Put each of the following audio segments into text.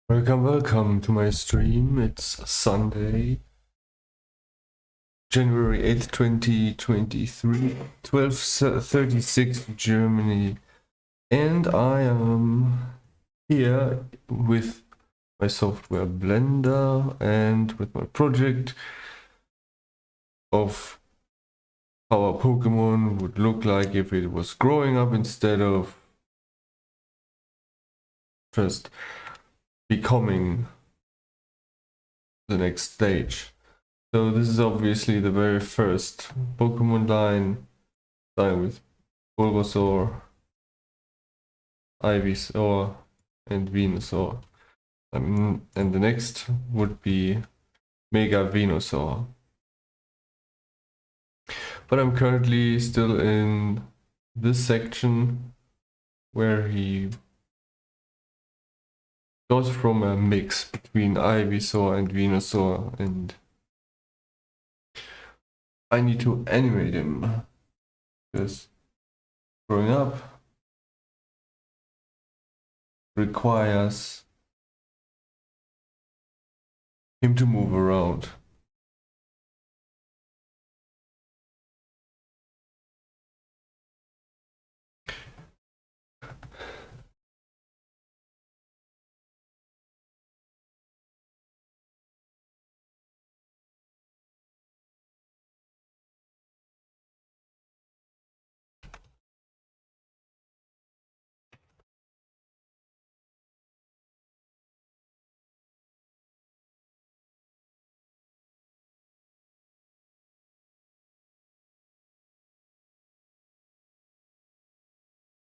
Welcome to my stream. It's Sunday, January 8th, 2023, 12:36 Germany, and I am here with my software Blender and with my project of how a Pokemon would look like if it was growing up instead of just becoming the next stage. So this is obviously the very first Pokemon line, starting with Bulbasaur, Ivysaur, and Venusaur. And the next would be Mega Venusaur. But I'm currently still in this section where he goes from a mix between Ivysaur and Venusaur, and I need to animate him because growing up requires him to move around.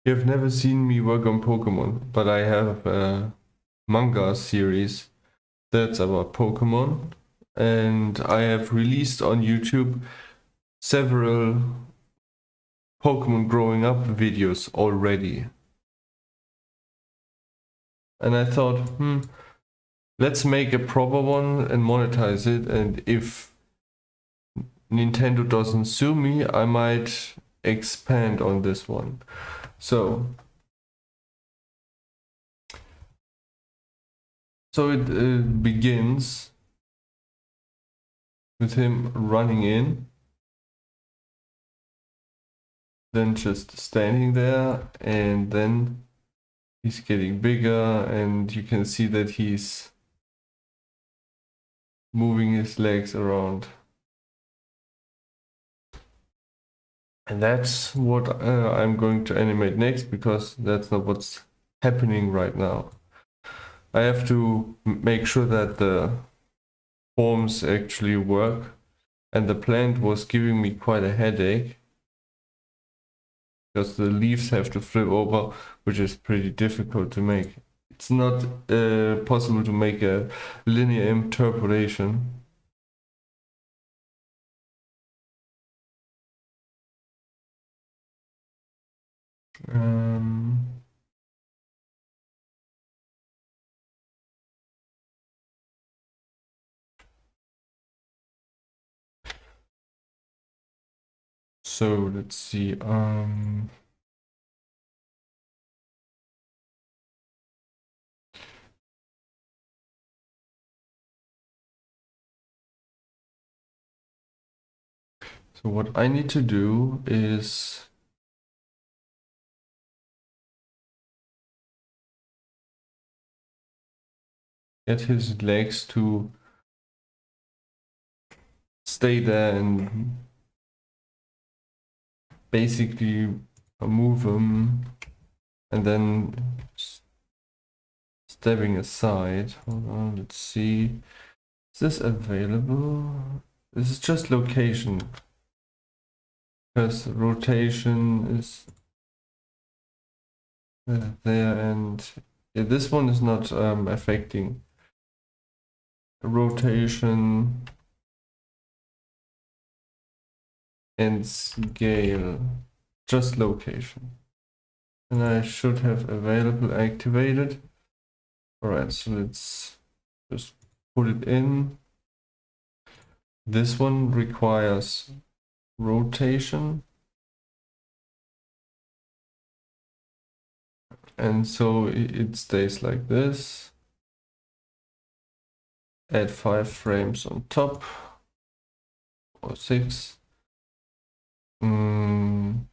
You've never seen me work on Pokemon, but I have a manga series that's about Pokemon, and I have released on YouTube several Pokemon growing up videos already. And I thought, let's make a proper one and monetize it, and if Nintendo doesn't sue me, I might expand on this one. So it begins with him running in, then just standing there, and then he's getting bigger, and you can see that he's moving his legs around. And that's what I'm going to animate next, because that's not what's happening right now. I have to make sure that the forms actually work, and the plant was giving me quite a headache because the leaves have to flip over, which is pretty difficult to make. It's not possible to make a linear interpolation. So let's see. So what I need to do is get his legs to stay there and basically move him, and then stepping aside. Hold on, let's see. Is this available? This is just location, because rotation is there, and yeah, this one is not affecting rotation and scale, just location. And I should have available activated. Alright, so let's just put it in. This one requires rotation, and so it stays like this. add 5 frames on top, or 6. And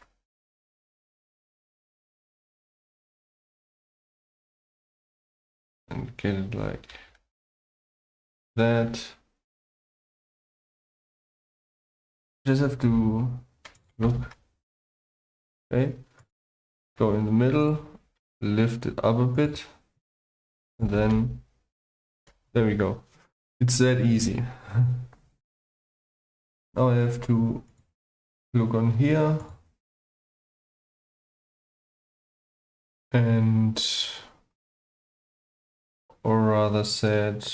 get it like that. Just have to look. Okay, go in the middle, lift it up a bit, and then there we go. It's that easy. Now I have to look on here and, or rather said,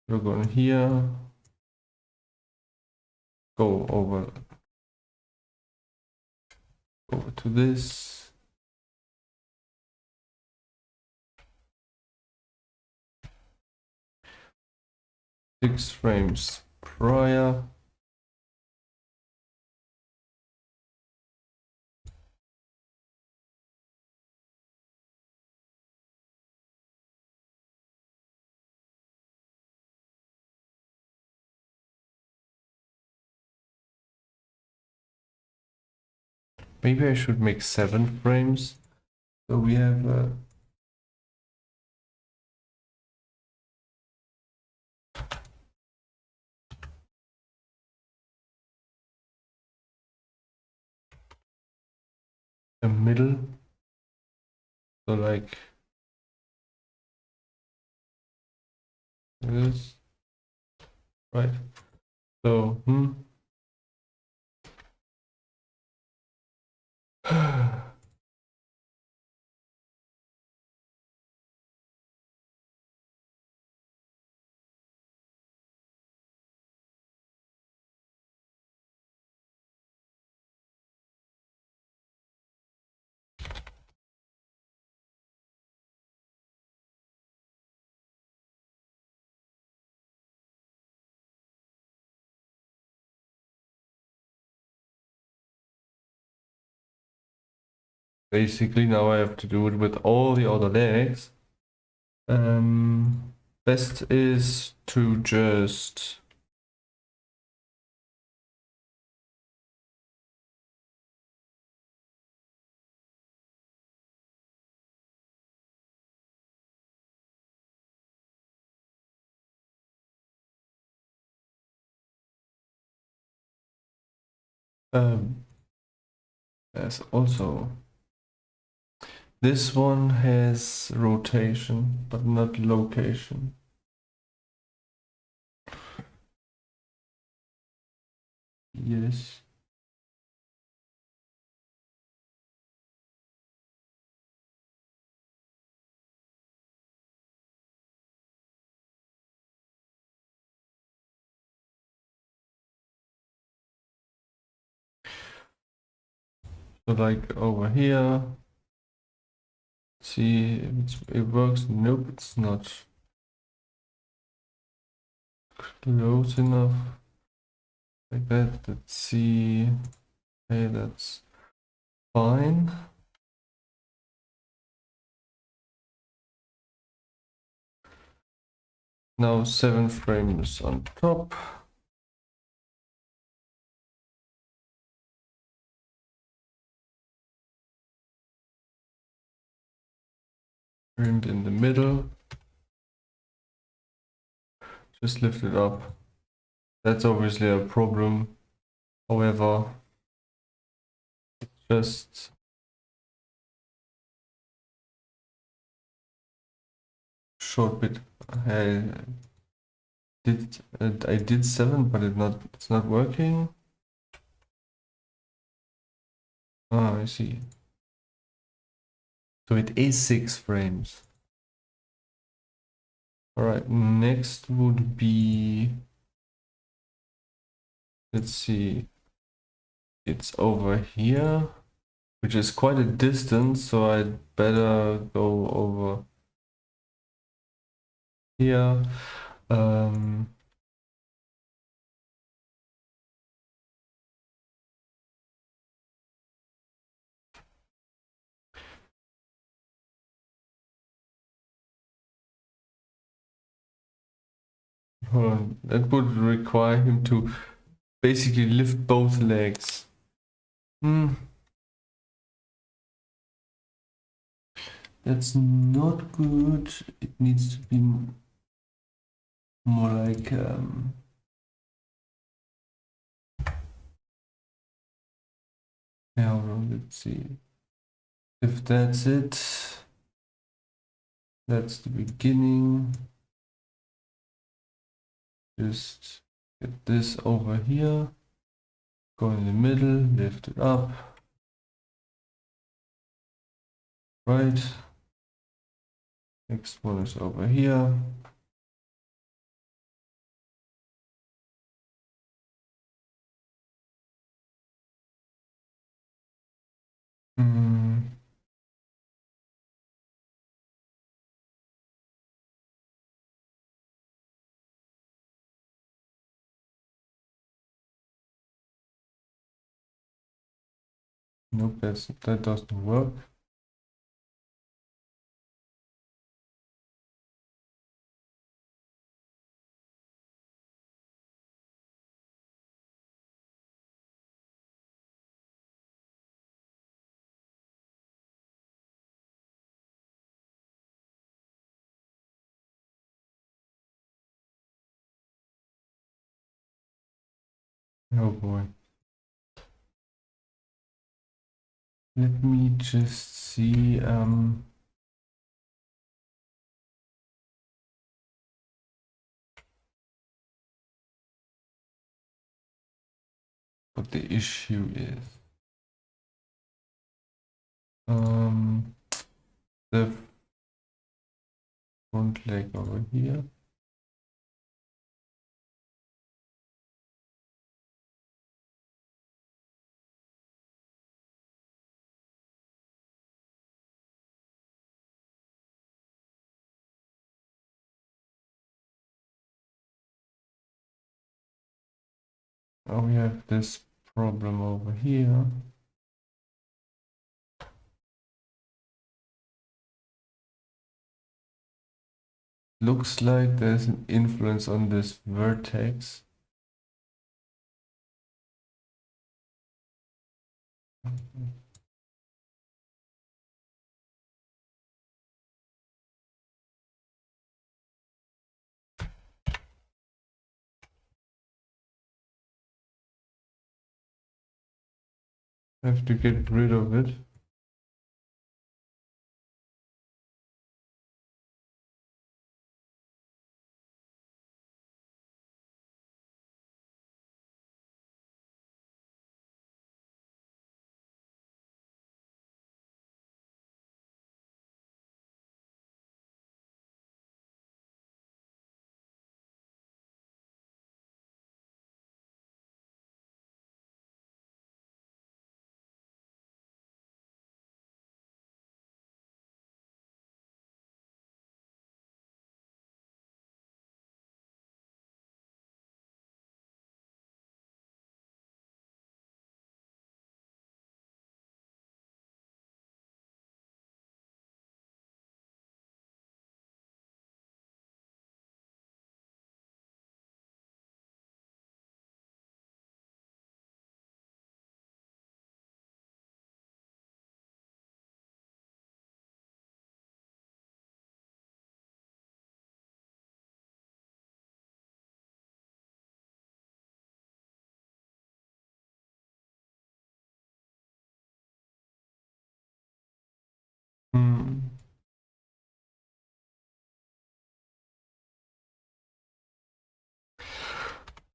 look on here, go over to this. Six frames prior. Maybe I should make 7 frames. So we have a middle. So like this, right? So basically now I have to do it with all the other legs. Best is to just there's also this one has rotation but not location. Yes. So like over here, see if it works. Nope, it's not close enough. Like that. Let's see. Okay, that's fine. Now 7 frames on top. And in the middle. Just lift it up. That's obviously a problem. However, just short bit. I did 7, but it's not working. Ah, I see. So it is 6 frames. All right, next would be, let's see, it's over here, which is quite a distance, so I'd better go over here. That would require him to basically lift both legs. That's not good. It needs to be more like yeah, let's see. If that's it, that's the beginning. Just get this over here. Go in the middle, lift it up. Right. Next one is over here. Nope, that doesn't work. Oh boy. Let me just see what the issue is. The front leg over here. Oh, we have this problem over here. Looks like there's an influence on this vertex. I have to get rid of it.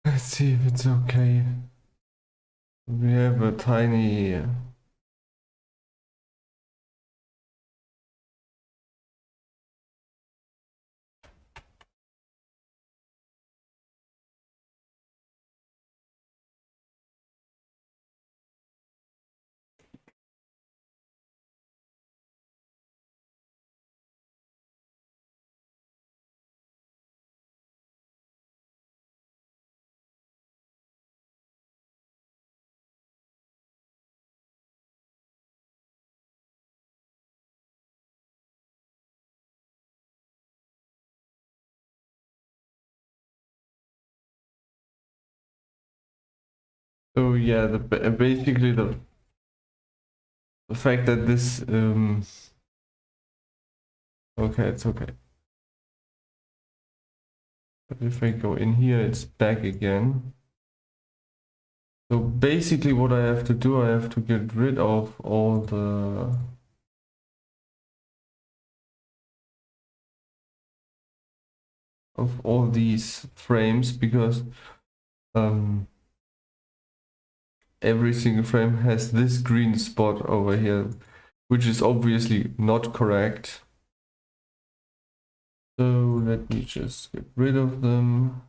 Let's see if it's okay. We have a tiny So yeah, basically the fact that this okay, it's okay. But if I go in here, it's back again. So basically what I have to do, I have to get rid of all these frames, because every single frame has this green spot over here, which is obviously not correct. So let me just get rid of them.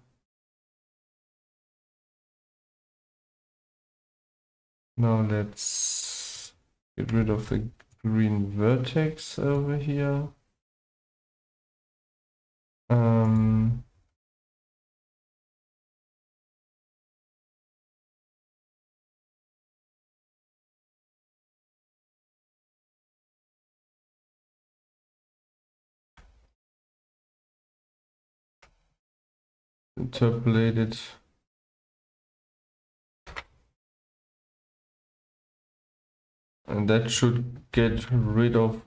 Now let's get rid of the green vertex over here. Interpolate it. And that should get rid of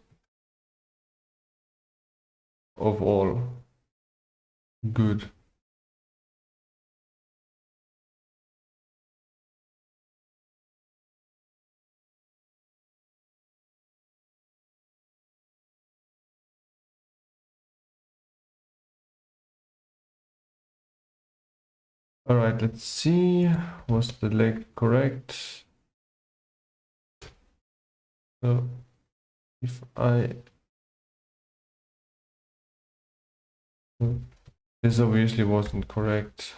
all. Good. All right, let's see. Was the leg correct? So if this obviously wasn't correct.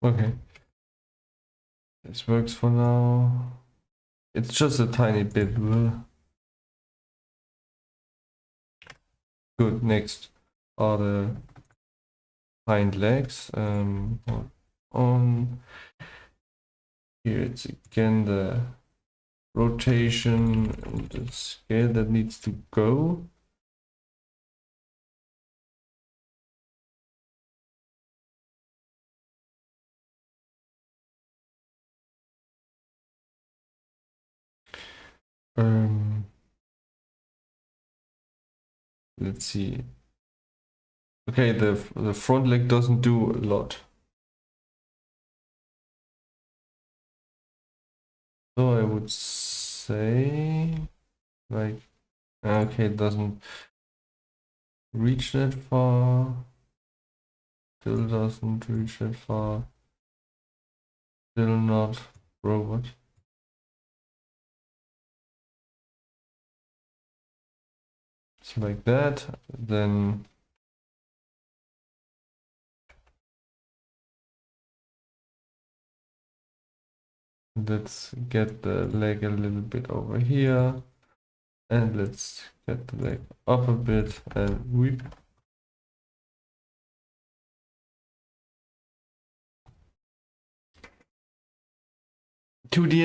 Okay, this works for now. It's just a tiny bit. Good. Next are the hind legs. On here, it's again the rotation and the scale that needs to go. Let's see. Okay, the front leg doesn't do a lot. So I would say, like, okay, it doesn't reach that far. Still doesn't reach that far. Still not robot. It's like that. Then let's get the leg a little bit over here. And let's get the leg up a bit and whip.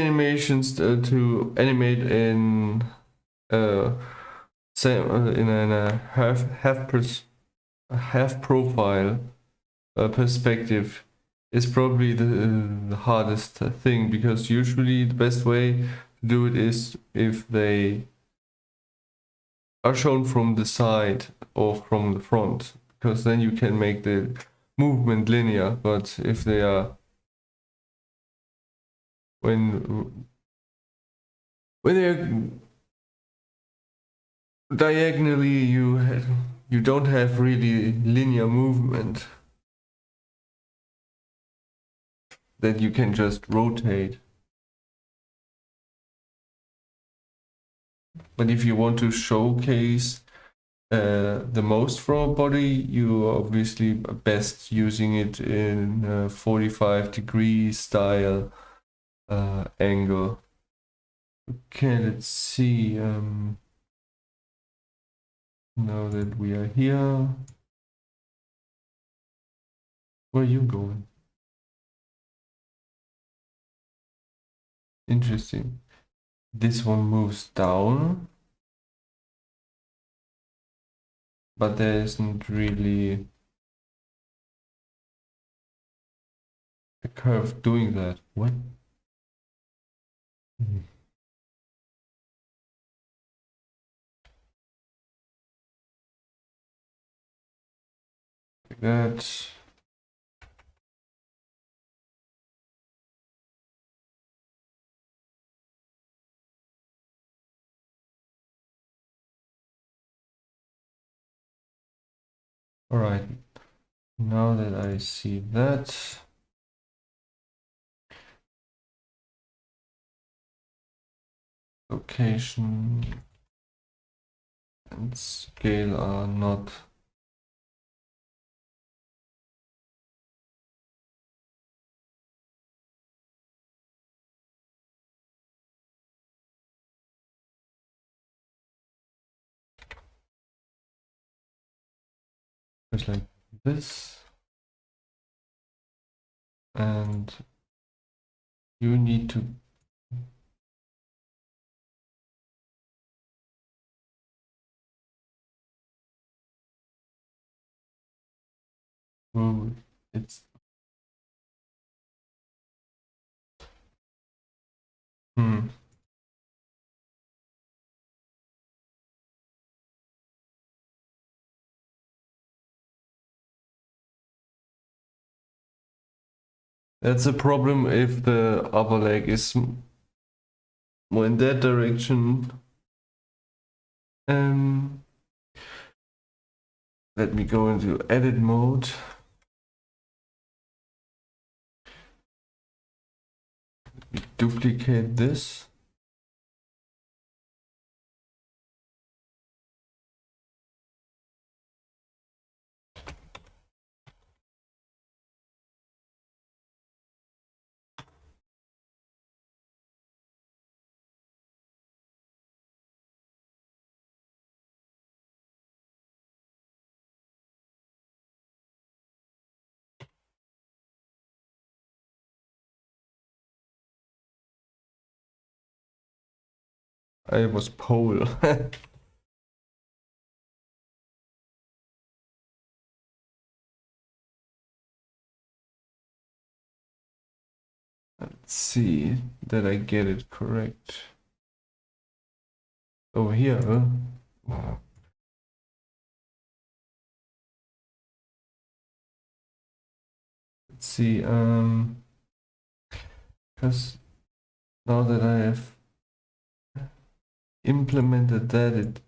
animations to animate in same in a half profile perspective is probably the hardest thing, because usually the best way to do it is if they are shown from the side or from the front, because then you can make the movement linear. But if they are when they're diagonally, you don't have really linear movement that you can just rotate. But if you want to showcase the most from a body, you are obviously best using it in a 45-degree style angle. Okay, let's see. Now that we are here, where are you going? Interesting. This one moves down, but there isn't really a curve doing that. What? Like that. All right. Now that I see that, location and scale are not just like this, and you need to move. It's hmm. That's a problem if the upper leg is more in that direction. Um, Let me go into edit mode. Duplicate this. I was pole. Let's see that I get it correct. Over here, huh? Let's see, because now that I have implemented that, it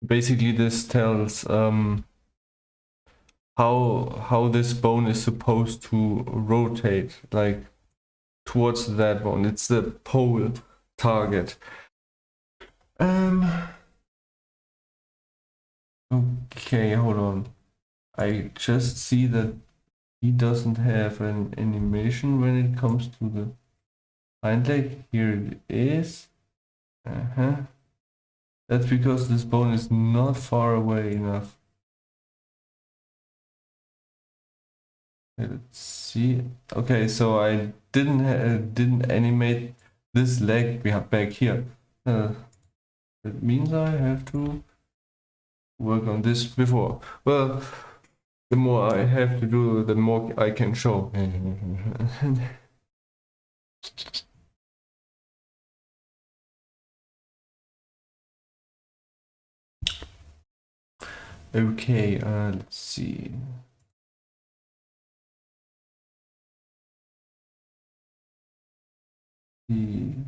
basically this tells how this bone is supposed to rotate, like towards that bone. It's the pole target. Okay, hold on. I just see that he doesn't have an animation when it comes to the hind leg. Here it is. That's because this bone is not far away enough. Let's see. Okay, so I didn't animate this leg back here. That means I have to work on this before. Well, the more I have to do, the more I can show. Okay, let's see. Hmm.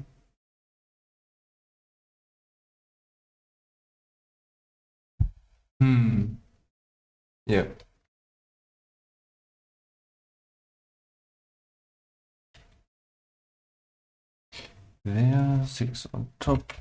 Yeah. There, 6 on top.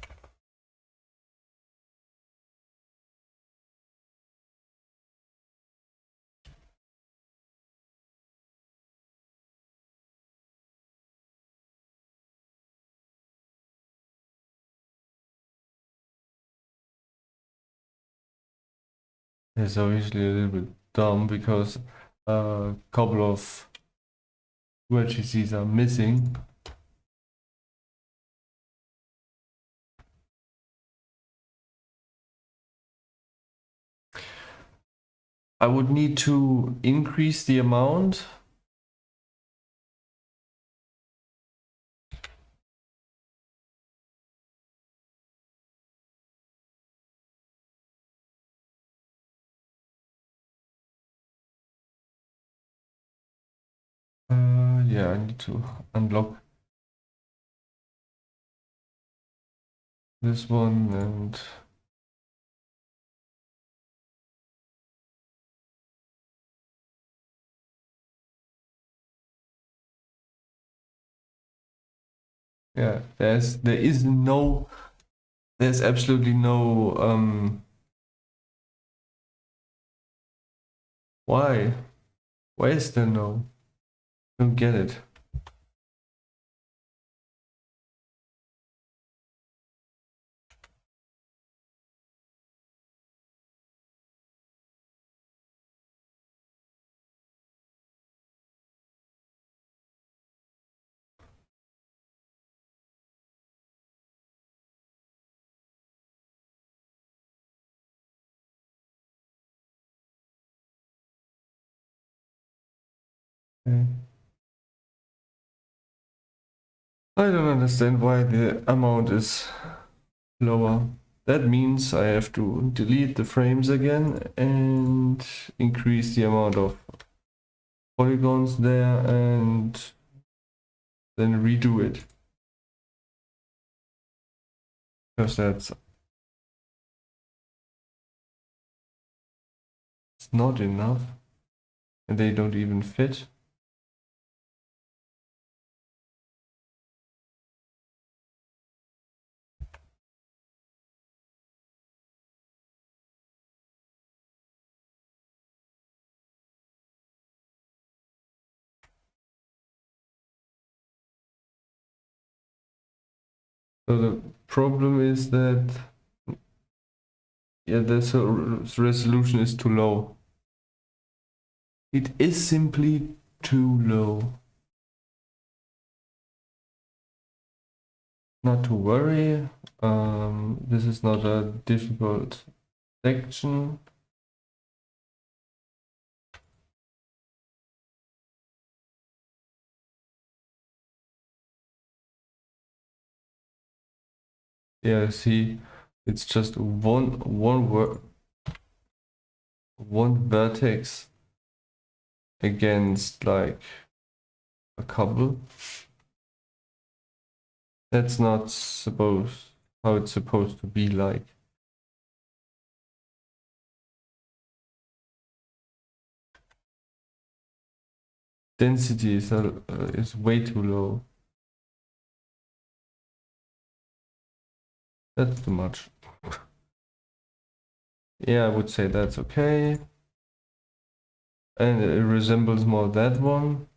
It's obviously a little bit dumb because a couple of vertices are missing. I would need to increase the amount. Yeah, I need to unlock this one and yeah, there's absolutely no why? Why is there no? Don't get it. Okay. I don't understand why the amount is lower. That means I have to delete the frames again and increase the amount of polygons there and then redo it. Because that's it's not enough and they don't even fit. So the problem is that yeah, resolution is too low. It is simply too low. Not to worry. This is not a difficult section. Yeah, see, it's just one vertex against like a couple. That's not supposed how it's supposed to be like. Density is way too low. That's too much. Yeah, I would say that's okay. And it resembles more that one.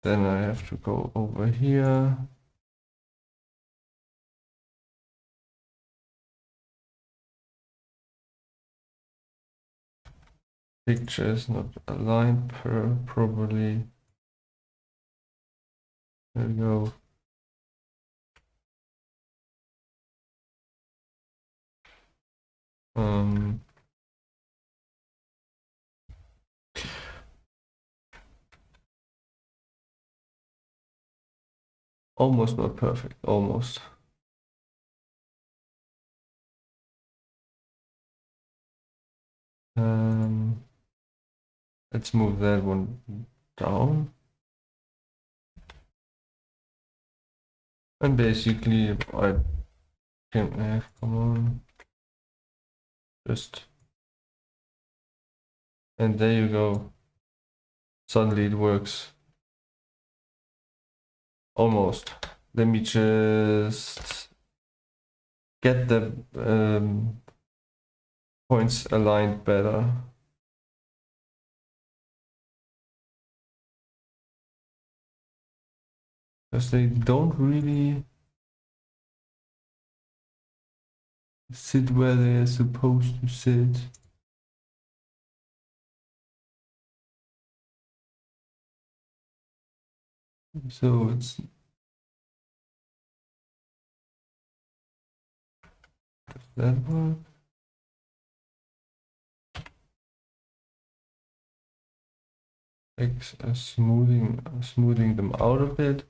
Then I have to go over here. Picture is not aligned properly. There we go. Almost not perfect, almost. Let's move that one down. And basically I can have, come on, just, and there you go. Suddenly it works. Almost. Let me just get the points aligned better. Because they don't really sit where they're supposed to sit. So it's, does that work? Like smoothing them out a bit.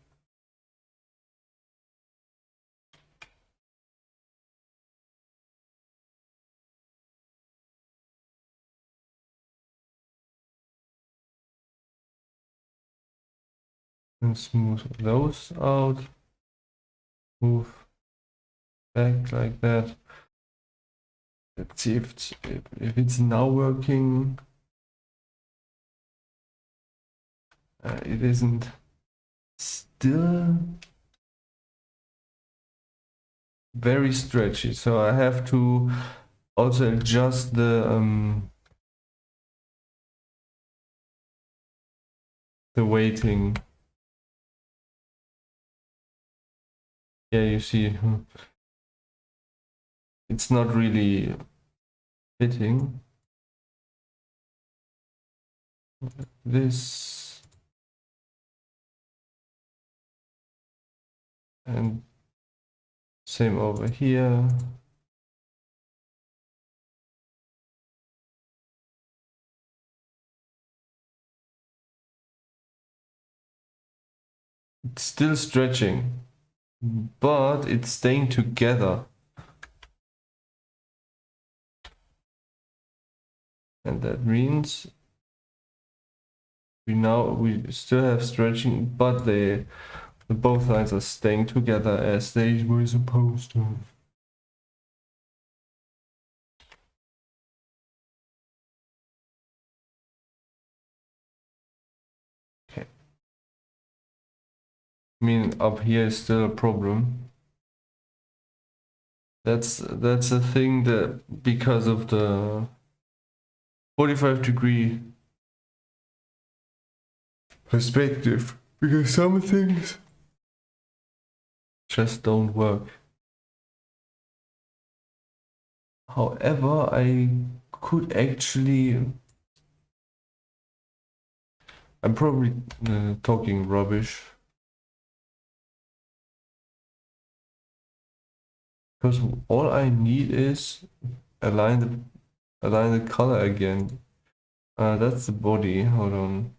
And smooth those out. Move back like that. Let's see if it's now working. It isn't. Still very stretchy, so I have to also adjust the weighting. Yeah, you see, it's not really fitting. This and same over here. It's still stretching, but it's staying together. And that means we still have stretching, but both lines are staying together as they were supposed to. Okay. I mean, up here is still a problem. That's a thing that because of the 45-degree perspective, because some things just don't work. However, I could actually, I'm probably talking rubbish, because all I need is align the color again. That's the body. Hold on.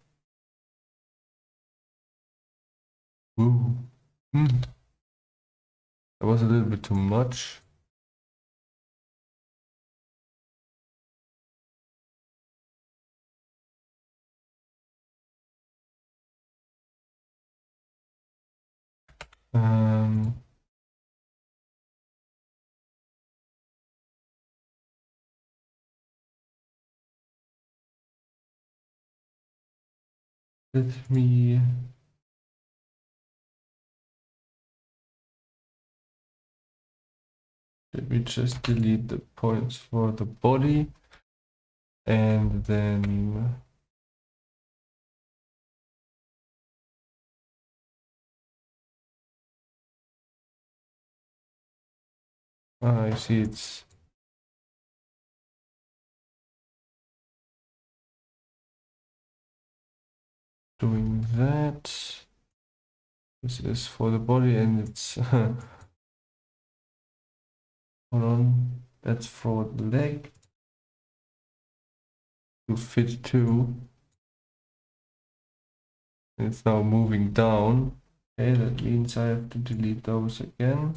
Ooh. That was a little bit too much. Let me just delete the points for the body, and then I see it's doing that. This is for the body and it's hold on, that's for the leg to fit too. It's now moving down. Okay, that means I have to delete those again.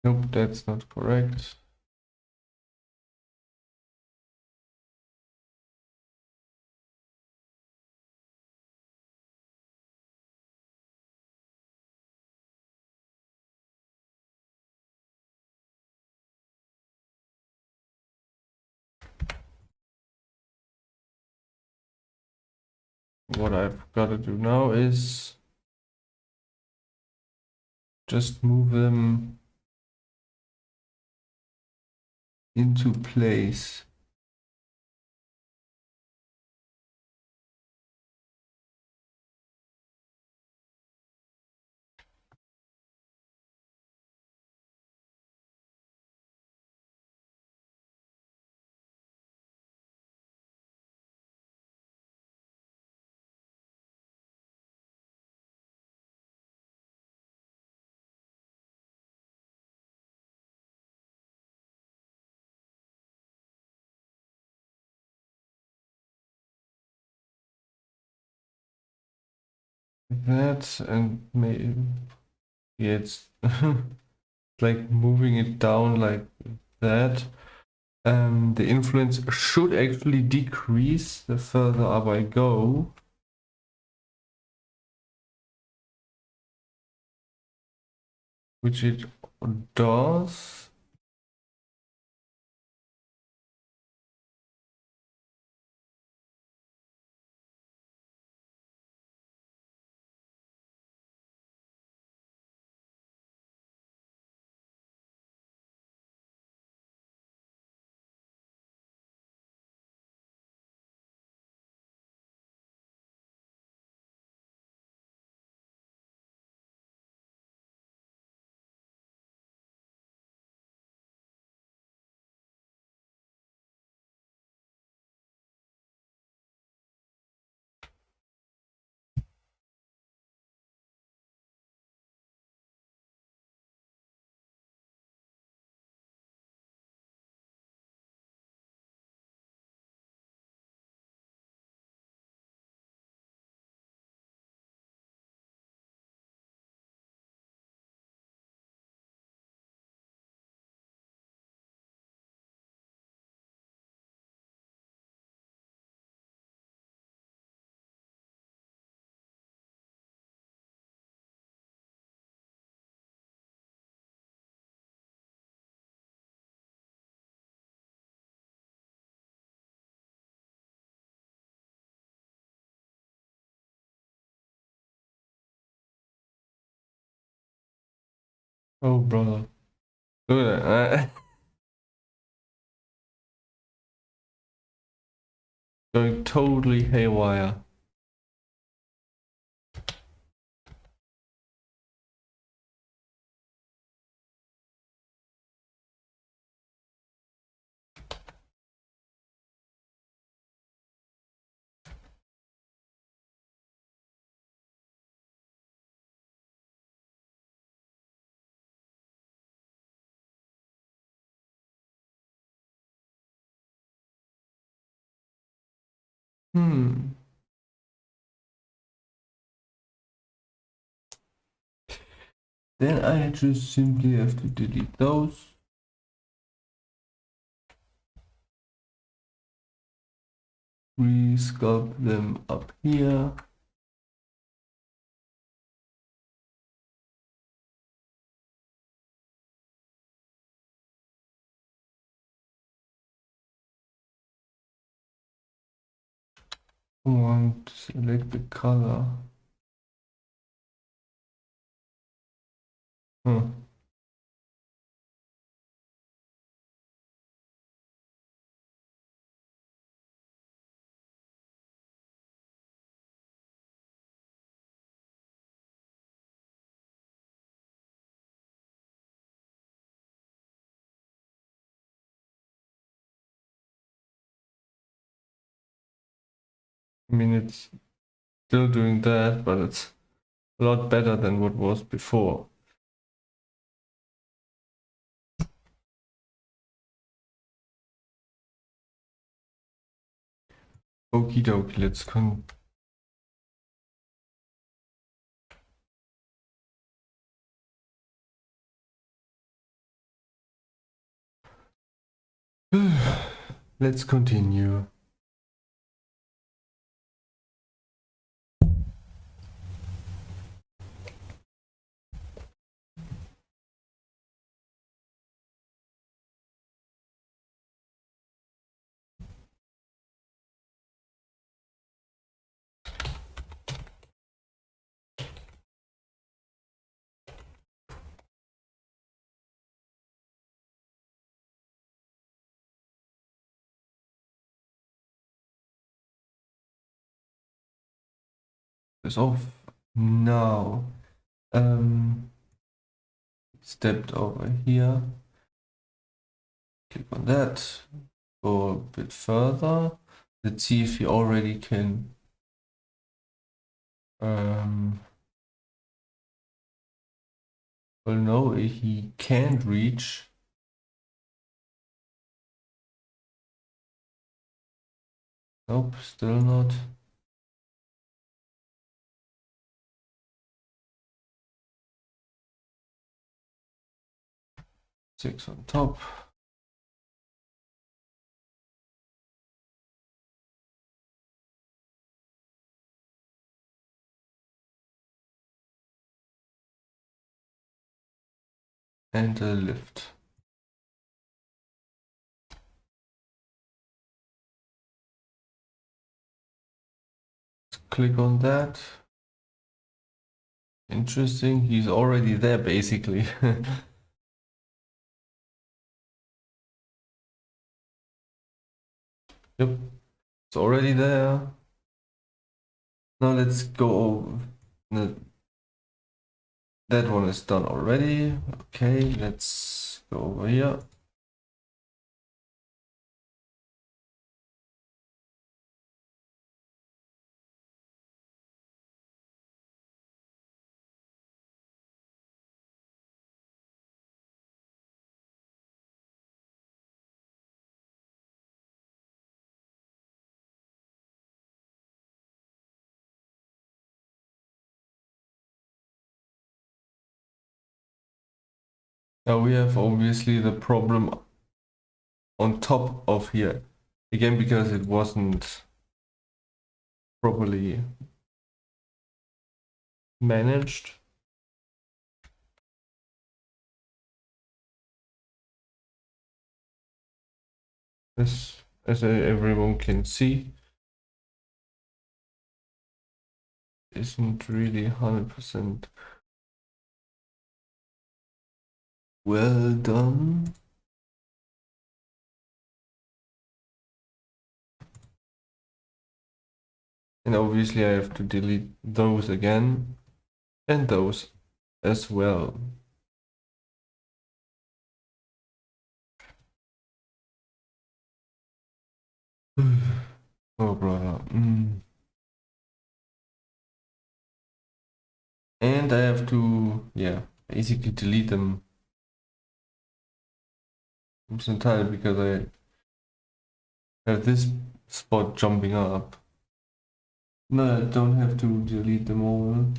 Nope, that's not correct. What I've got to do now is just move them into place. That and maybe it's like moving it down like that. The influence should actually decrease the further up I go. Which it does. Oh, brother. Look at that. Going totally haywire. Hmm. Then I just simply have to delete those. Resculpt them up here. I want to select the color. I mean, it's still doing that, but it's a lot better than what was before. Okie dokie, let's let's continue. This off now. Stepped over here. Click on that. Go a bit further. Let's see if he already can. Well, no, he can't reach. Nope, still not. Six on top. And a lift. Let's click on that. Interesting, he's already there basically. Yep, it's already there. Now let's go. That one is done already. Okay, let's go over here. Now we have obviously the problem on top of here. Again, because it wasn't properly managed. As everyone can see, isn't really 100% well done. And obviously I have to delete those again and those as well. Oh brother. And I have to, yeah, basically delete them entirely because I have this spot jumping up. No, I don't have to delete them all.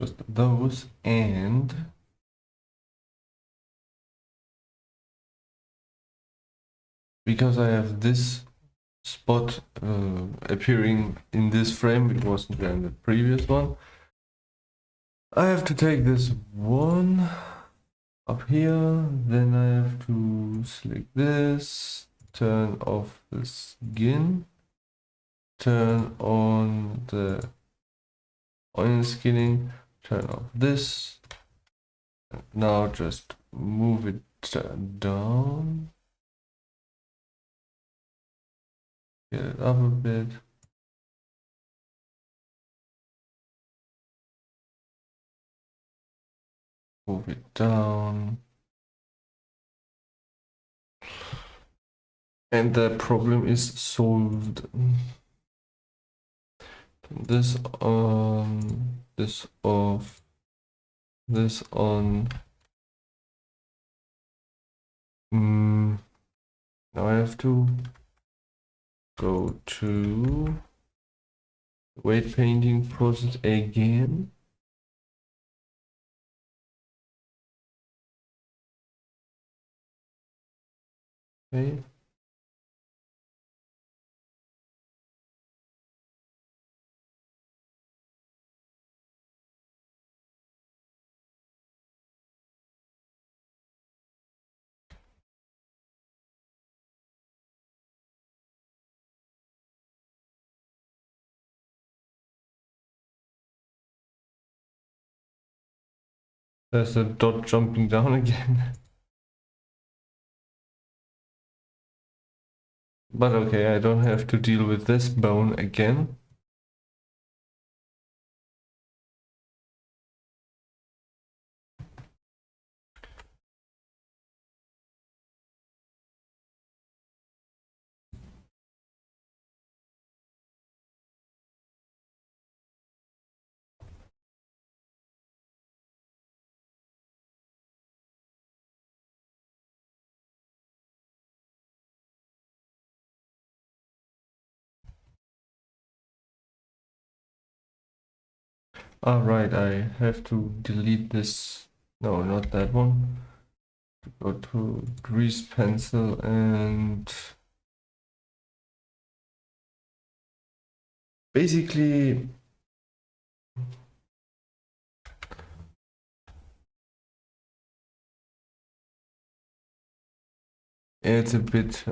just those, and because I have this spot appearing in this frame, it wasn't there in the previous one, I have to take this one up here, then I have to select this, turn off the skin, turn on the oil skinning, turn off this. Now just move it down, get it up a bit. Move it down. And the problem is solved. This on, this off, this on. Now I have to go to weight painting process again. Okay. There's a dot jumping down again. But okay, I don't have to deal with this bone again. Alright, I have to delete this. No, not that one. Go to grease pencil and basically it's a bit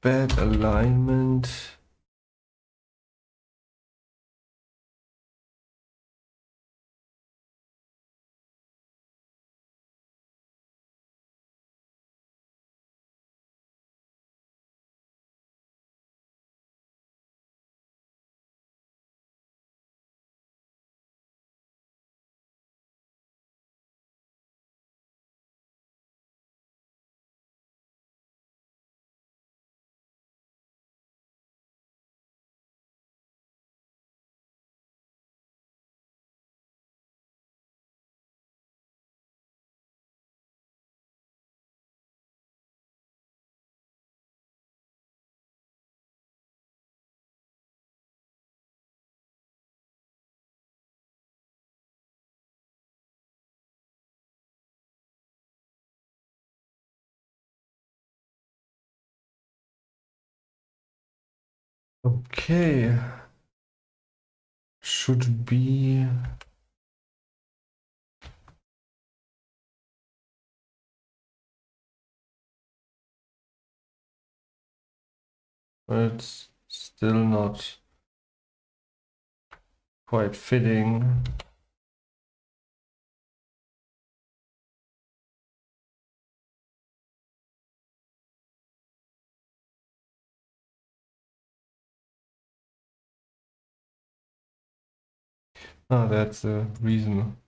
bad alignment. Okay, should be but it's still not quite fitting. Ah, that's the reason.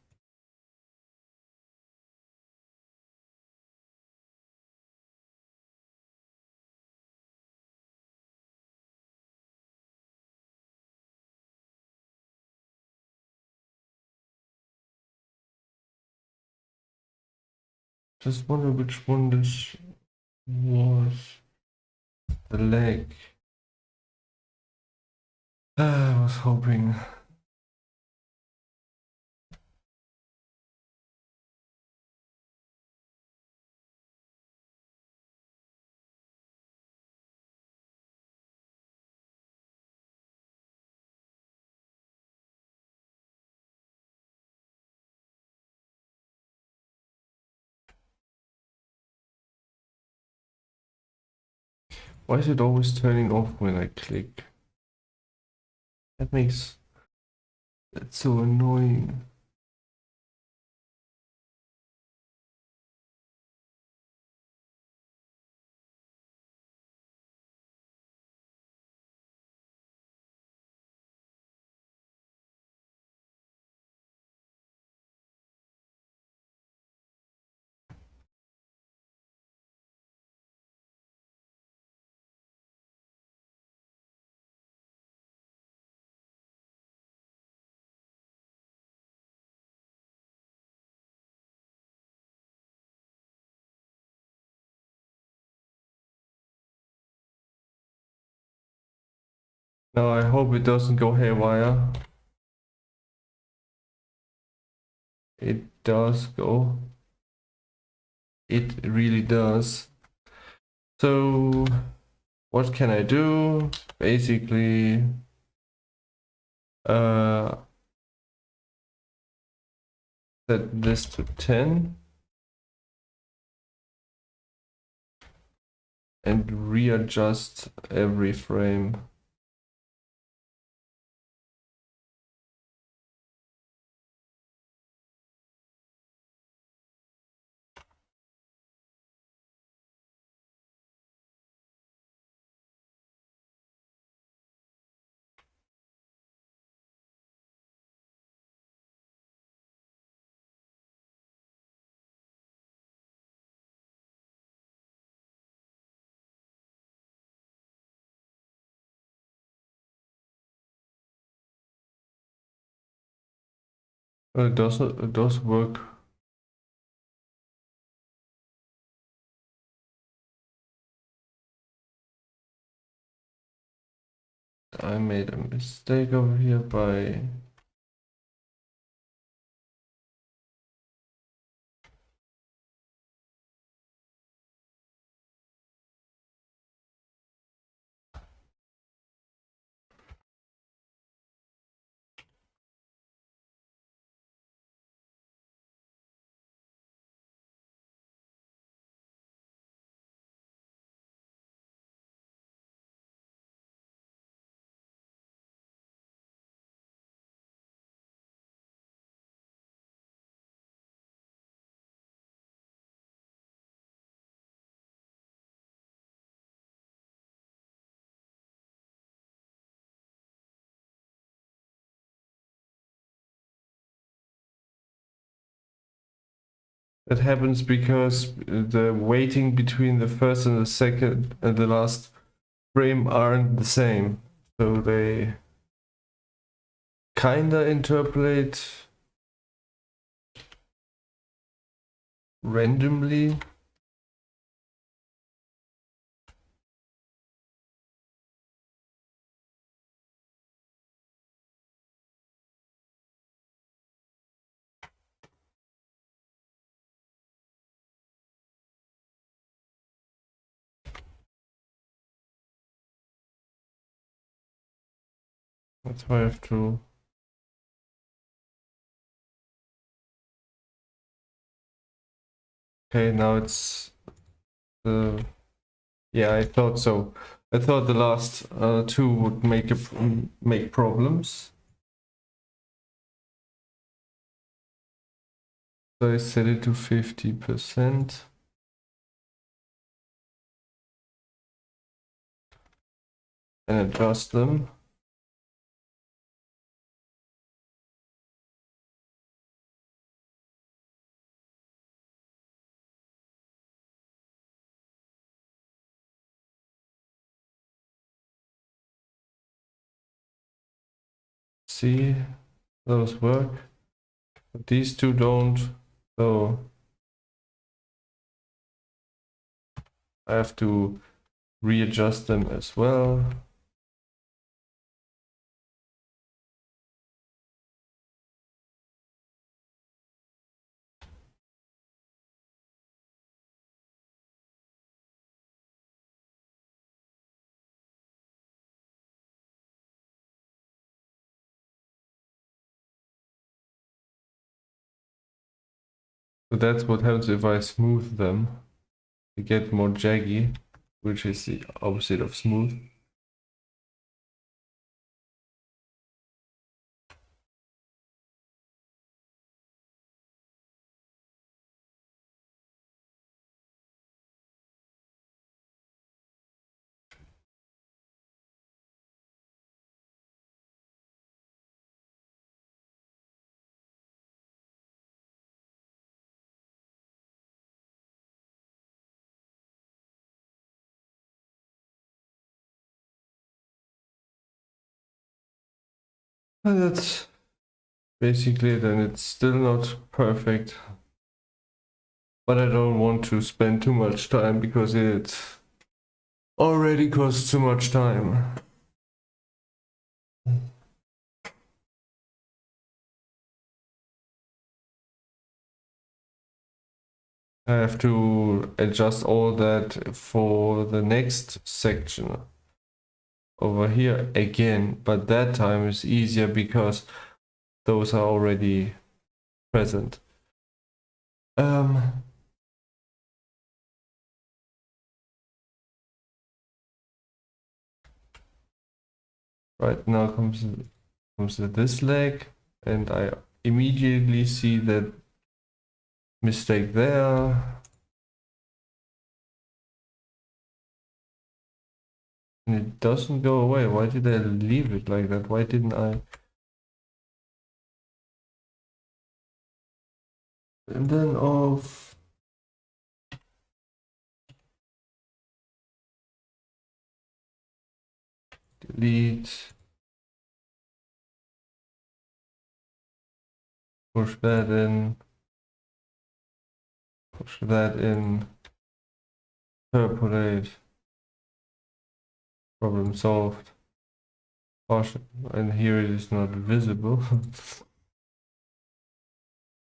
Just wonder which one this was. The leg. I was hoping. Why is it always turning off when I click? That's so annoying. Now I hope it doesn't go haywire. It does go. It really does. So what can I do? Basically, set this to 10 and readjust every frame. It does work. I made a mistake over here by that happens because the weighting between the first and the second and the last frame aren't the same. So they kinda interpolate randomly. That's why I have to. Okay, now it's the. Yeah, I thought so. I thought the last two would make problems. So I set it to 50% and adjust them. See, those work, but these two don't. So I have to readjust them as well. So that's what happens if I smooth them. They get more jaggy, which is the opposite of smooth. And that's basically it, and it's still not perfect. But I don't want to spend too much time because it already costs too much time. I have to adjust all that for the next section over here again, but that time is easier because those are already present. Right now comes this leg, and I immediately see that mistake there. And it doesn't go away. Why did I leave it like that? Why didn't I? And then off. Delete. Push that in. Push that in. Interpolate. Problem solved. Partial. And here it is not visible.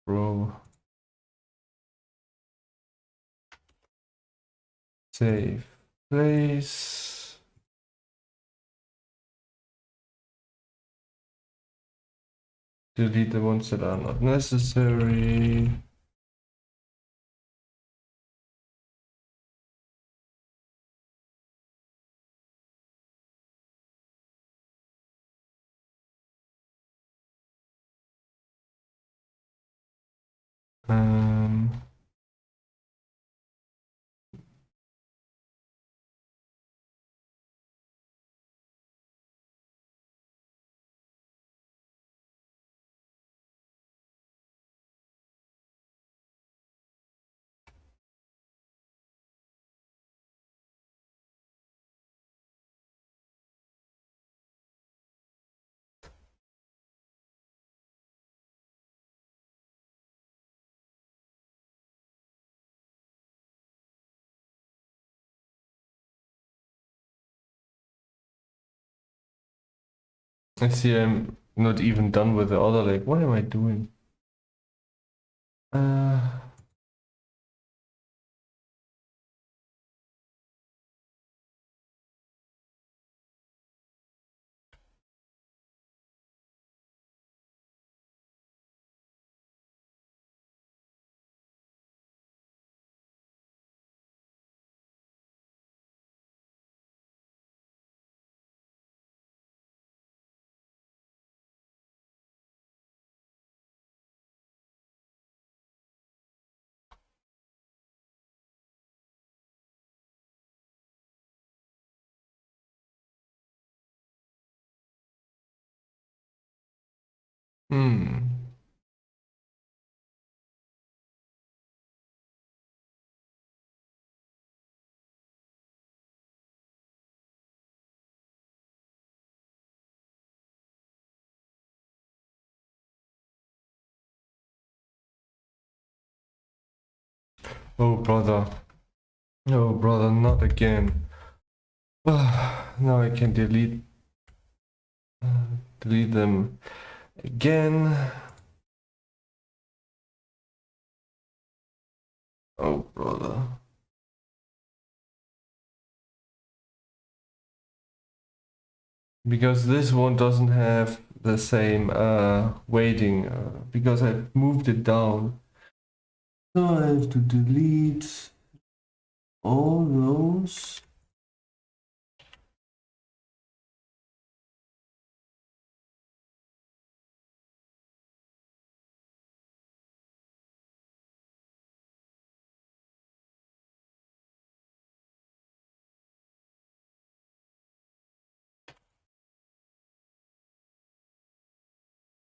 Row. Save. Place. Delete the ones that are not necessary. Um, I see I'm not even done with the other leg. What am I doing? Uh, hmm. Oh, brother. Oh, brother, not again. Now I can delete them again. Oh brother. Because this one doesn't have the same weighting because I moved it down. So I have to delete all those.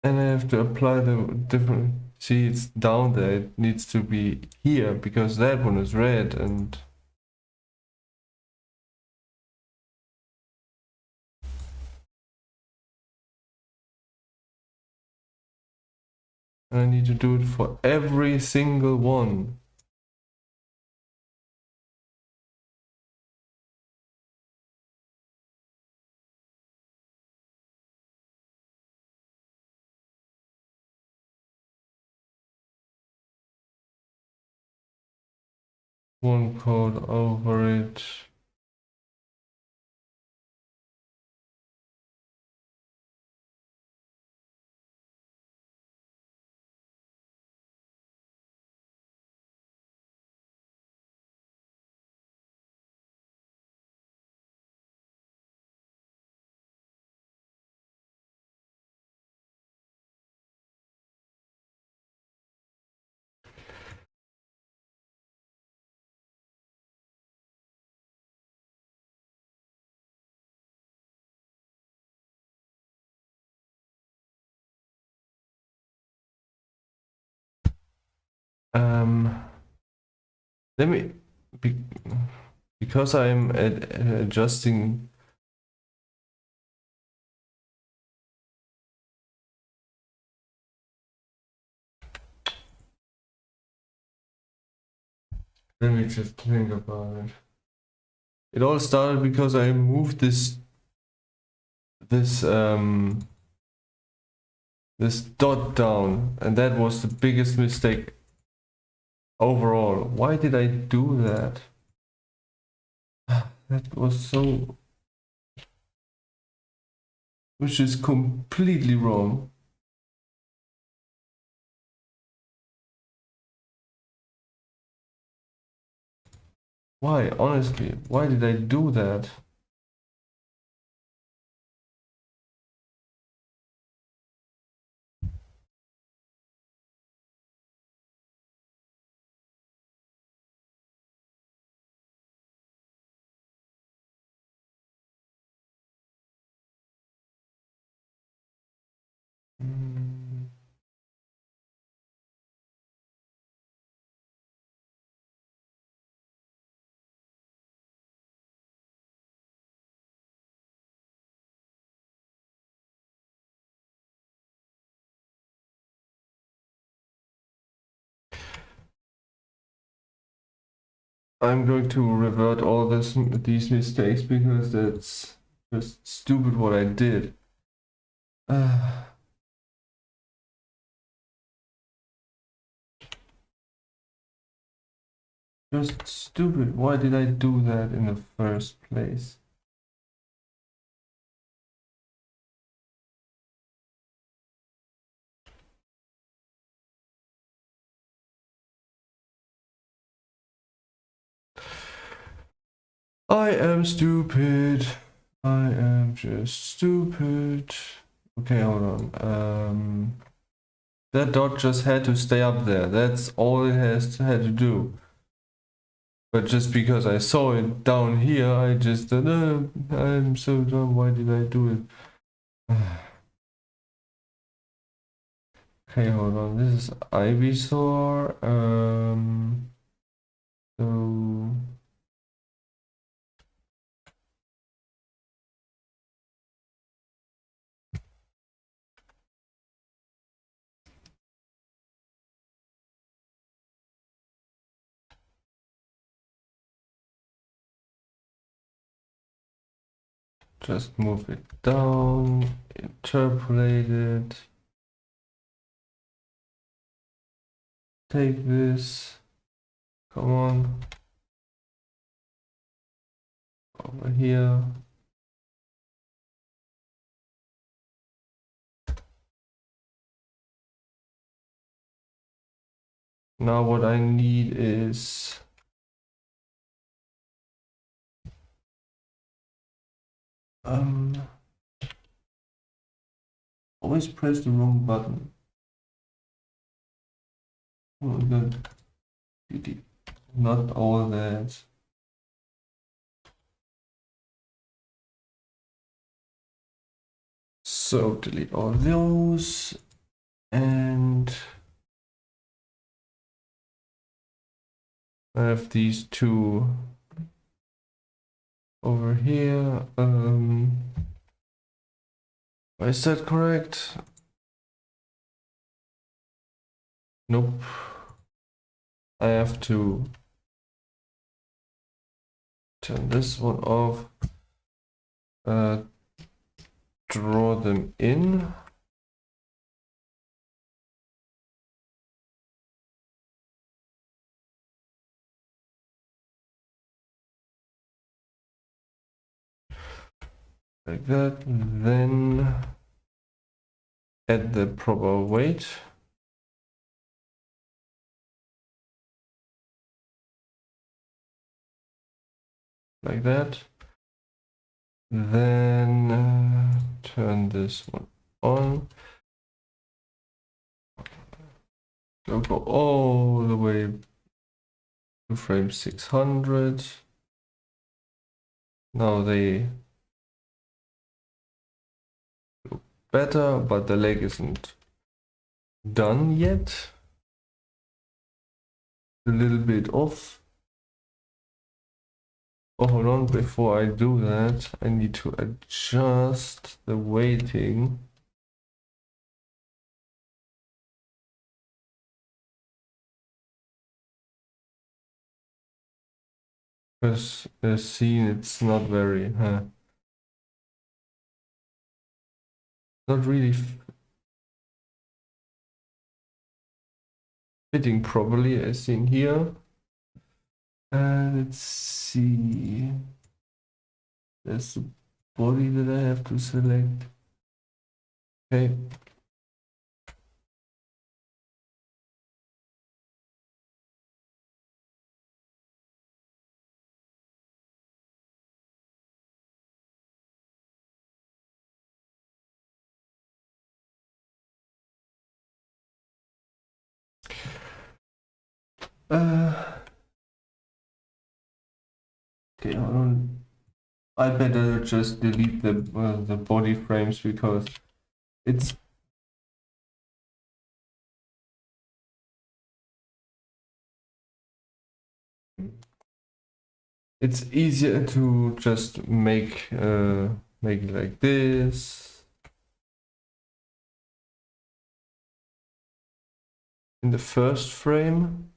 And I have to apply the different. See, it's down there. It needs to be here because that one is red and I need to do it for every single one. One code over it. Um, let me be, because I'm adjusting. Let me just think about it. It all started because I moved this this dot down, and that was the biggest mistake overall. Why did I do that? That was so, which is completely wrong. Why, honestly, why did I do that? Mm, I'm going to revert all these mistakes because that's just stupid what I did. Uh, just stupid. Why did I do that in the first place? I am stupid. I am just stupid. Okay, hold on. That dot just had to stay up there. That's all it had to do. But just because I saw it down here, I just thought, I'm so dumb. Why did I do it? Okay, hold on. This is Ivysaur. So just move it down, interpolate it, take this, come on, over here. Now what I need is always press the wrong button. Oh my god, not all that. So delete all those and I have these two over here. Is that correct? Nope. I have to turn this one off. Draw them in. Like that. Then add the proper weight. Like that. Then turn this one on. So go all the way to frame 600. Now they look better, but the leg isn't done yet. A little bit off. Oh, hold on, before I do that, I need to adjust the weighting. Because see, it's not very, not really fitting properly as seen here. Let's see. There's the body that I have to select. Okay. Okay, hold on. I better just delete the body frames because it's easier to just make it like this in the first frame.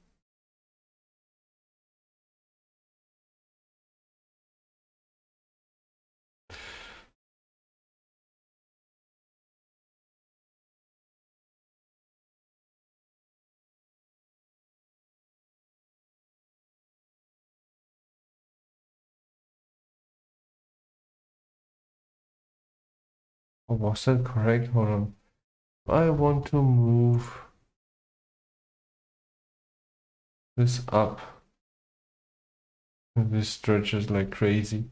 Or was that correct? Hold on. I want to move this up. This stretches like crazy.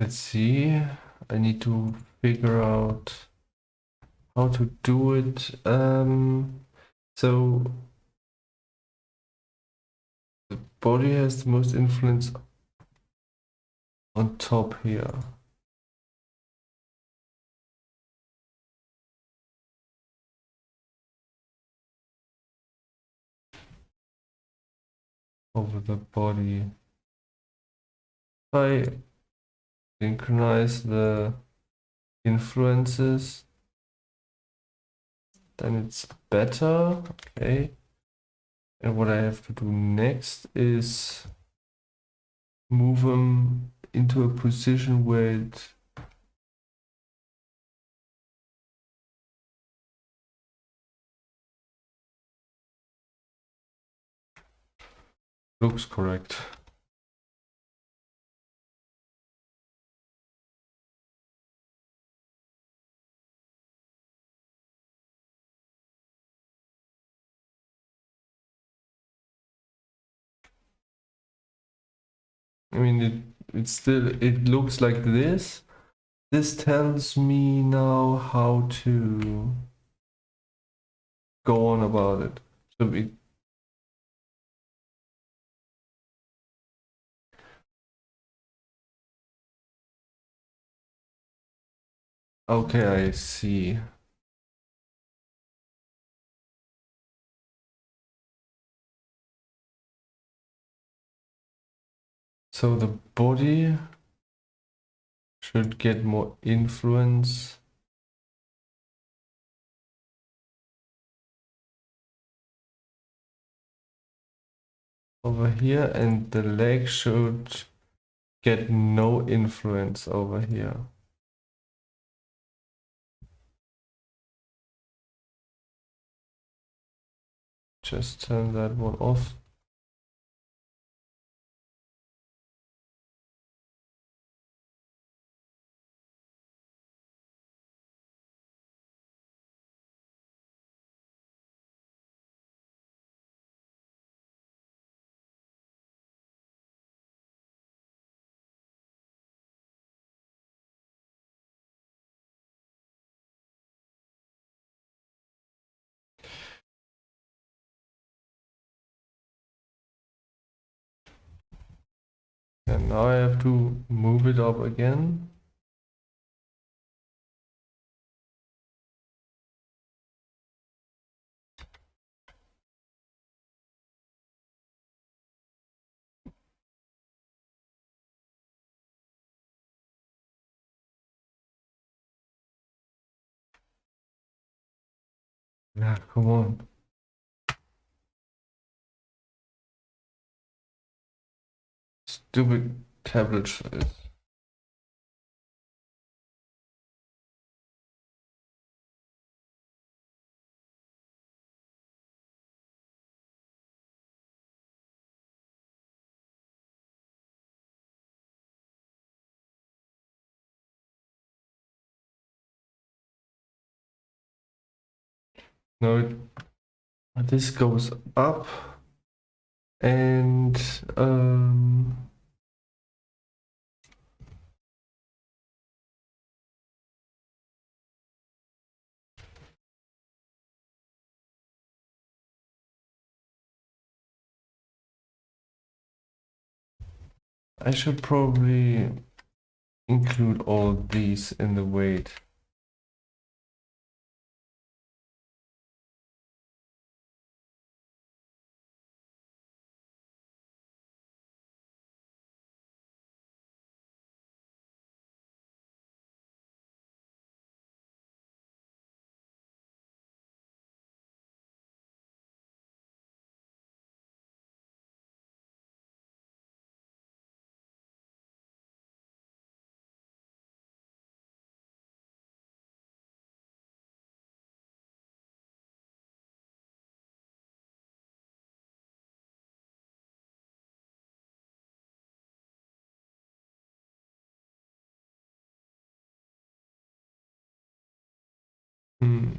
Let's see. I need to figure out how to do it. So the body has the most influence on top here. over the body. If I synchronize the influences, then it's better. Okay. And what I have to do next is move them into a position where it looks correct. I mean, it looks like this. This tells me now how to go on about it. So we, okay, I see. So the body should get more influence. Over here, and the leg should get no influence over here. Just turn that one off. And now I have to move it up again. Yeah, come on. Stupid tablet size. Now this goes up, and I should probably include all these in the weight. Hmm.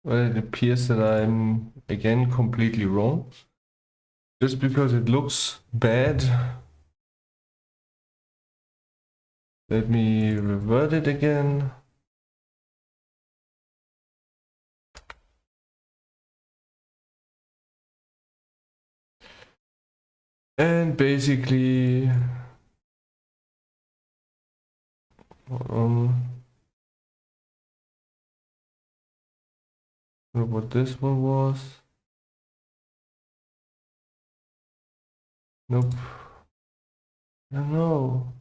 Well, it appears that I'm again completely wrong. Just because it looks bad. Let me revert it again. And basically, look what this one was. Nope. No.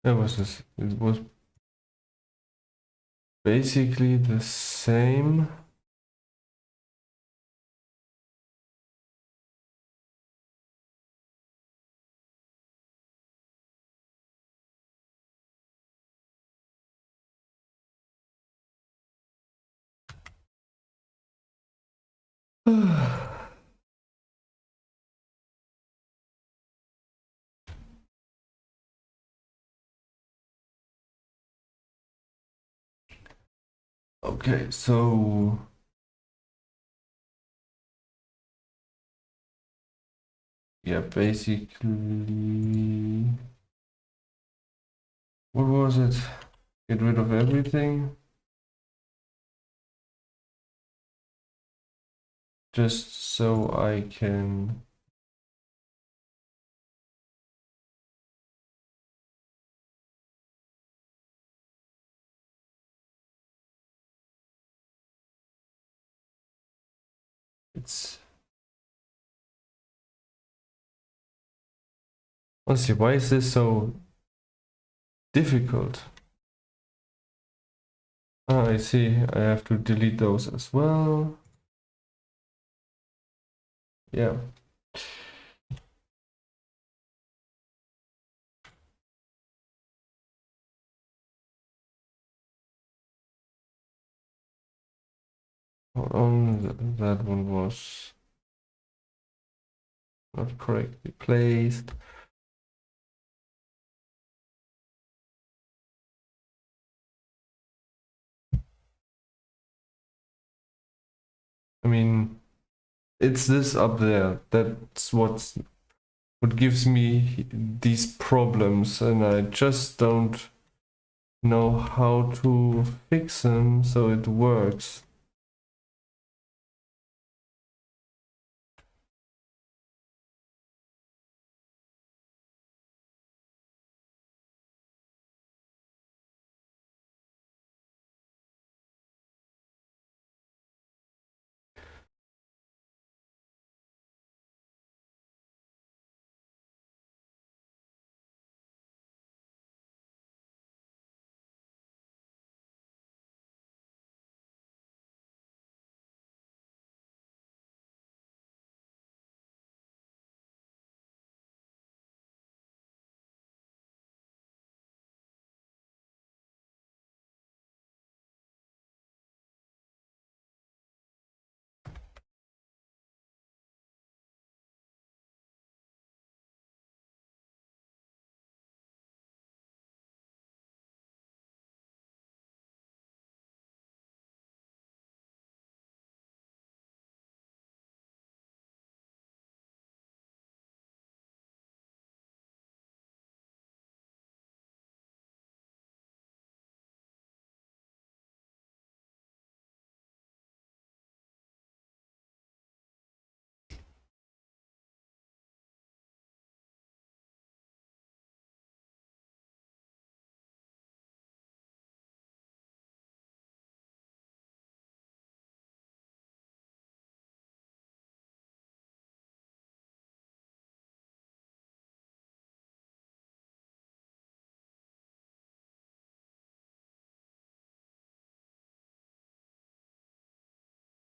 That was this. It was basically the same. Okay, so yeah, basically, what was it? Get rid of everything, just so I can. It's honestly, why is this so difficult? Ah, I see. I have to delete those as well. Yeah. Hold on, that one was not correctly placed. I mean, it's this up there. That's what gives me these problems, and I just don't know how to fix them so it works.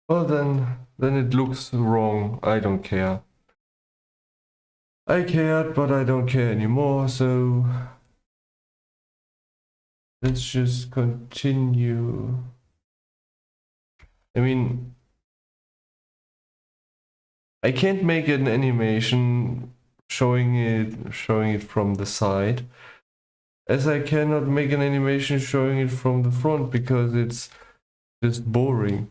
Well, then it looks wrong. I don't care. I cared, but I don't care anymore, so let's just continue. I mean, I can't make an animation showing it from the side, as I cannot make an animation showing it from the front because it's just boring.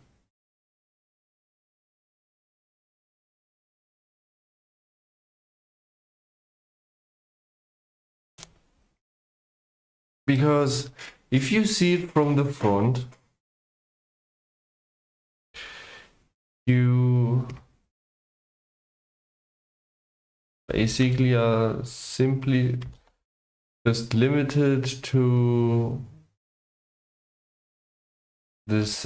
Because if you see it from the front, you basically are simply just limited to this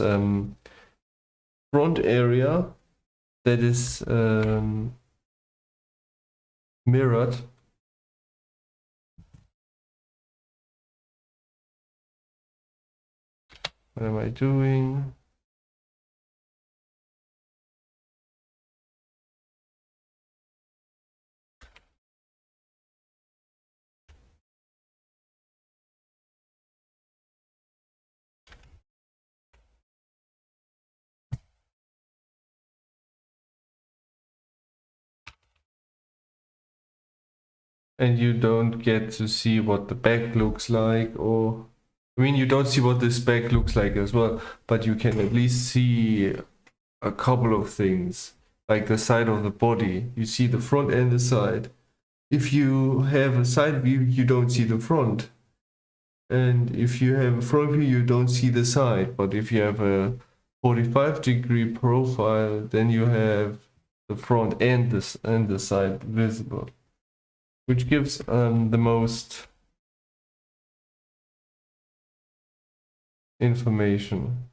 front area that is mirrored. What am I doing? And you don't get to see what the back looks like, or I mean, you don't see what this back looks like as well, but you can at least see a couple of things, like the side of the body. You see the front and the side. If you have a side view, you don't see the front. And if you have a front view, you don't see the side. But if you have a 45-degree profile, then you have the front and the side visible, which gives the most information.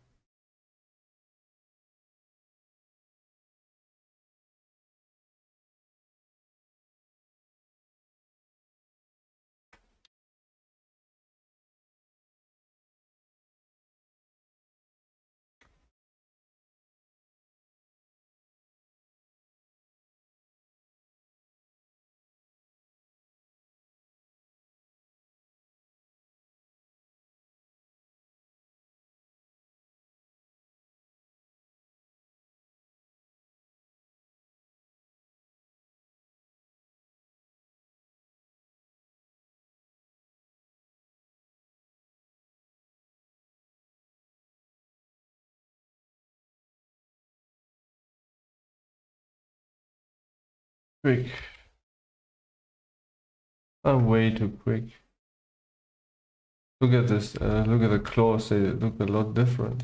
Quick. I'm way too quick. Look at this. Look at the claws. They look a lot different.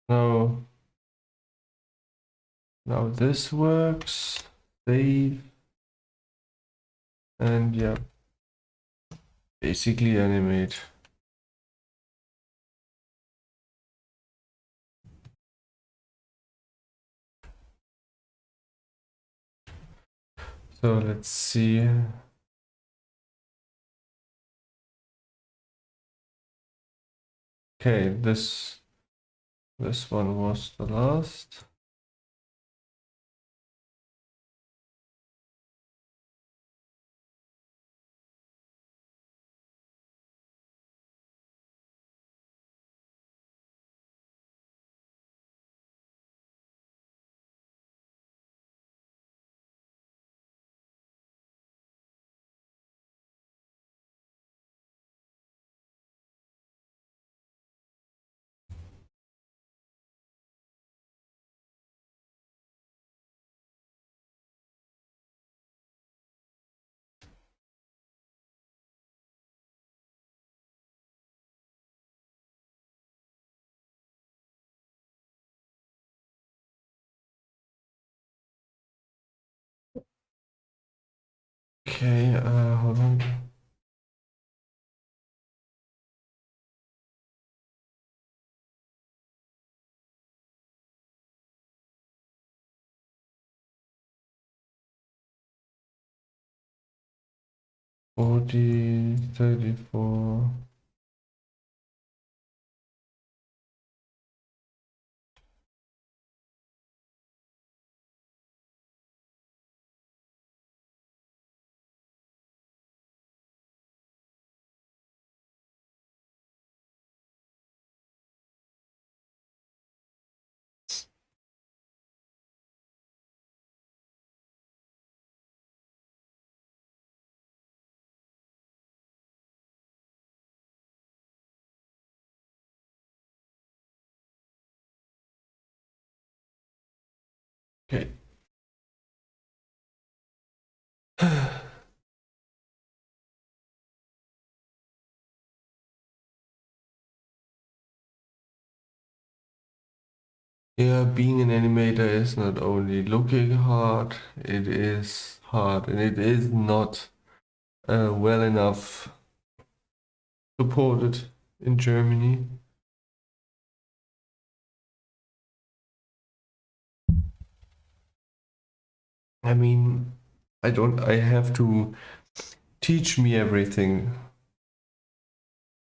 Now, now this works. Save. And yeah, basically animate. So let's see. Okay, this one was the last. Okay, hold on. Forty, 34. Okay. Yeah, being an animator is not only looking hard, it is hard, and it is not well enough supported in Germany. I mean, I have to teach me everything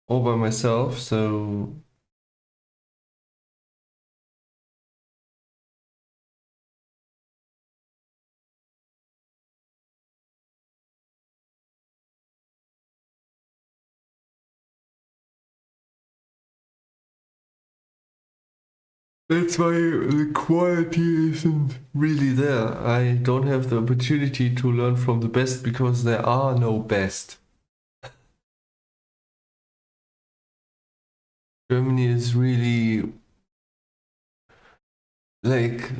all by myself, so that's why the quality isn't really there. I don't have the opportunity to learn from the best because there are no best. Germany is really like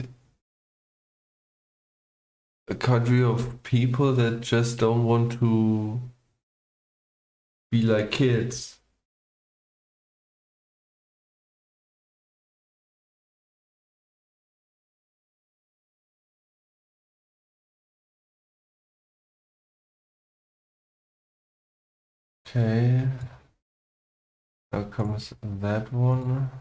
a country of people that just don't want to be like kids. Okay, now comes that one.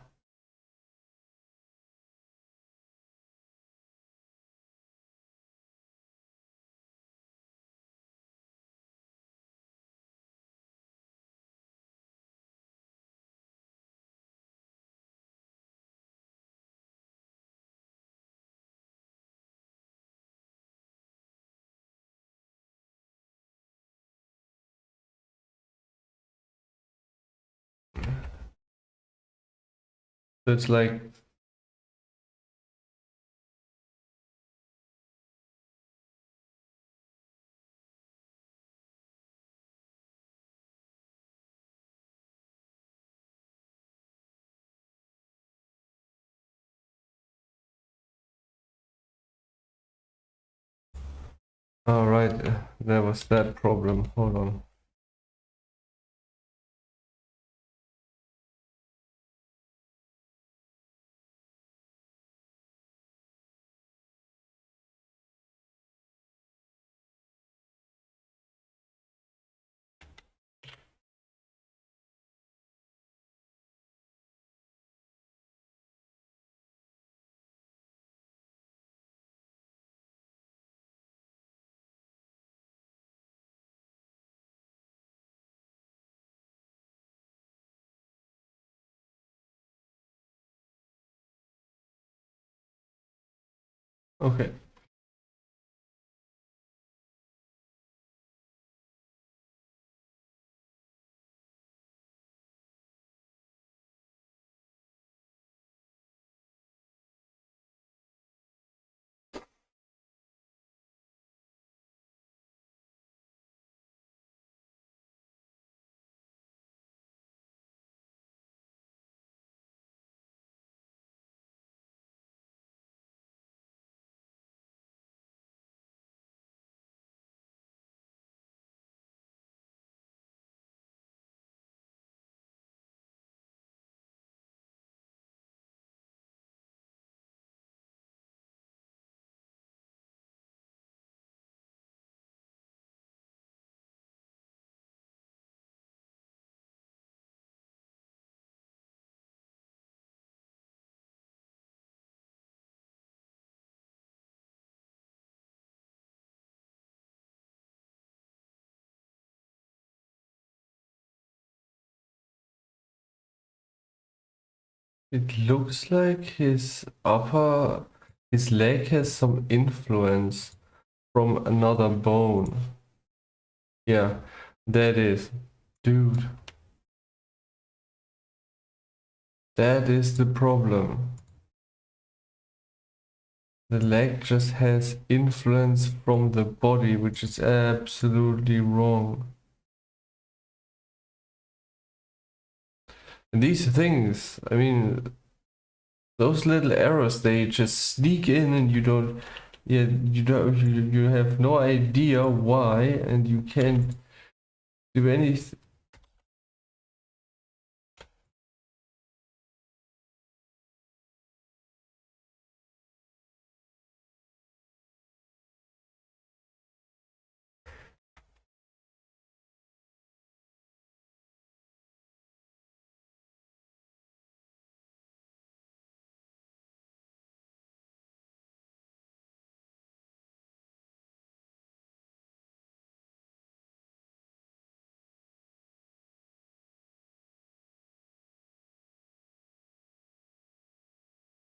So it's like, all right, there was that problem. Hold on. Okay. It looks like his leg has some influence from another bone. Yeah, that is. Dude. That is the problem. The leg just has influence from the body, which is absolutely wrong. And these things, I mean, those little errors, they just sneak in and you don't, yeah, you have no idea why, and you can't do anything.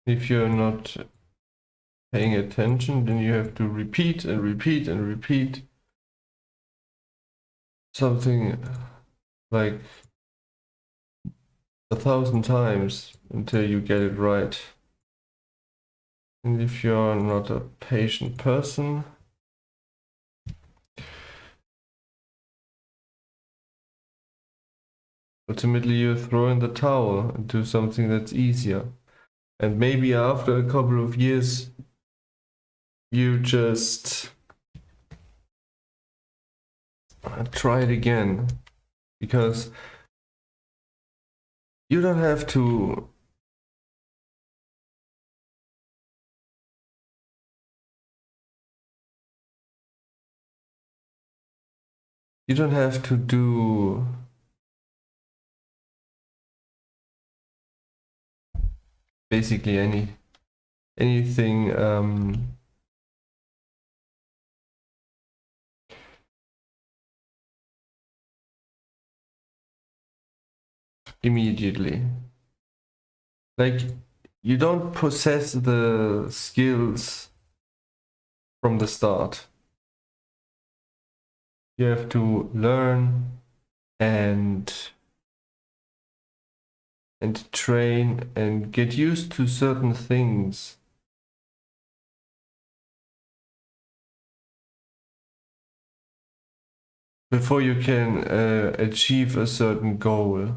If you're not paying attention, then you have to repeat and repeat and repeat something like 1,000 times until you get it right. And if you're not a patient person, ultimately you throw in the towel and do something that's easier. And maybe after a couple of years, you just try it again. Because you don't have to do basically anything immediately. Like, you don't possess the skills from the start. You have to learn and train and get used to certain things before you can achieve a certain goal.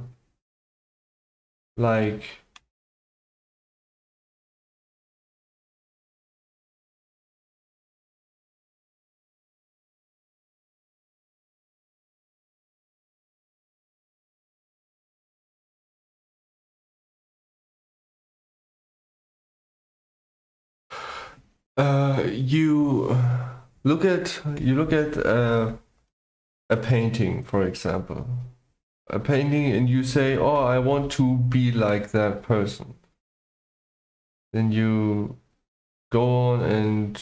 Like, you look at a painting, for example. A painting, and you say, oh, I want to be like that person. Then you go on and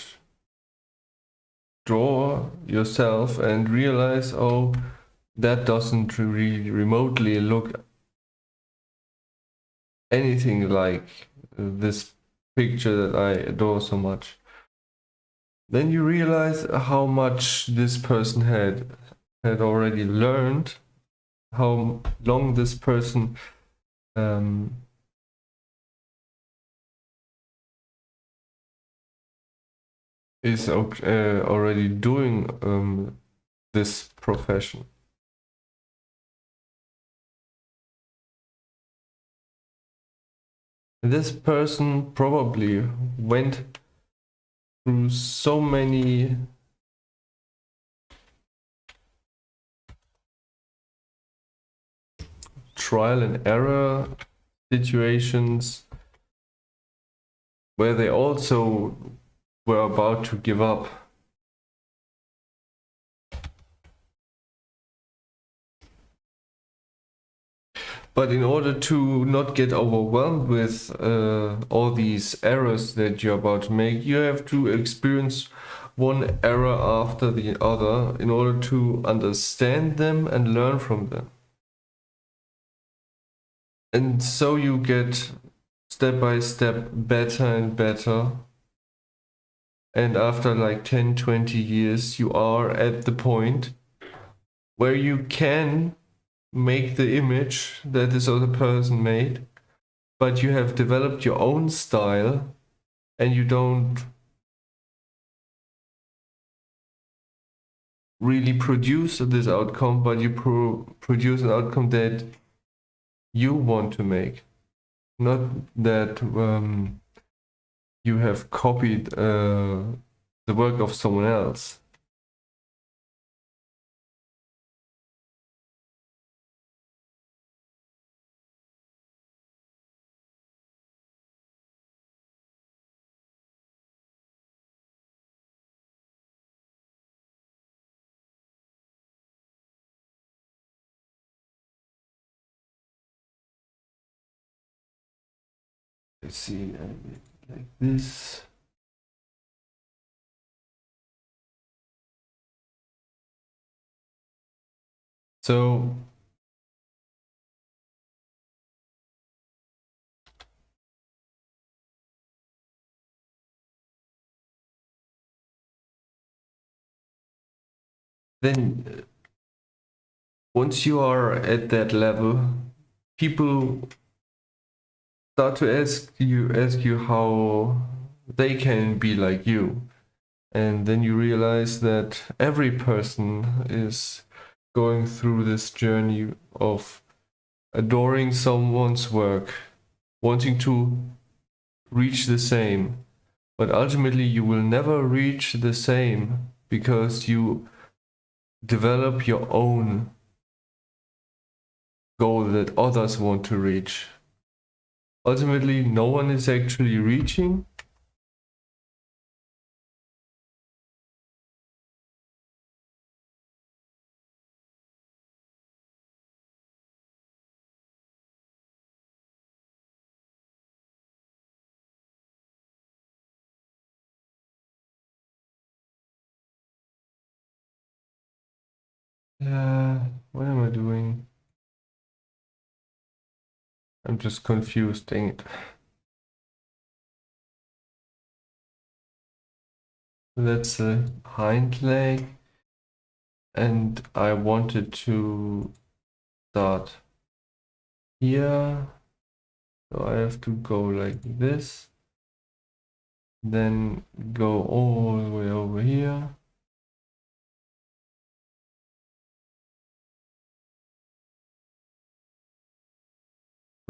draw yourself and realize, oh, that doesn't really remotely look anything like this picture that I adore so much. Then you realize how much this person had already learned, how long this person is already doing this profession. This person probably went through so many trial and error situations where they also were about to give up. But in order to not get overwhelmed with all these errors that you're about to make, you have to experience one error after the other in order to understand them and learn from them. And so you get step by step better and better. And after like 10, 20 years, you are at the point where you can make the image that this other person made, but you have developed your own style and you don't really produce this outcome, but you produce an outcome that you want to make, not that you have copied the work of someone else. Let's see, like this. So then once you are at that level, people start to ask you how they can be like you. And then you realize that every person is going through this journey of adoring someone's work, wanting to reach the same. But ultimately, you will never reach the same because you develop your own goal that others want to reach. Ultimately, no one is actually reaching. What am I doing? I'm just confused, dang it. That's a hind leg, and I wanted to start here, so I have to go like this, then go all the way over here.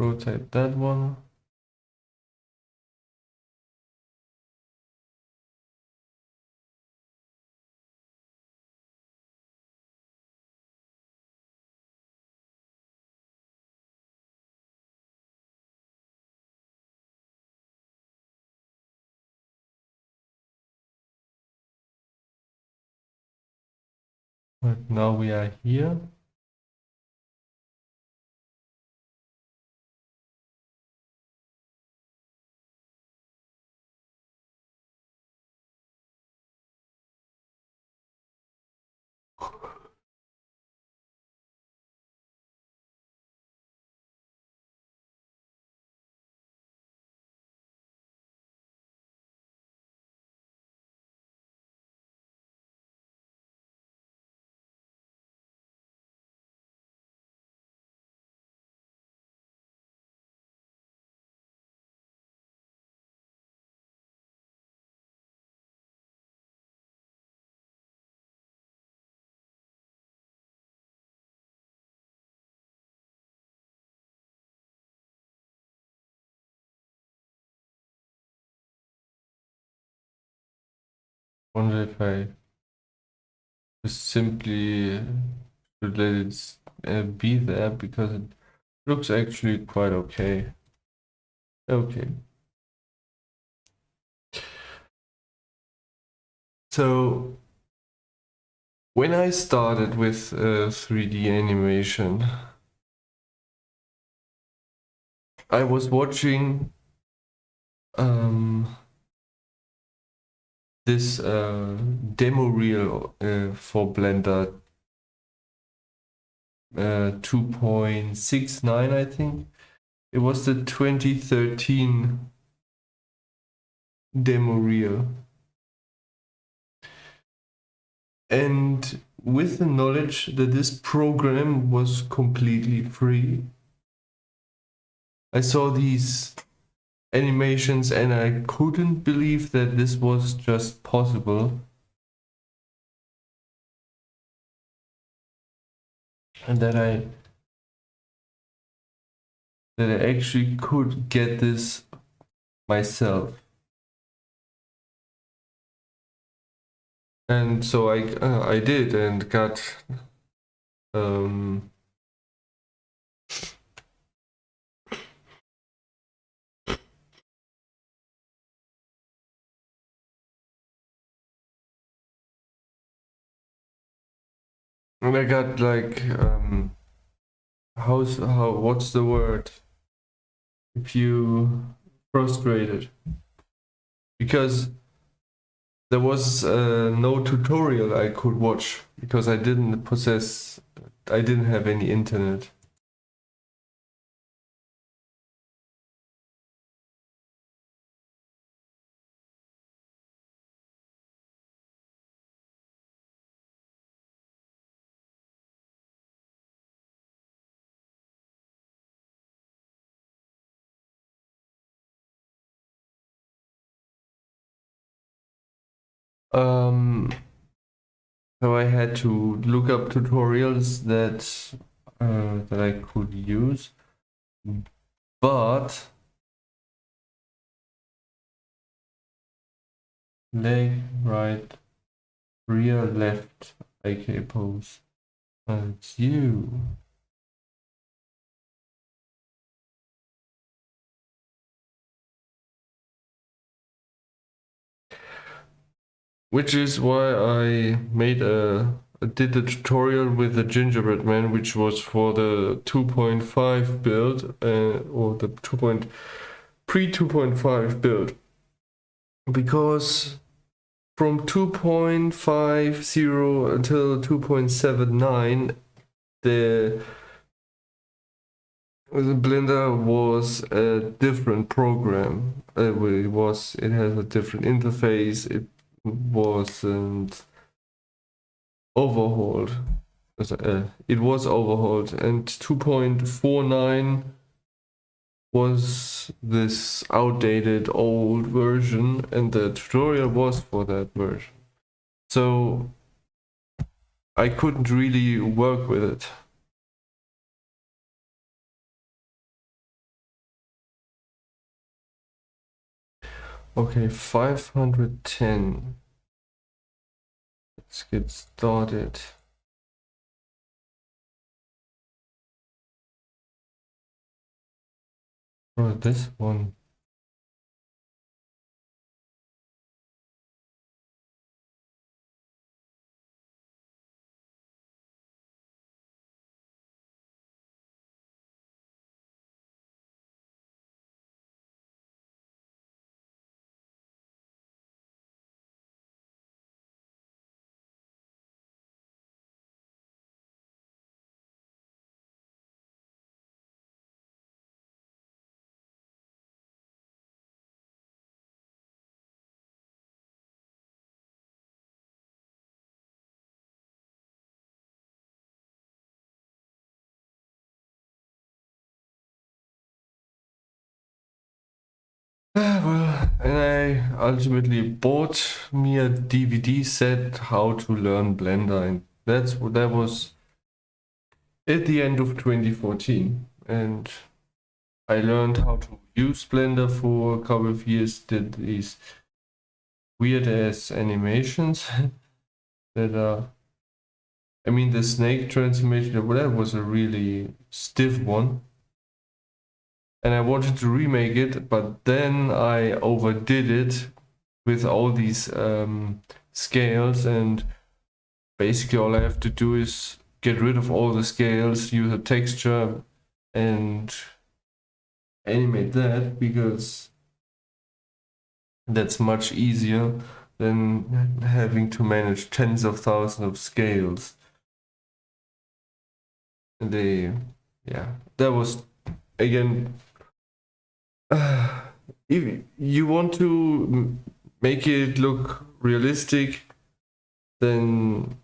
Rotate that one. But now we are here. Wonder if I just simply should let it be there because it looks actually quite okay. Okay. So when I started with 3D animation, I was watching this demo reel for Blender 2.69, I think. It was the 2013 demo reel. And with the knowledge that this program was completely free, I saw these animations and I couldn't believe that this was just possible. And that I actually could get this myself. And so I did and got and I got like what's the word if you frustrated, because there was no tutorial I could watch because I didn't have any internet. So I had to look up tutorials that I could use, but leg, right, rear, left, IK pose. It's you. Which is why I did the tutorial with the gingerbread man, which was for the 2.5 build, or the pre-2.5 build, because from 2.50 until 2.79, the Blender was a different program. It has a different interface. It wasn't overhauled. It was overhauled, and 2.49 was this outdated old version, and the tutorial was for that version. So I couldn't really work with it. Okay, 510. Let's get started. Oh, this one. Well, and I ultimately bought me a DVD set how to learn Blender, and that was at the end of 2014, and I learned how to use Blender for a couple of years. Did these weird ass animations that are, I mean, the snake transformation, that was a really stiff one. And I wanted to remake it, but then I overdid it with all these scales, and basically all I have to do is get rid of all the scales, use a texture, and animate that, because that's much easier than having to manage tens of thousands of scales. And yeah, that was, again, if you want to make it look realistic, then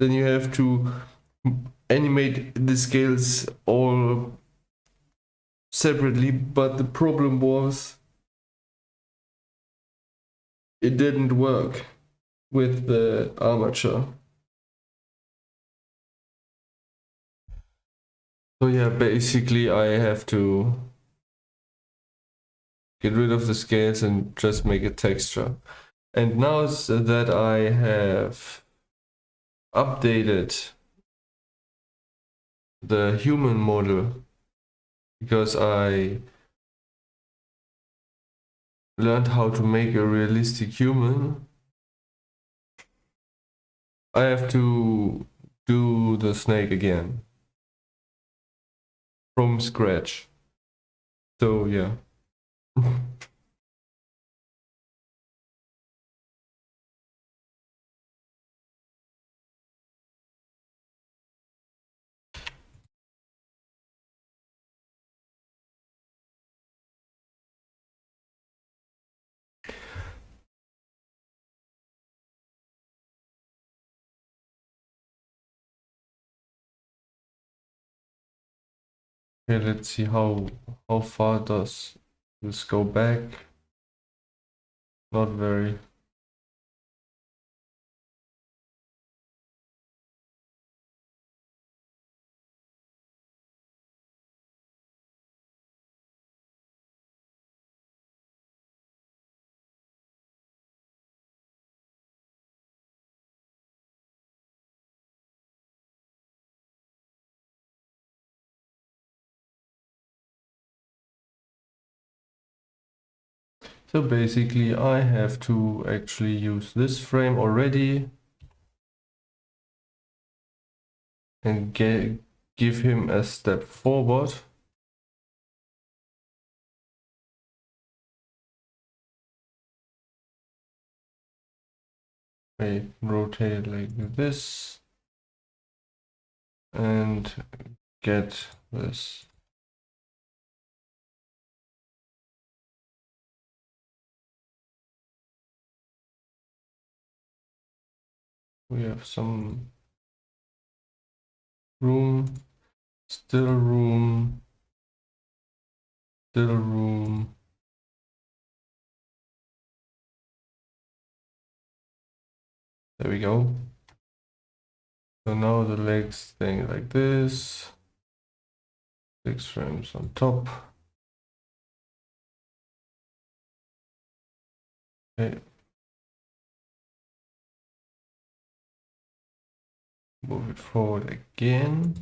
you have to animate the scales all separately, but the problem was it didn't work with the armature. So yeah, basically I have to get rid of the scales and just make a texture. And now that I have updated the human model, because I learned how to make a realistic human, I have to do the snake again from scratch. So yeah. Okay, let's see how far does this go back. Not very. So basically I have to actually use this frame already and give him a step forward. Wait, rotate it like this and get this. We have some room, still room, still room. There we go. So now the legs staying like this. 6 frames on top. Okay. Move it forward again.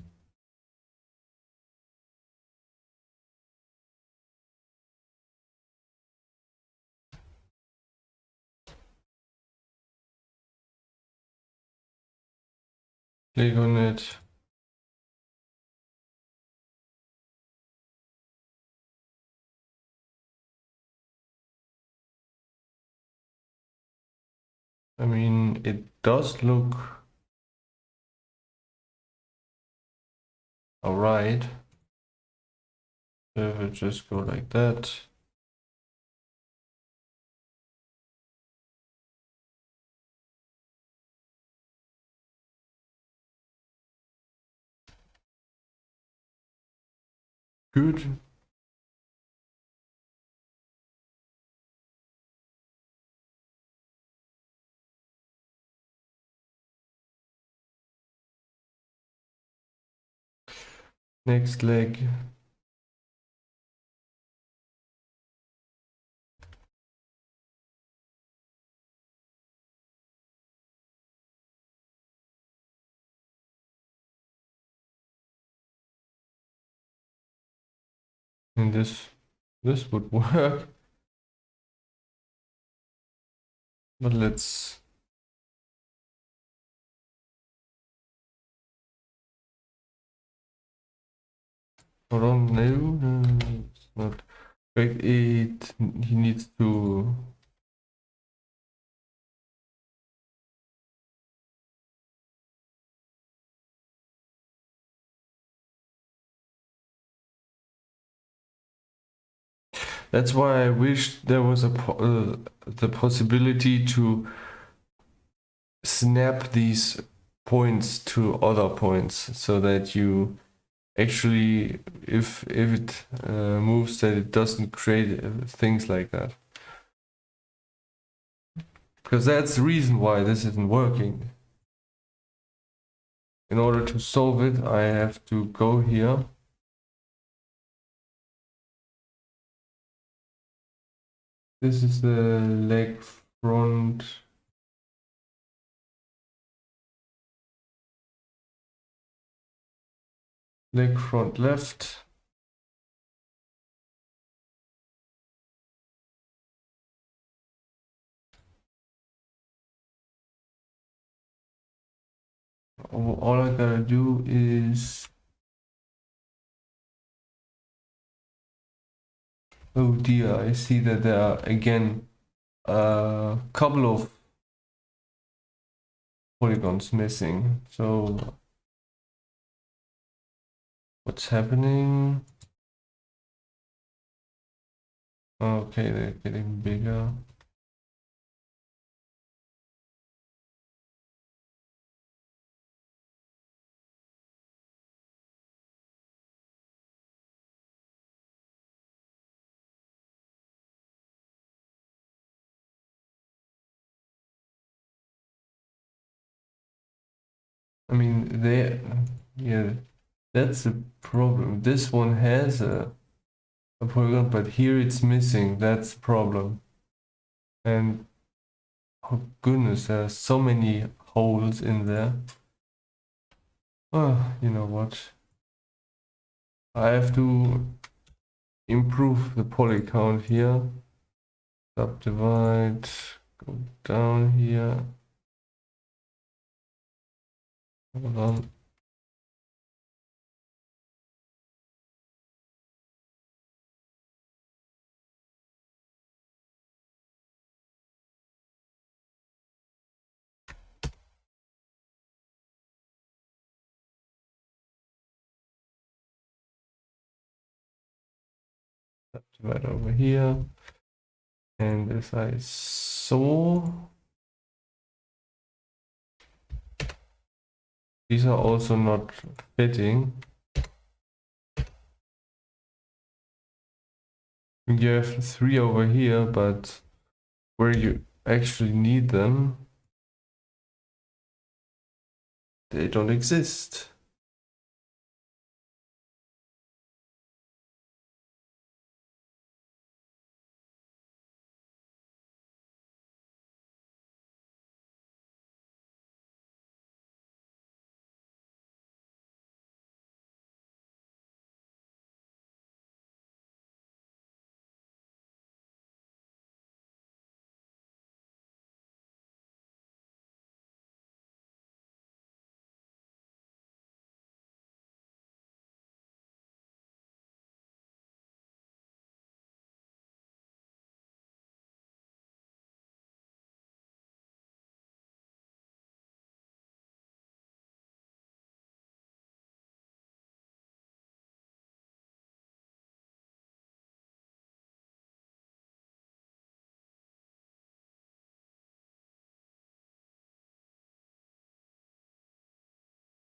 Click on it. I mean, it does look alright. If it just go like that. Good. Next leg. And this would work. But let's hold on. No, it's not. Wait, he needs to That's why I wish there was the possibility to snap these points to other points, so that you actually, if it moves, that it doesn't create things like that. Because that's the reason why this isn't working. In order to solve it, I have to go here. This is the leg front. Leg front left. All I gotta do is, oh dear, I see that there are again a couple of polygons missing. So what's happening? Okay, they're getting bigger. I mean, yeah, that's the problem. This one has a polygon, but here it's missing. That's the problem. And oh goodness, there are so many holes in there. Oh, you know what? I have to improve the poly count here. Subdivide, go down here. Hold on. Subdivide over here. And as I saw, these are also not fitting. You have 3 over here, but where you actually need them, they don't exist.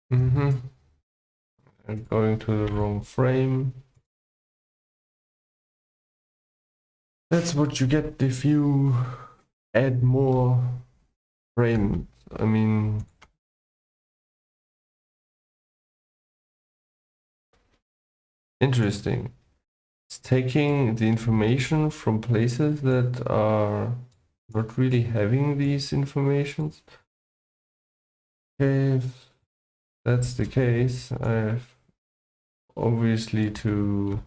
I'm going to the wrong frame. That's what you get if you add more frames. I mean, interesting. It's taking the information from places that are not really having these informations. Okay, if that's the case, I have obviously to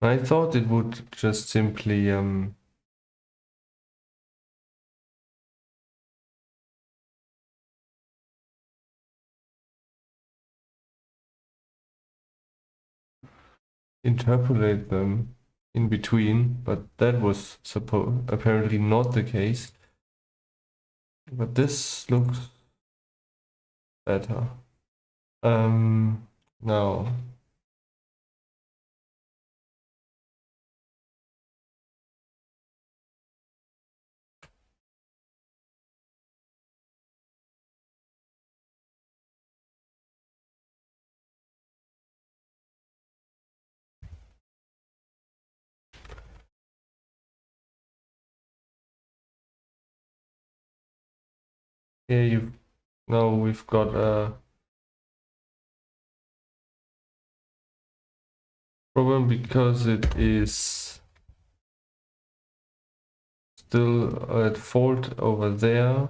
I thought it would just simply interpolate them in between, but that was apparently not the case. But this looks better. Now. Here you now we've got a problem because it is still at fault over there.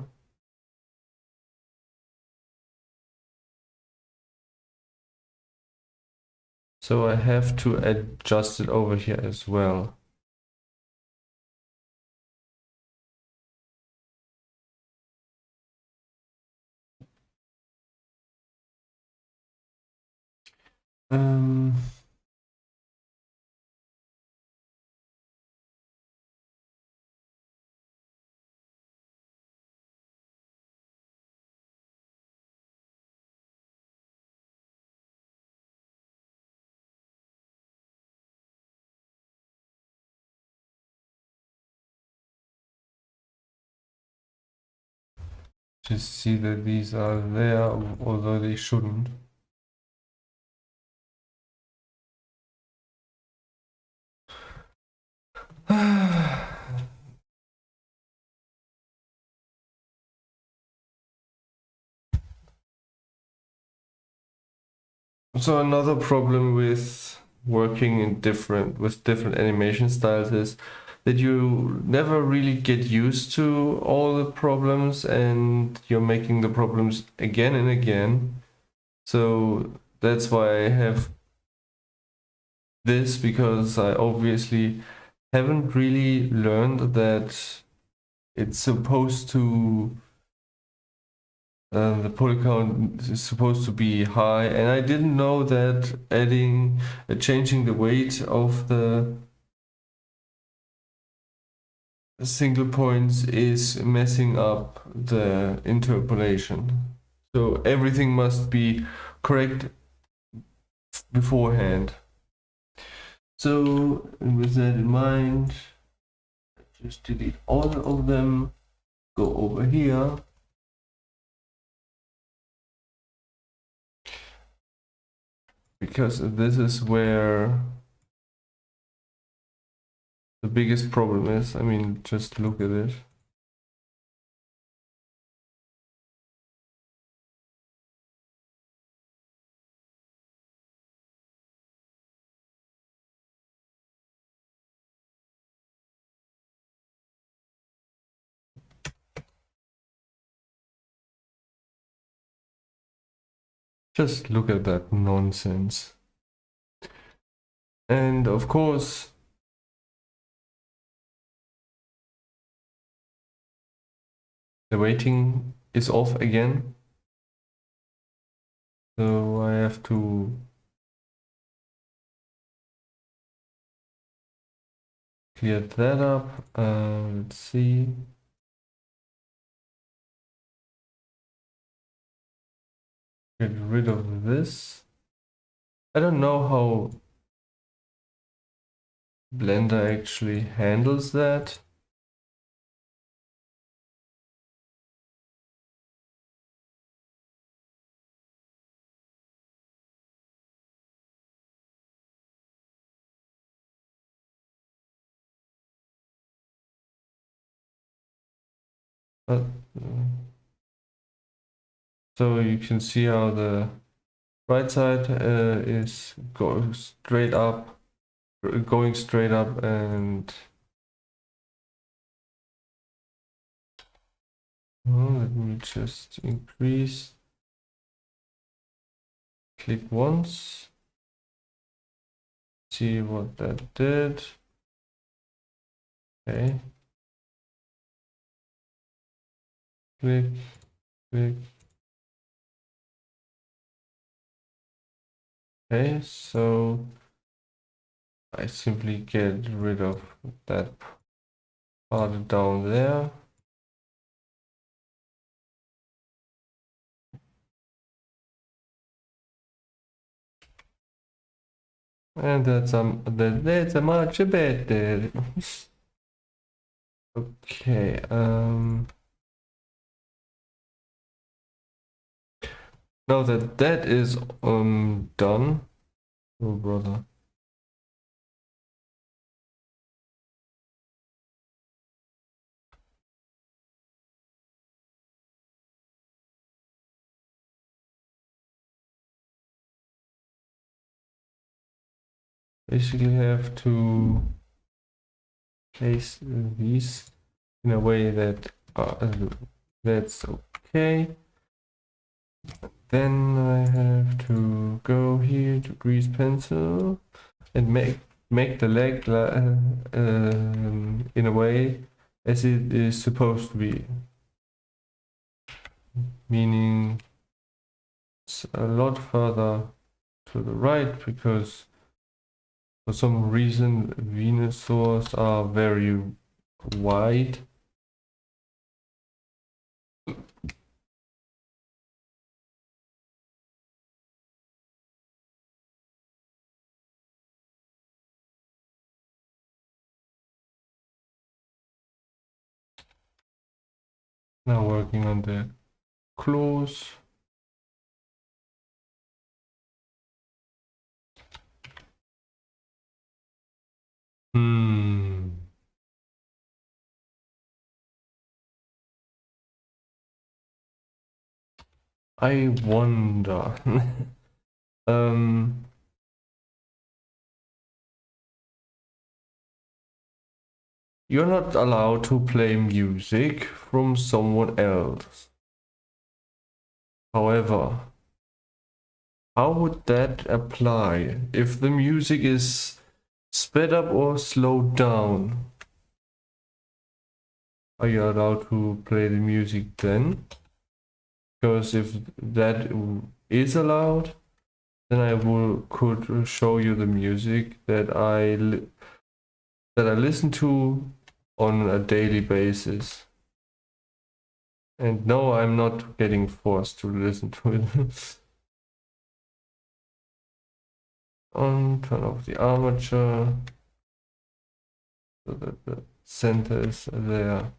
So I have to adjust it over here as well. Um, just see that these are there, although they shouldn't. So another problem with working in different animation styles is that you never really get used to all the problems and you're making the problems again and again. So that's why I have this, because I obviously haven't really learned that it's supposed to the poly count is supposed to be high, and I didn't know that changing the weight of the single points is messing up the interpolation. So everything must be correct beforehand. So with that in mind, just delete all of them, go over here. Because this is where the biggest problem is. I mean, just look at it. Just look at that nonsense. And of course, the weighting is off again. So I have to clear that up. Let's see. Get rid of this. I don't know how Blender actually handles that. But, so you can see how the right side is going straight up, and let me just increase. Click once. See what that did. Okay. Click, click. Okay, so I simply get rid of that part down there. And that's much better. Okay, now that that is done. Oh brother. Basically have to place these in a way that that's okay. Then I have to go here to grease pencil and make the leg in a way as it is supposed to be, meaning it's a lot further to the right because for some reason Venusaurs are very wide. Now working on the claws. I wonder. um, you're not allowed to play music from someone else. However, how would that apply if the music is sped up or slowed down? Are you allowed to play the music then? Because if that is allowed, then I could show you the music that I listen to on a daily basis. And no, I'm not getting forced to listen to it. Turn off the armature so that the center is there.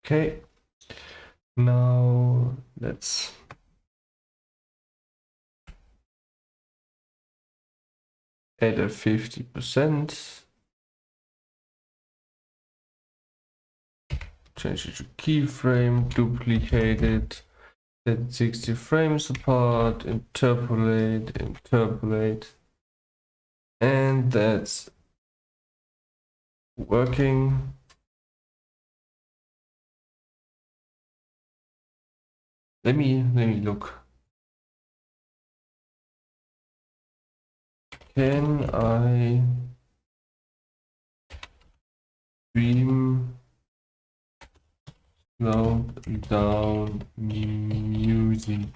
Okay, now let's add a 50%. Change it to keyframe, duplicate it, set 60 frames apart, interpolate, and that's working. Let me look. Can I stream slow down music?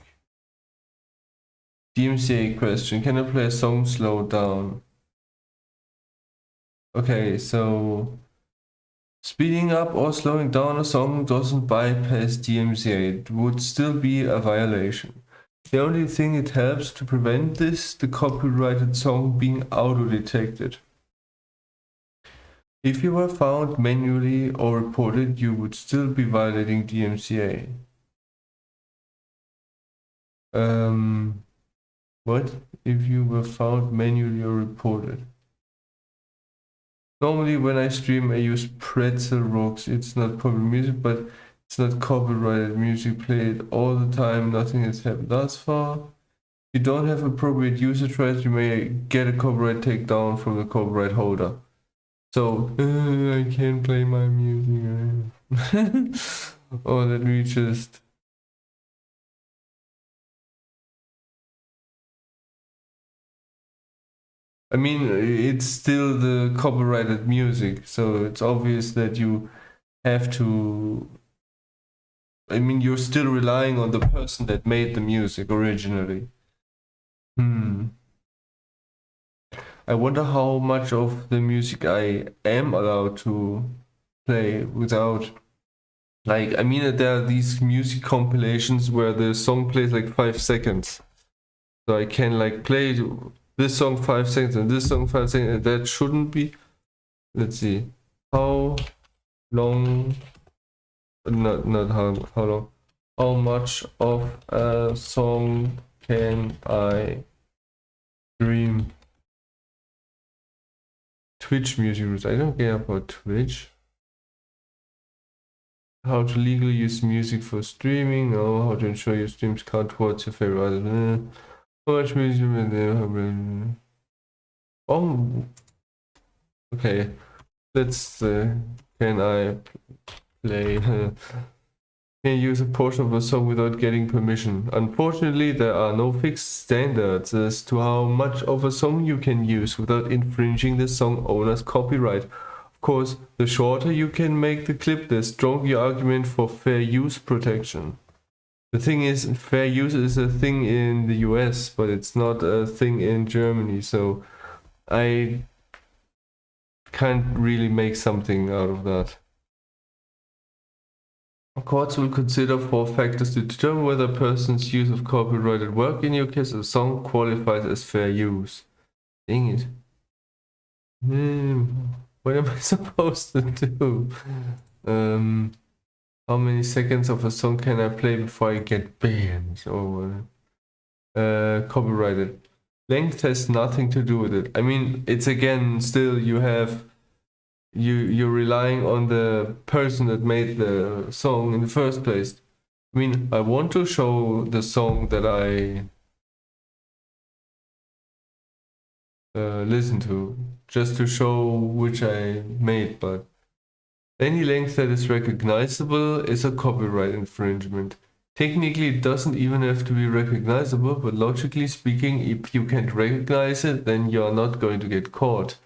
DMCA question. Can I play a song slow down? Okay, so speeding up or slowing down a song doesn't bypass DMCA. It would still be a violation. The only thing it helps to prevent this, the copyrighted song being auto-detected. If you were found manually or reported, you would still be violating DMCA. What? If you were found manually or reported? Normally when I stream I use Pretzel Rocks. It's not popular music, but it's not copyrighted music played all the time. Nothing has happened thus far. If you don't have appropriate usage rights, you may get a copyright takedown from the copyright holder. So, I can't play my music. Oh, let me just... I mean, it's still the copyrighted music, so it's obvious that you have to... I mean, you're still relying on the person that made the music originally. I wonder how much of the music I am allowed to play without. Like, I mean, there are these music compilations where the song plays like 5 seconds. So I can like play this song 5 seconds and this song 5 seconds. And that shouldn't be. Let's see. How long? Not how long. How much of a song can I stream? Twitch music rules. I don't care about Twitch. How to legally use music for streaming? No. How to ensure your streams count towards your favorite artist? How much music? Oh, okay. Let's. Can I play? Can use a portion of a song without getting permission? Unfortunately, there are no fixed standards as to how much of a song you can use without infringing the song owner's copyright. Of course, the shorter you can make the clip, the stronger your argument for fair use protection. The thing is, fair use is a thing in the US, but it's not a thing in Germany, so I can't really make something out of that. Courts will consider 4 factors to determine whether a person's use of copyrighted work, in your case a song, qualifies as fair use. Dang it. What am I supposed to do? How many seconds of a song can I play before I get banned? Or copyrighted. Length has nothing to do with it. I mean, it's again, still you're relying on the person that made the song in the first place. I mean, I want to show the song that I listen to, just to show which I made, but any length that is recognizable is a copyright infringement. Technically, it doesn't even have to be recognizable, but logically speaking, if you can't recognize it, then you're not going to get caught.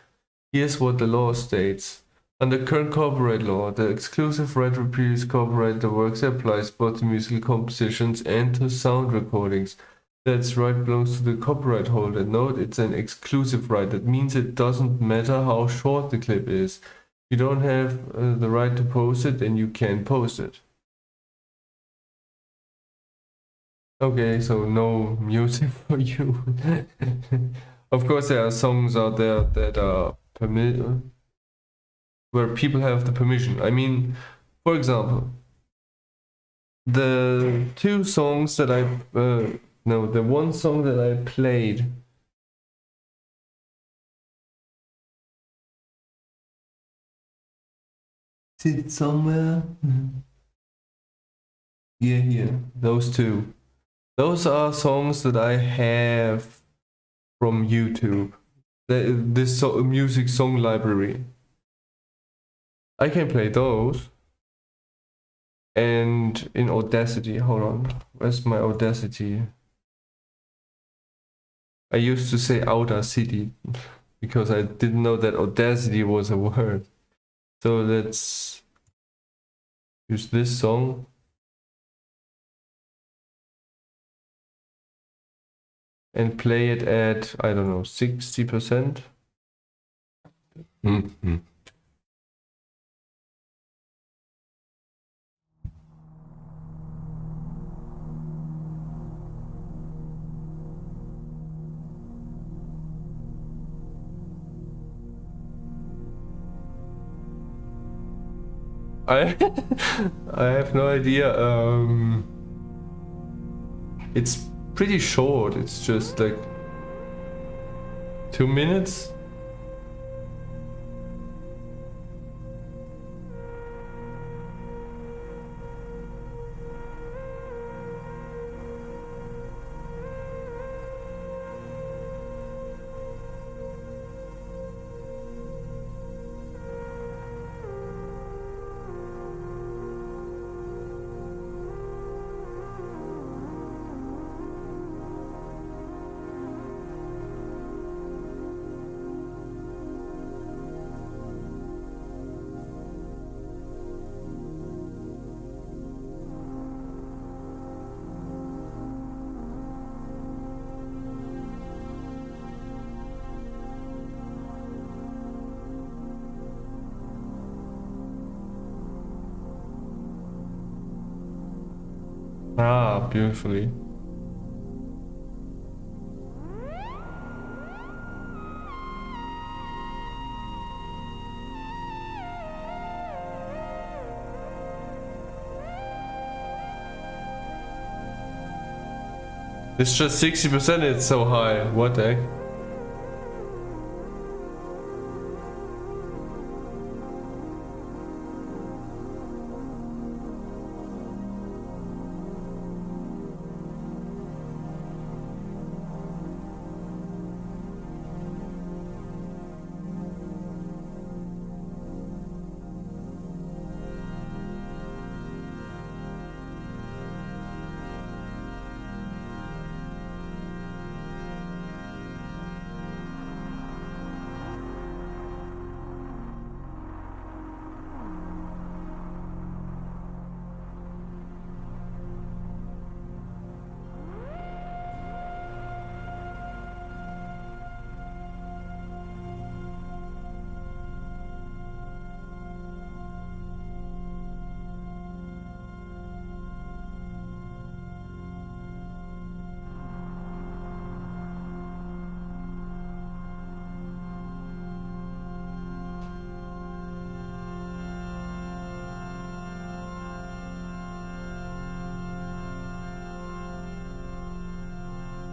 Here's what the law states. Under current copyright law, the exclusive right to reproduce copyrighted works applies both to musical compositions and to sound recordings. That right belongs to the copyright holder. Note, it's an exclusive right. That means it doesn't matter how short the clip is. If you don't have the right to post it, then you can't post it. Okay, so no music for you. Of course, there are songs out there that are where people have the permission. I mean, for example, the two songs that the one song that I played. Is it somewhere? Yeah, here. Those two. Those are songs that I have from YouTube. This music song library. I can play those. And in Audacity, hold on. Where's my Audacity? I used to say Audacity because I didn't know that Audacity was a word. So let's use this song. And play it at, I don't know, 60%. Mm-hmm. I I have no idea. It's pretty short. It's just like 2 minutes. Ah, beautifully. It's just 60%, it's so high. What the heck?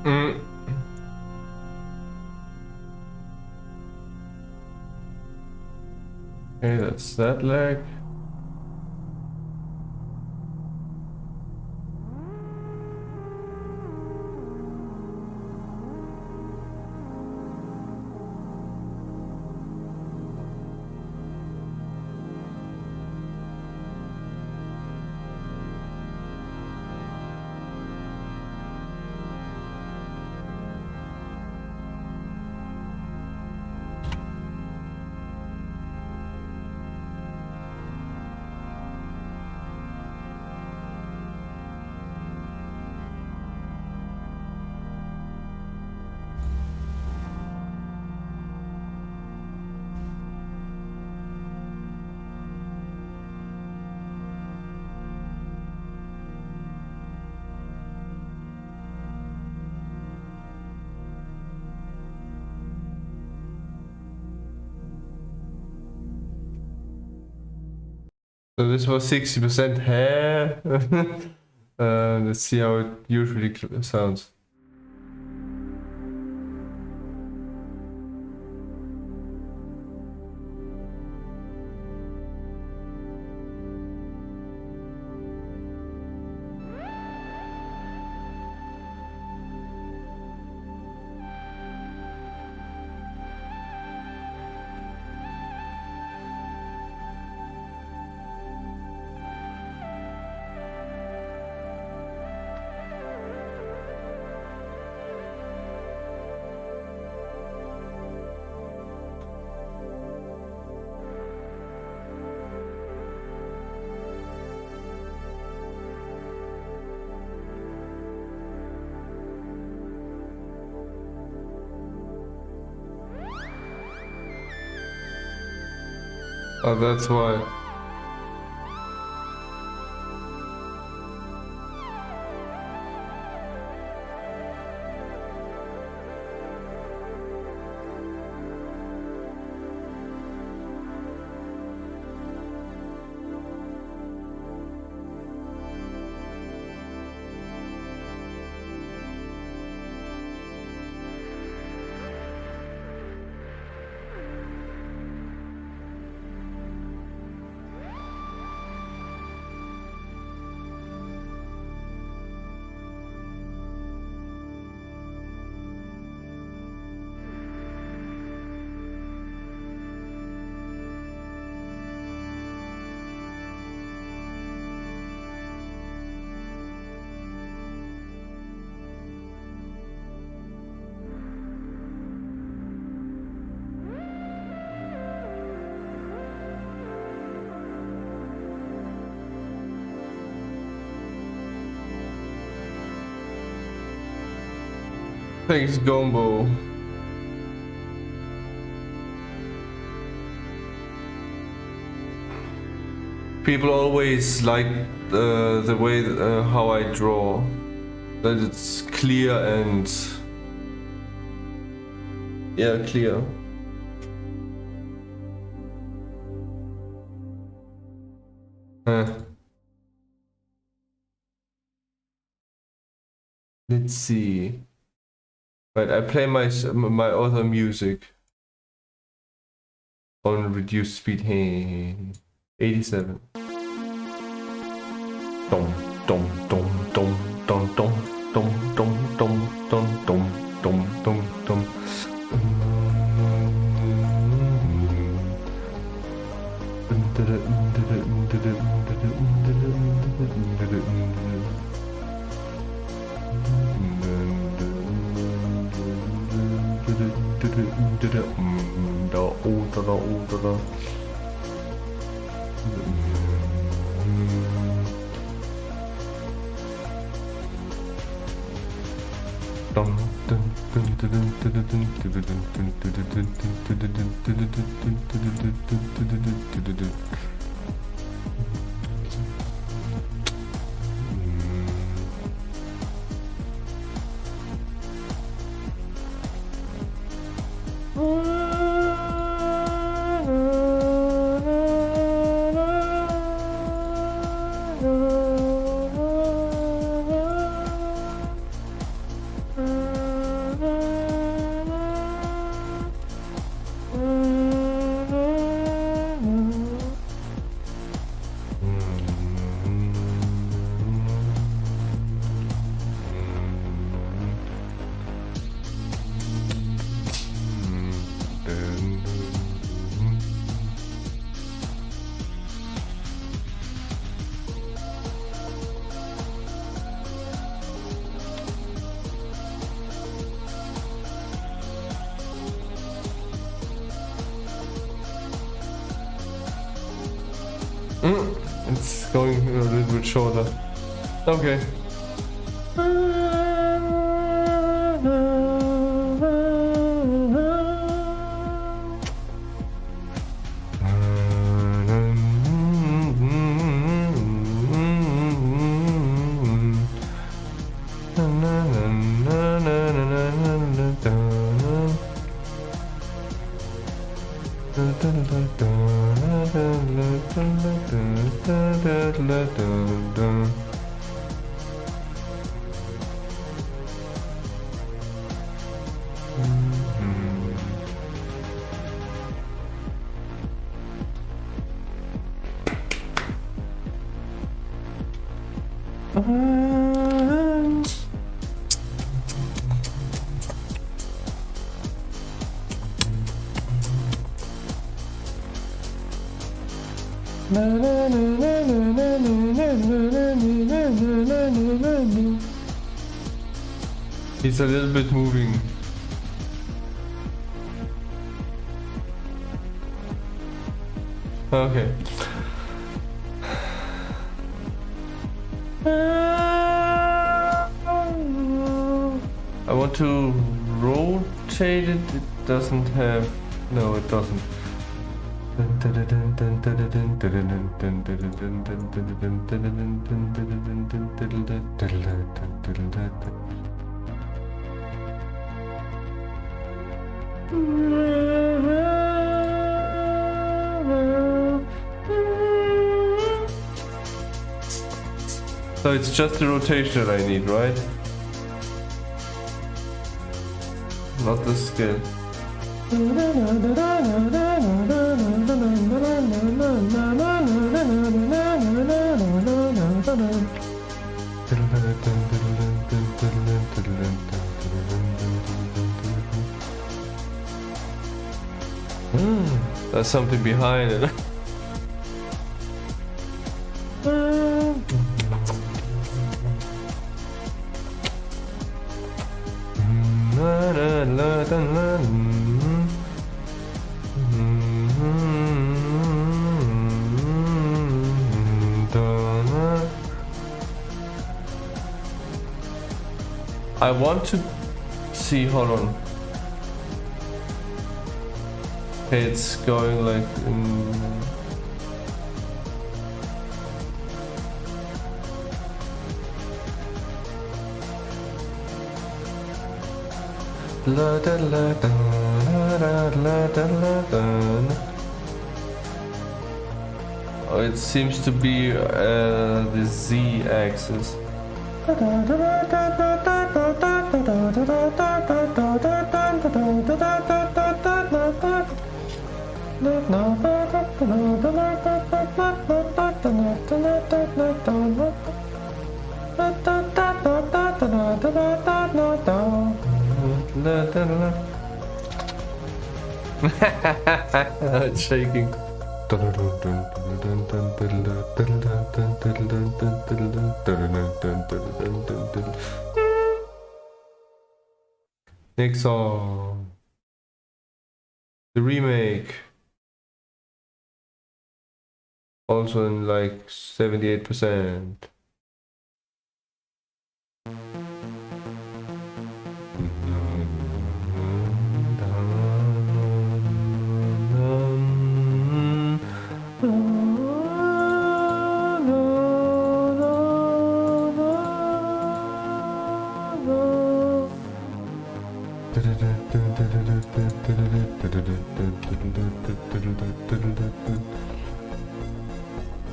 Mm. Okay, that's that leg. So this was 60% hair. Let's see how it usually sounds. Oh, that's why. Thanks, Gombo. People always like the way how I draw, that it's clear and yeah, clear. Let's see. Right, I play my other music on reduced speed. Hey, 87. Dom dom dom dom dom dom dom dom dom dom dom dom dom dom. It's going a little bit shorter. Okay. He's a little bit moving. Okay. I want to rotate it. It doesn't have. No, it doesn't. So it's just the rotation that I need, right? Not the scale. There's something behind it. I want to see, hold on. Okay, it's going like in... Oh, it seems to be the Z-axis. It's shaking. Next song. The remake. Also in like 78%.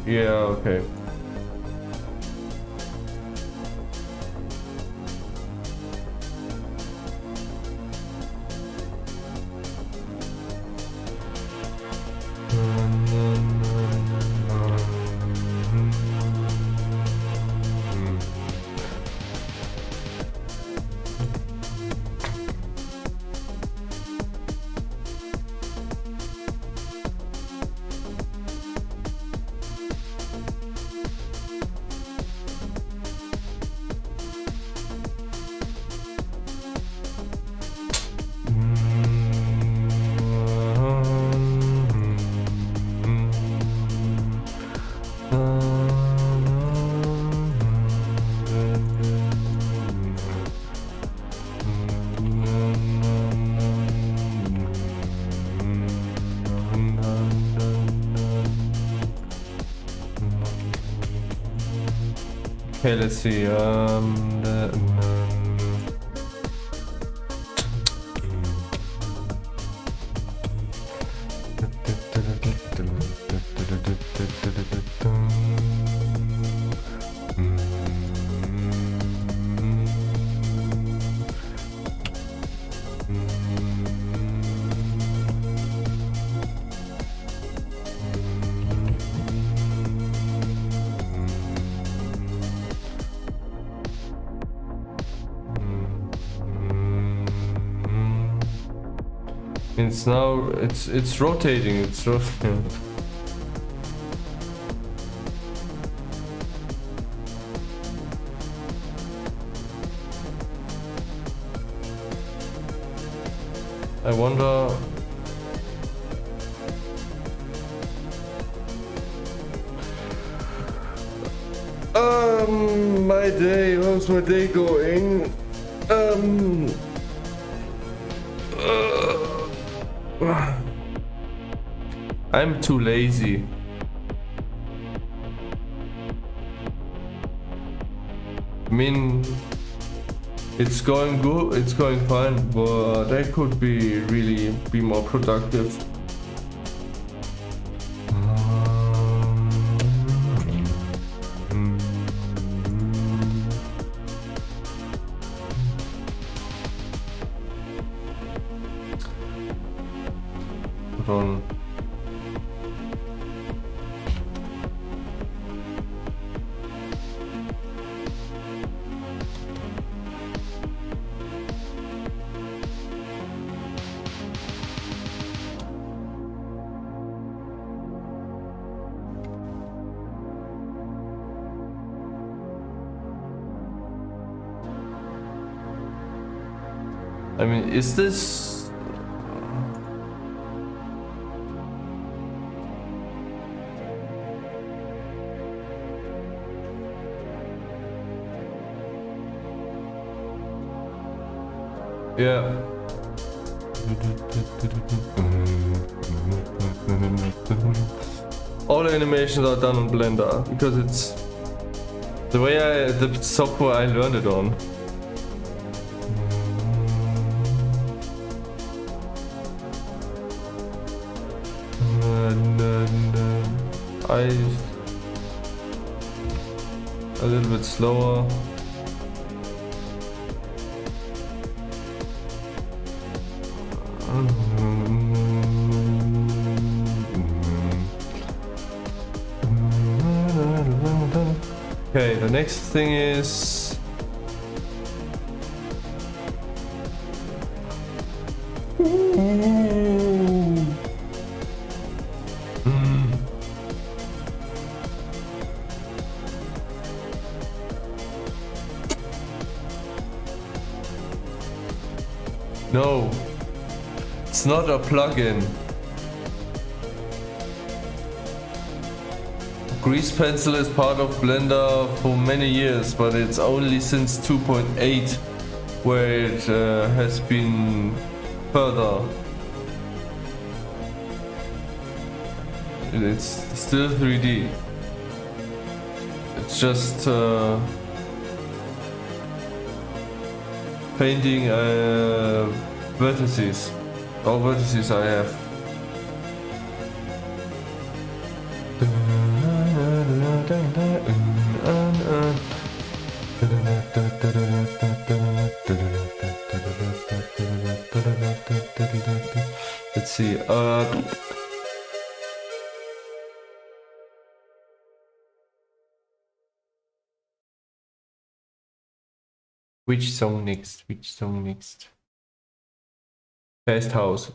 Yeah, okay. Okay, let's see. It's now it's rotating. It's rotating. I wonder. My day. How's my day going? I'm too lazy. I mean, it's going good, it's going fine, but I could really be more productive. Put on. I mean, is this... Yeah. All animations are done on Blender because it's the way the software I learned it on. eyes a little bit slower. Okay, the next thing is no, it's not a plugin. Grease Pencil is part of Blender for many years, but it's only since 2.8 where it has been further. It's still 3D. It's just painting vertices. All vertices I have. Let's see. Which song next? Which song next? Fast House.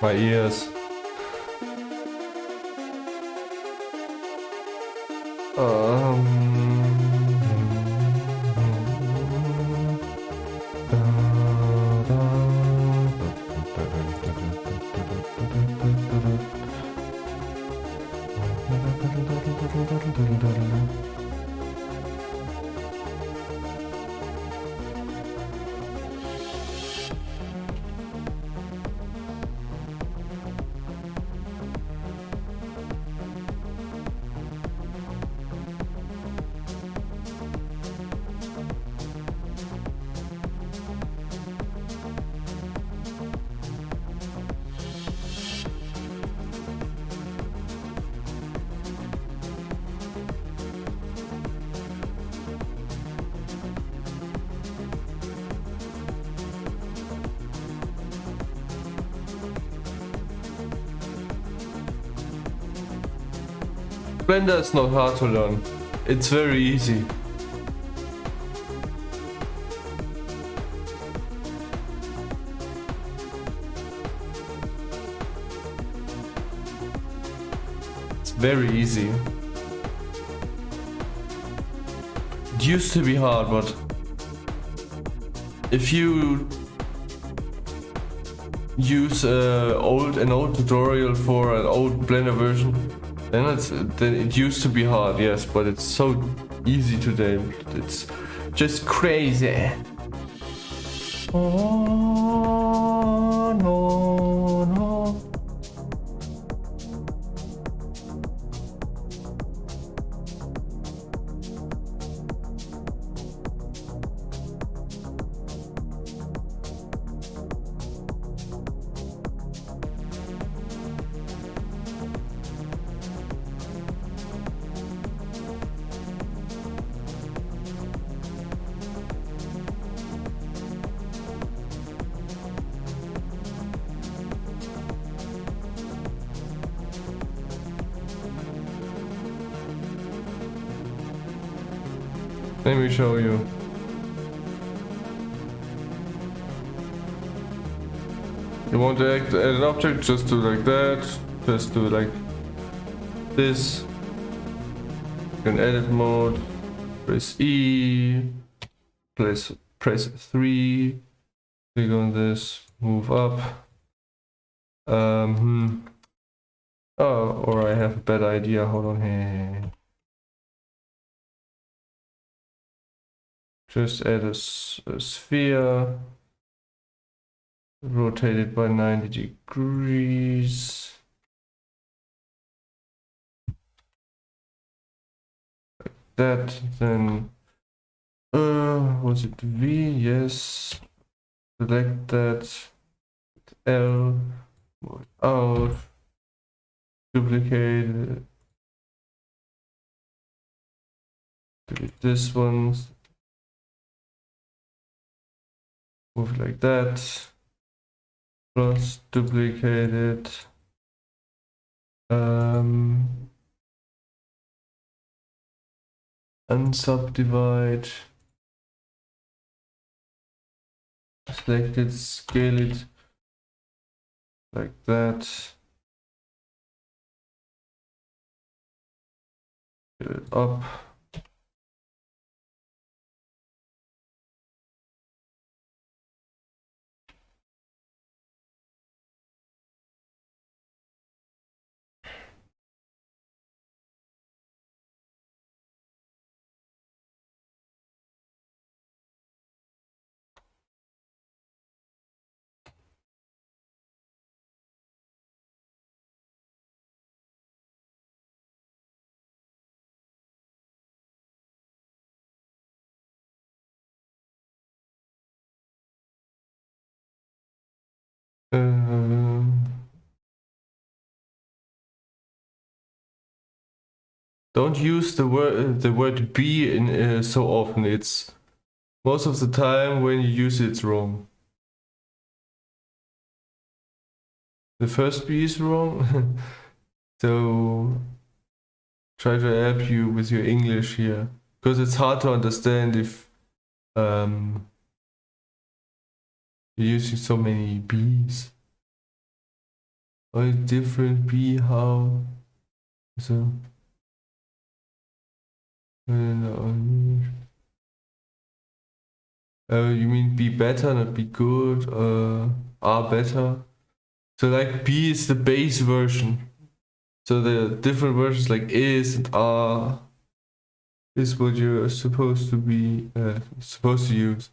My ears. Blender is not hard to learn. It's very easy. It's very easy. It used to be hard, but if you use an old tutorial for an old Blender version, then it used to be hard, yes, but it's so easy today. It's just crazy. Oh, no, no. Let me show you. You want to add an object, just do like that. Just do like this. You can edit mode. Press E. Press 3. Click on this. Move up. Oh, or I have a bad idea. Hold on here. Just add a sphere. rotate it by 90 degrees. Like that, then was it V? Yes. Select that. L. Move it out. Duplicate it. Delete this one. Move it like that. Plus duplicate it. Unsubdivide. Select it, scale it like that. Get it up. Don't use the word be in so often. It's most of the time when you use it, it's wrong. The first B is wrong. So try to help you with your English here, because it's hard to understand if you're using so many B's. Or different B, how? So you mean be better, not be good, are better. So like B is the base version. So the different versions like is and are is what you're supposed to be supposed to use.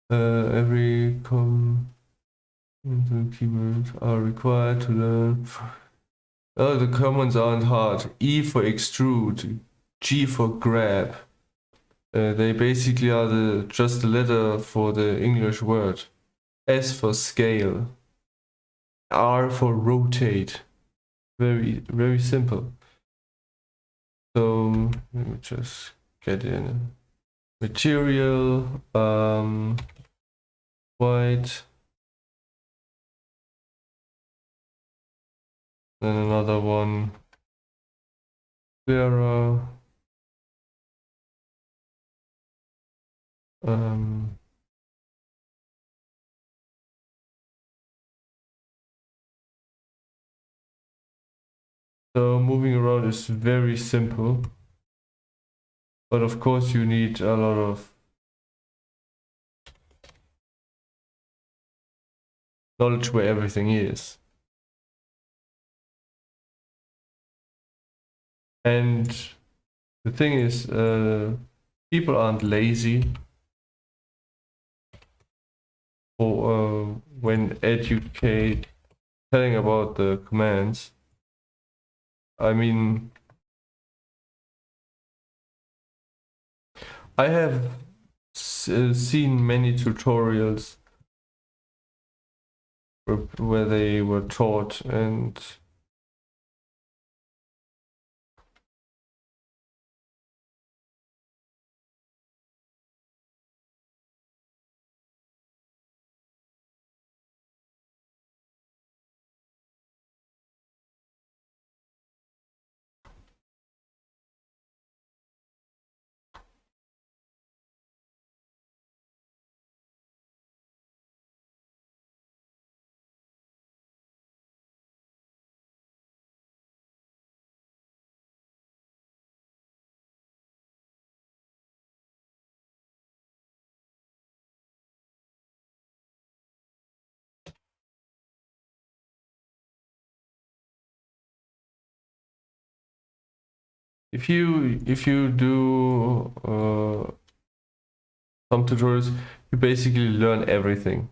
Every keywords are required to learn. Oh, the commands aren't hard. E for extrude, G for grab. They basically are just the letter for the English word. S for scale. R for rotate. Very, very simple. So let me just get in material, white, then another one, clearer, so moving around is very simple, but of course you need a lot of knowledge where everything is. And the thing is, people aren't lazy or when telling about the commands. I mean, I have seen many tutorials where they were taught, and if you do some tutorials, you basically learn everything.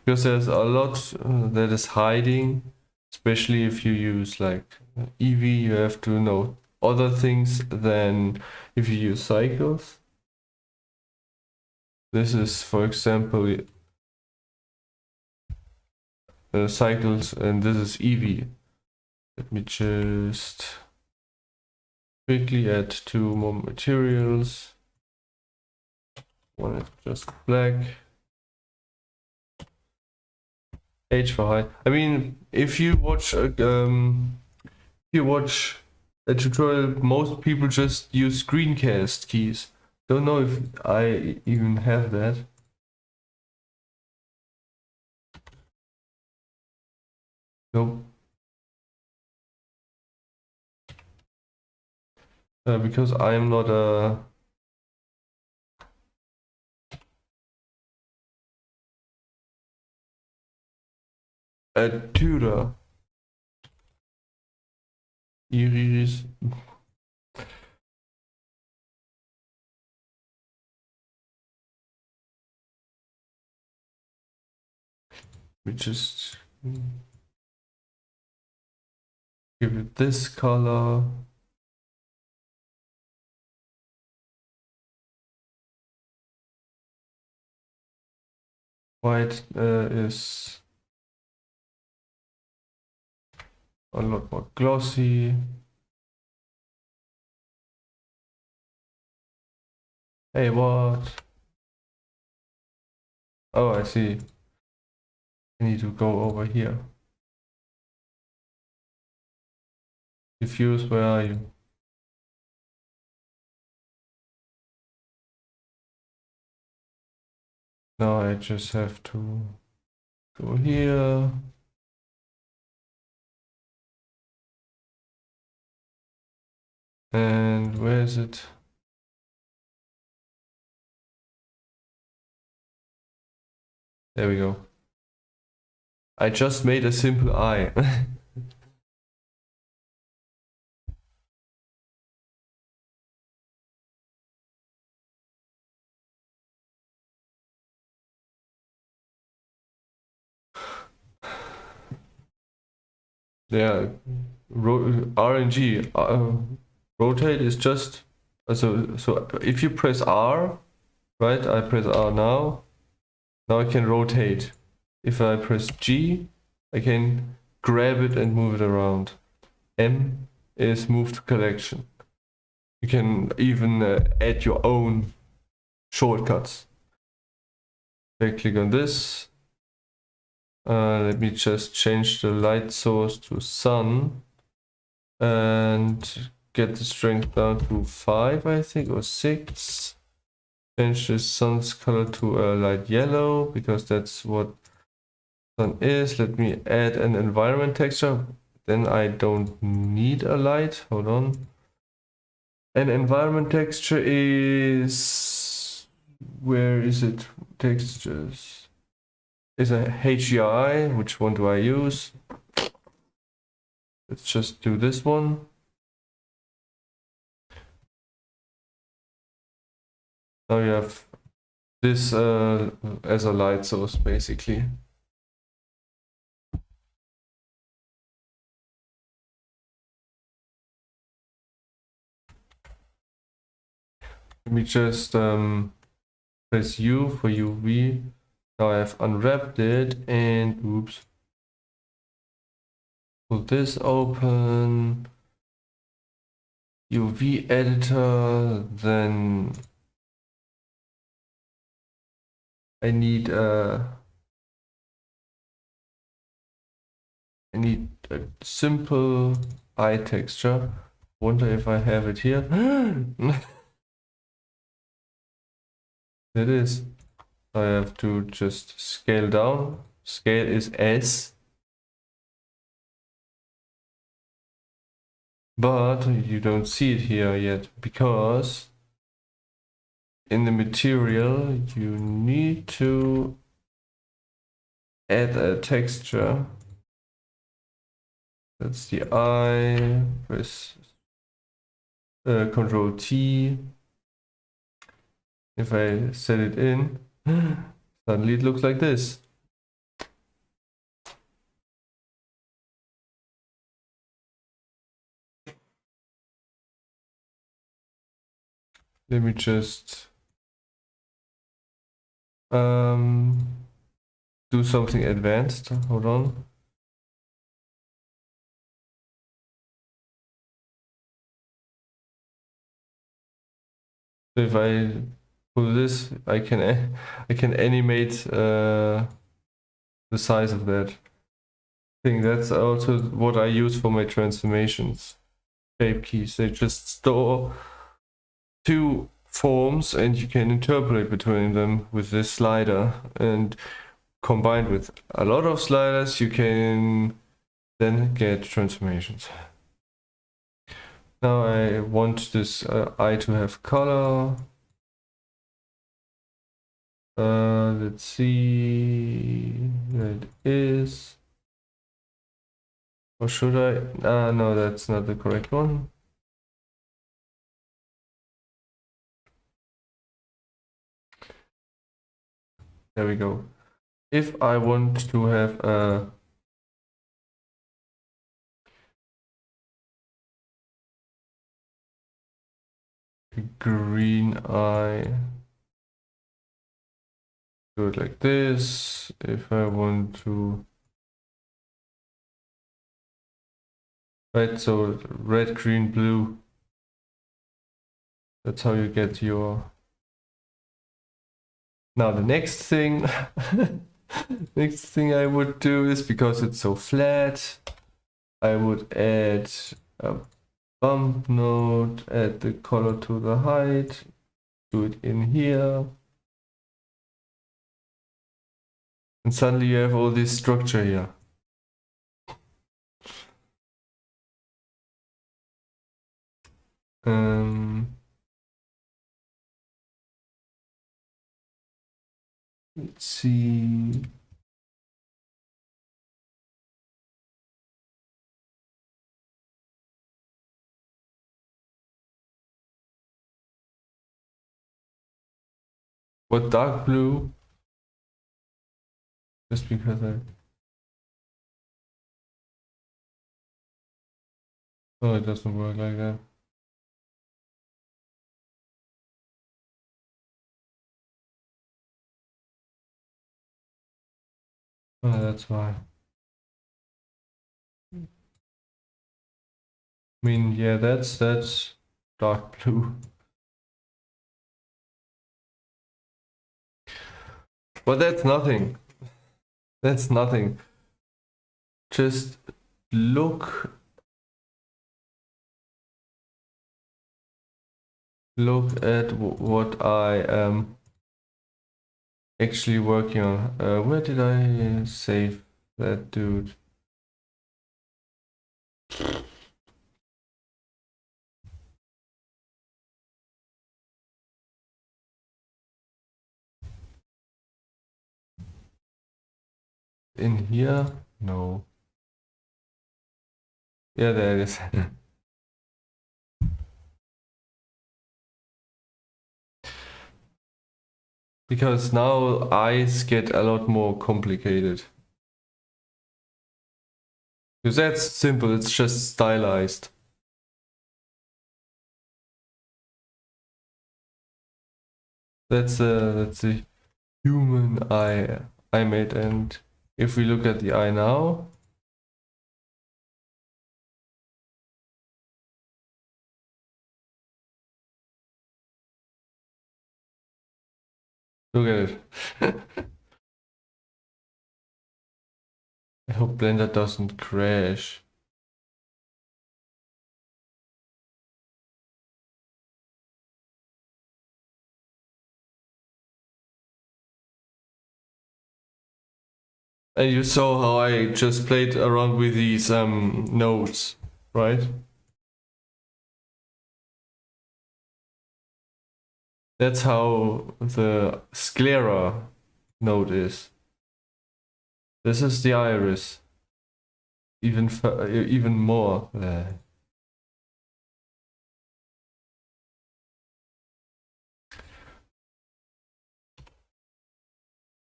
because there's a lot that is hiding, especially if you use like Eevee. You have to know other things than if you use cycles. This is, for example, cycles, and this is Eevee. Let me just quickly add 2 more materials. One is just black. H for height. I mean, if you watch a tutorial, most people just use screencast keys. Don't know if I even have that. Nope. Because I'm not a tutor. Iris. We just give it this color. White is a lot more glossy. Hey, what? Oh, I see. I need to go over here. Diffuse, where are you? Now I just have to go here. And where is it? There we go. I just made a simple eye. Yeah, RNG. Rotate is just so if you press R, right? I press R now. Now I can rotate. If I press G, I can grab it and move it around. M is move to collection. You can even add your own shortcuts. Right click on this. Let me just change the light source to sun and get the strength down to 5, I think, or 6. Change the sun's color to a light yellow because that's what sun is. Let me add an environment texture. Then I don't need a light. Hold on. An environment texture is, where is it? Textures is a HDRI. Which one do I use? Let's just do this one. Now you have this as a light source, basically. Let me just press U for UV. Now I have unwrapped it and oops. Pull this open. UV editor, then I need a simple eye texture. Wonder if I have it here. It is. I have to just scale down. Scale is S. But you don't see it here yet because in the material you need to add a texture. That's the eye. Press Control T. If I set it in, suddenly it looks like this. let me just do something advanced. Hold on. So if I pull this, I can animate the size of that thing. That's also what I use for my transformations. Shape keys. They just store two forms and you can interpolate between them with this slider, and combined with a lot of sliders you can then get transformations. Now I want this eye to have color. Let's see, there it is. Or should I? No, that's not the correct one. There we go. If I want to have a green eye, do it like this. If I want to, right, so red, green, blue. That's how you get your. Now the next thing, next thing I would do is, because it's so flat, I would add a bump node, add the color to the height, do it in here. And suddenly you have all this structure here. Let's see. What, dark blue? Just because I... Oh, it doesn't work like that. Oh, that's why. I mean, yeah, that's dark blue. But that's nothing. That's nothing. Just look at what I am actually working on. Where did I save that dude? In here? No. Yeah, there it is. Because now eyes get a lot more complicated. Because that's simple, it's just stylized. That's a human eye I made, and if we look at the eye now, look at it. I hope Blender doesn't crash. And you saw how I just played around with these nodes, right? That's how the sclera node is. This is the iris. Even more.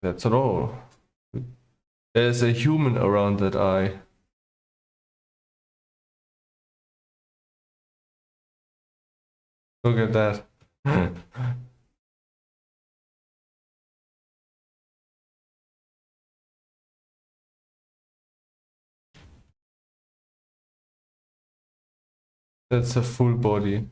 That's all. There's a human around that eye. Look at that. That's a full body.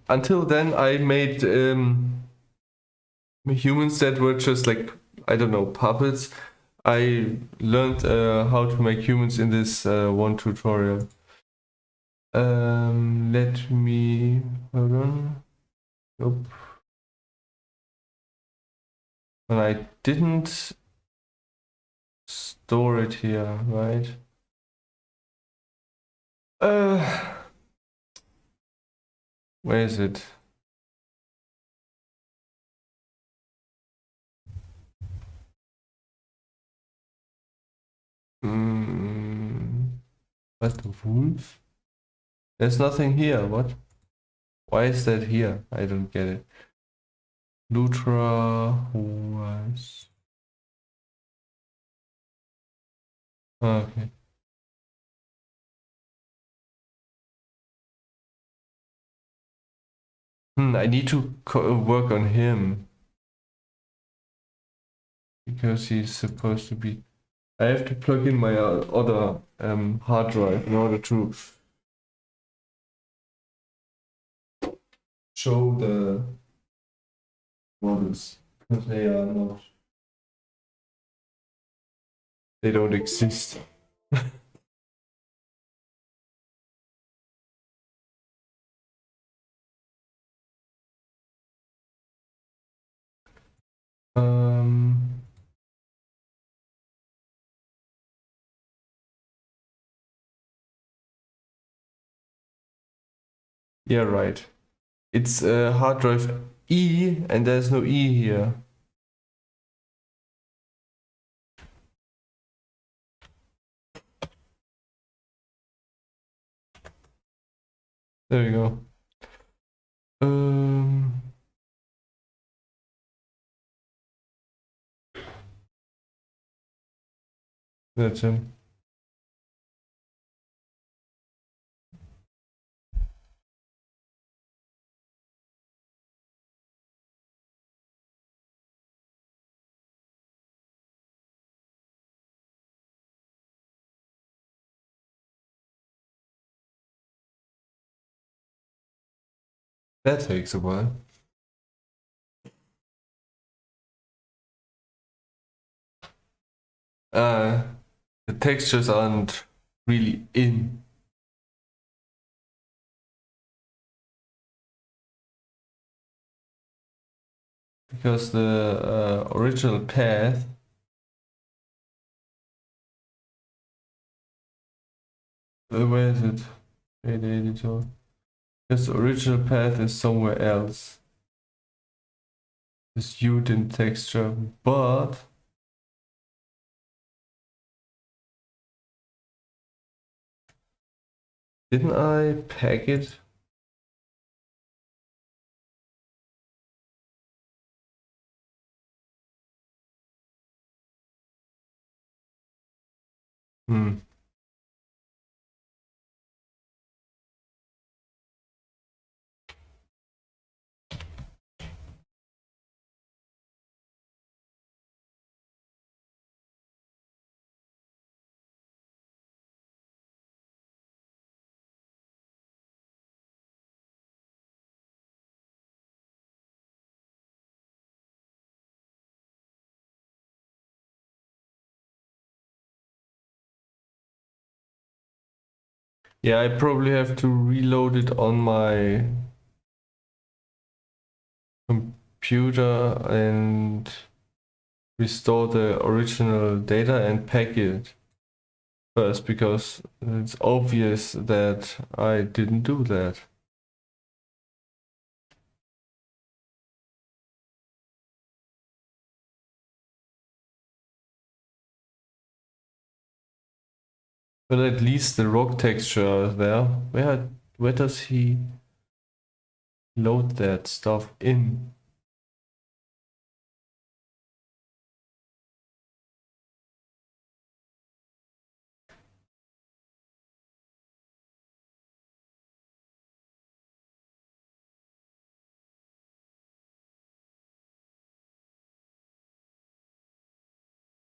Until then I made humans that were just like, I don't know, puppets. I learned how to make humans in this one tutorial. Let me hold on. Nope. And I didn't store it here, right? Where is it? What, the wolf? There's nothing here. What? Why is that here? I don't get it. Lutra was. Okay. I need to work on him because he's supposed to be. I have to plug in my other hard drive in order to show the models because they are not. They don't exist. Um. Yeah, right. It's hard drive E, and there's no E here. There we go. That's him. That takes a while. The textures aren't really in. Because the original path where is it? Data editor. Because the original path is somewhere else. It's viewed in texture, but didn't I pack it? Hmm. Yeah, I probably have to reload it on my computer and restore the original data and pack it first because it's obvious that I didn't do that. But at least the rock texture is there. Where does he? load that stuff in.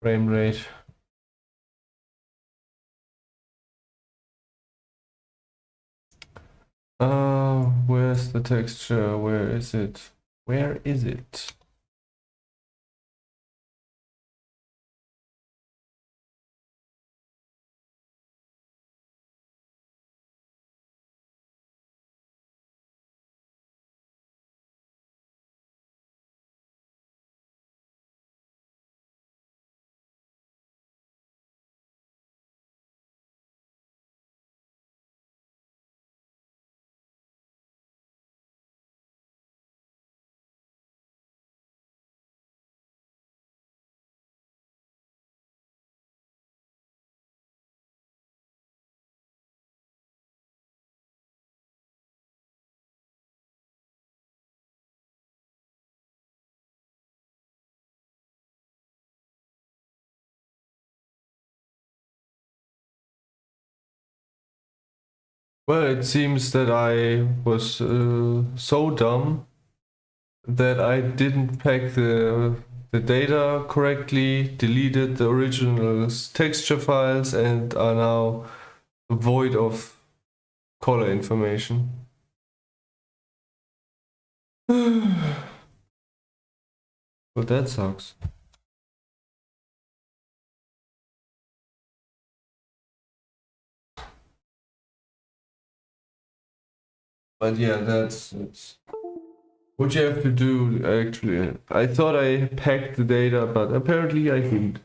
Frame rate. Where's the texture? Where is it? Where is it? Well, it seems that I was so dumb that I didn't pack the data correctly, deleted the original texture files, and are now void of color information. Well, that sucks. But yeah, that's what you have to do actually. I thought I packed the data, but apparently I didn't.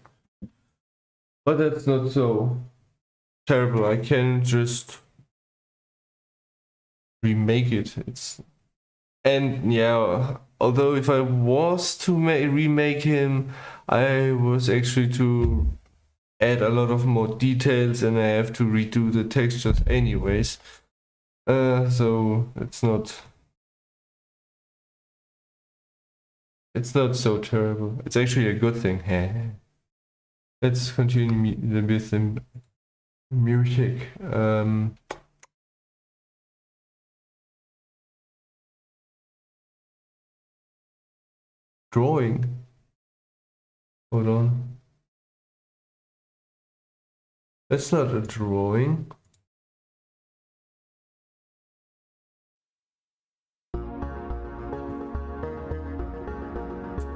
But that's not so terrible. I can just remake it. And yeah, although if I was to remake him, I was actually to add a lot of more details, and I have to redo the textures anyways. So it's not so terrible. It's actually a good thing. Let's continue with the music. Drawing. Hold on. That's not a drawing.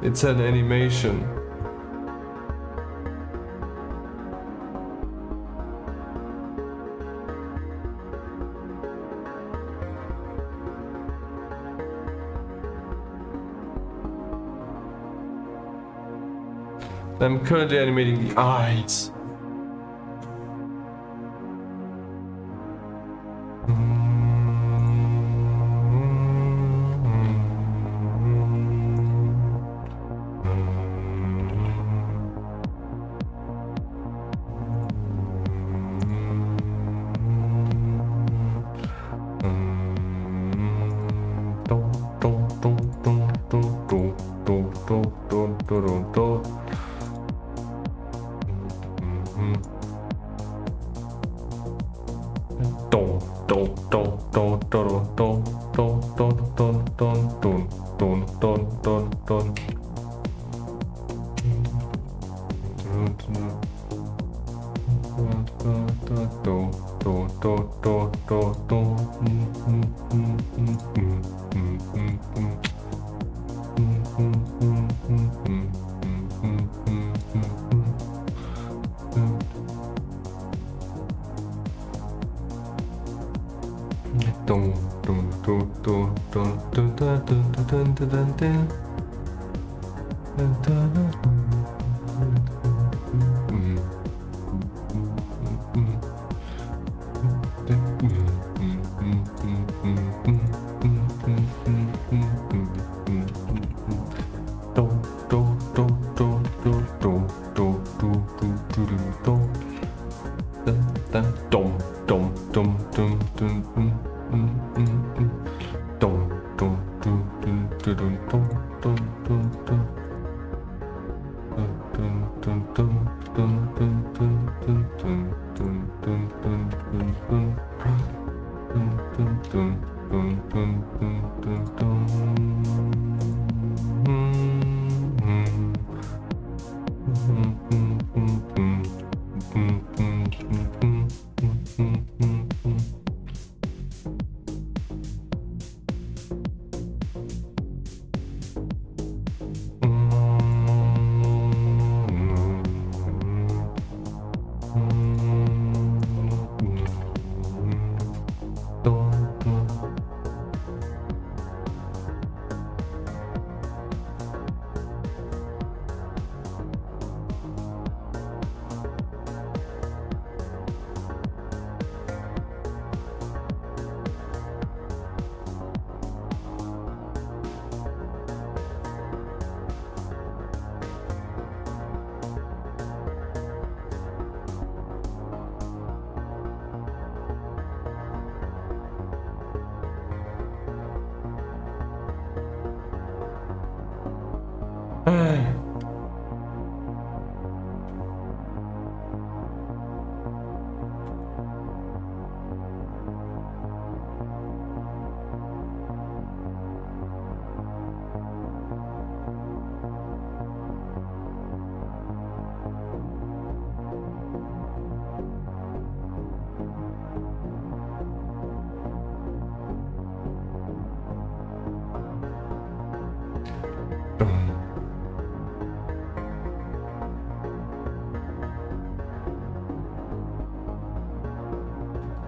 It's an animation. I'm currently animating the eyes.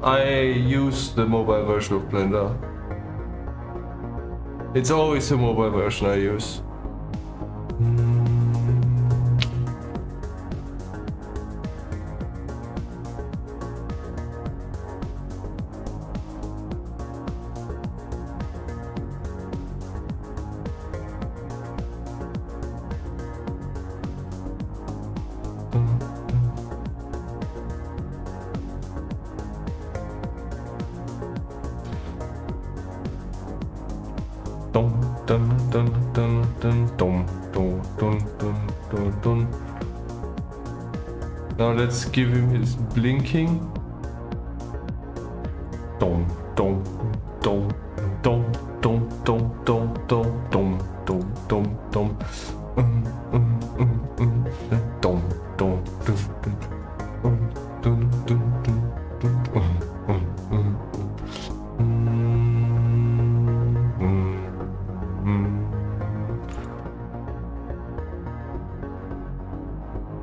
I use the mobile version of Blender. It's always the mobile version I use. Now let's give him his blinking. Dong dong dong dong dong dong dong dong dong dong dong dong dong dong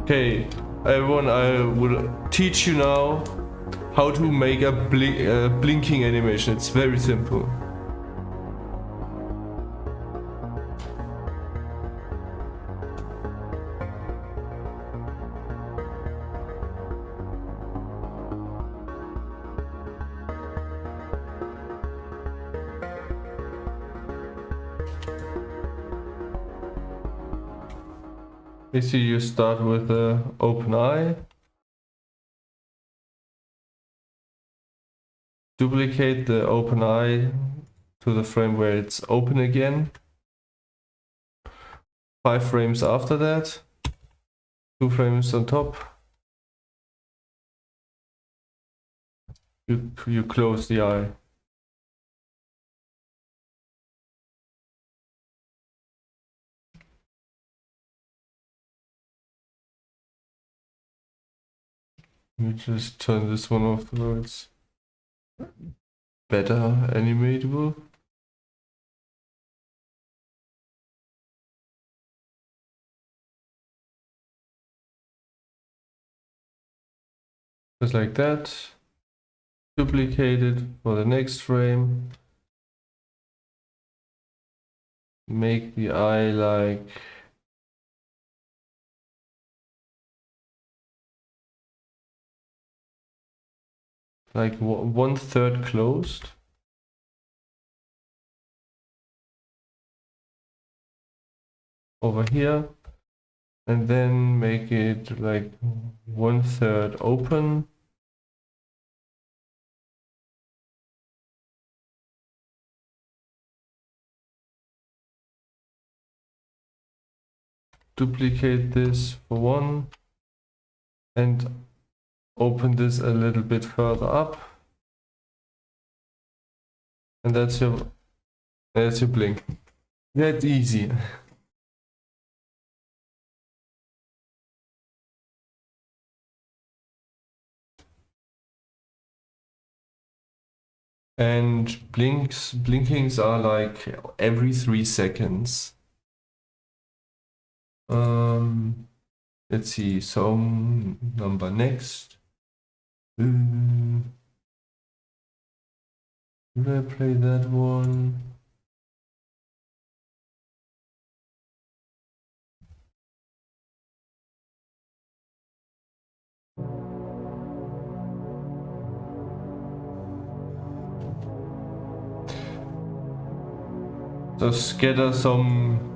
Okay, everyone, I will teach you now how to make a blinking animation. It's very simple. Basically, you start with the open eye. Duplicate the open eye to the frame where it's open again. 5 frames after that. 2 frames on top. You close the eye. You just turn this one off so it's better animatable. Just like that. Duplicate it for the next frame. Make the eye like 1/3 closed. Over here. And then make it like 1/3 open. Duplicate this for 1 and open this a little bit further up, and that's your blink. That's easy. And blinkings are like every 3 seconds. Let's see, some number next. Did I play that one? So scatter some.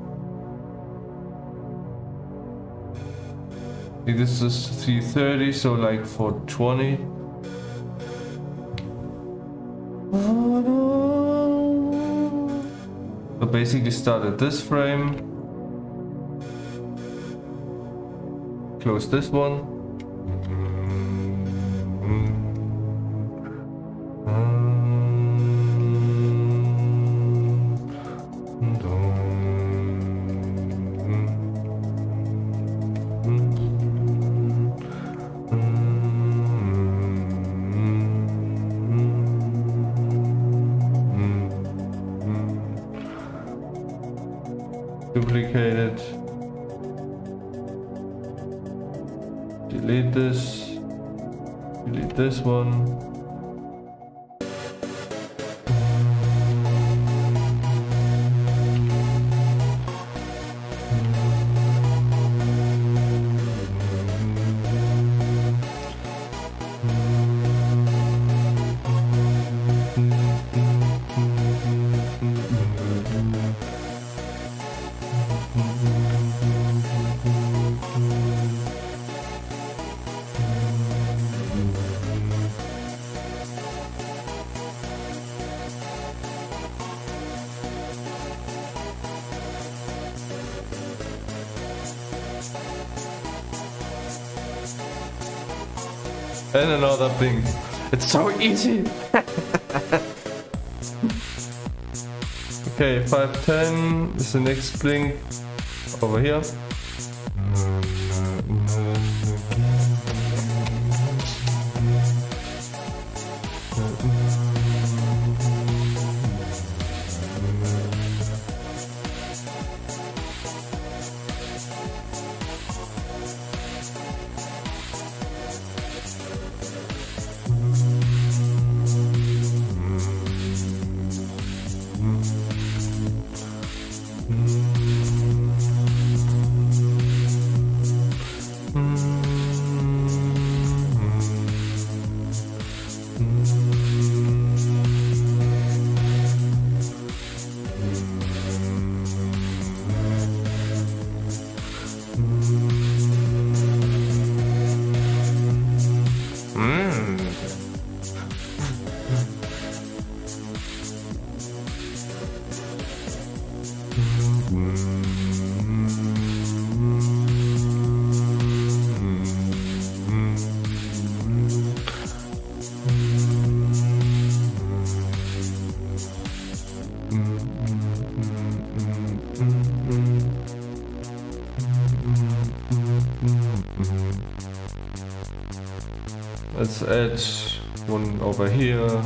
This is 330, so like 420. So basically start at this frame, close this one. Duplicate it. Delete this. Delete this one. And another thing. It's so easy. Okay, 510 is the next blink over here. Let's add one over here.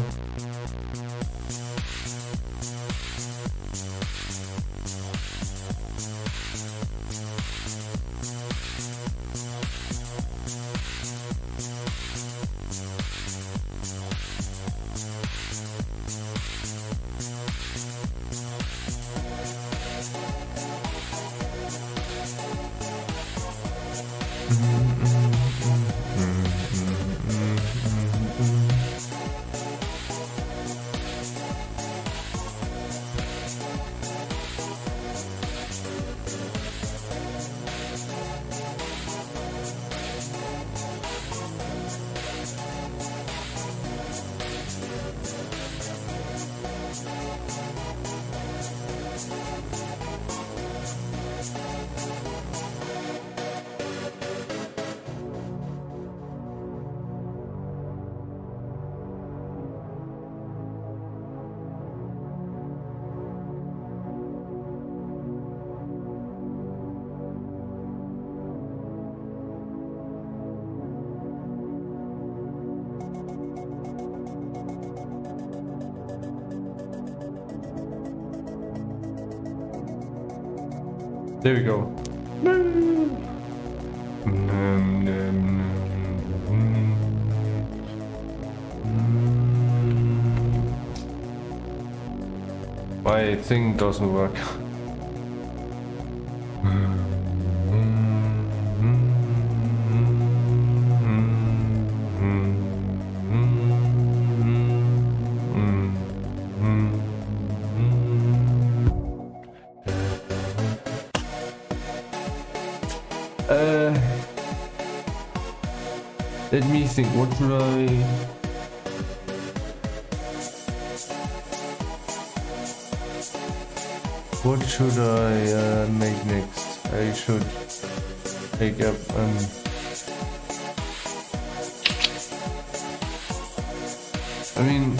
There we go. My thing doesn't work. Let me think, what should I... What should I make next? I should make up I mean,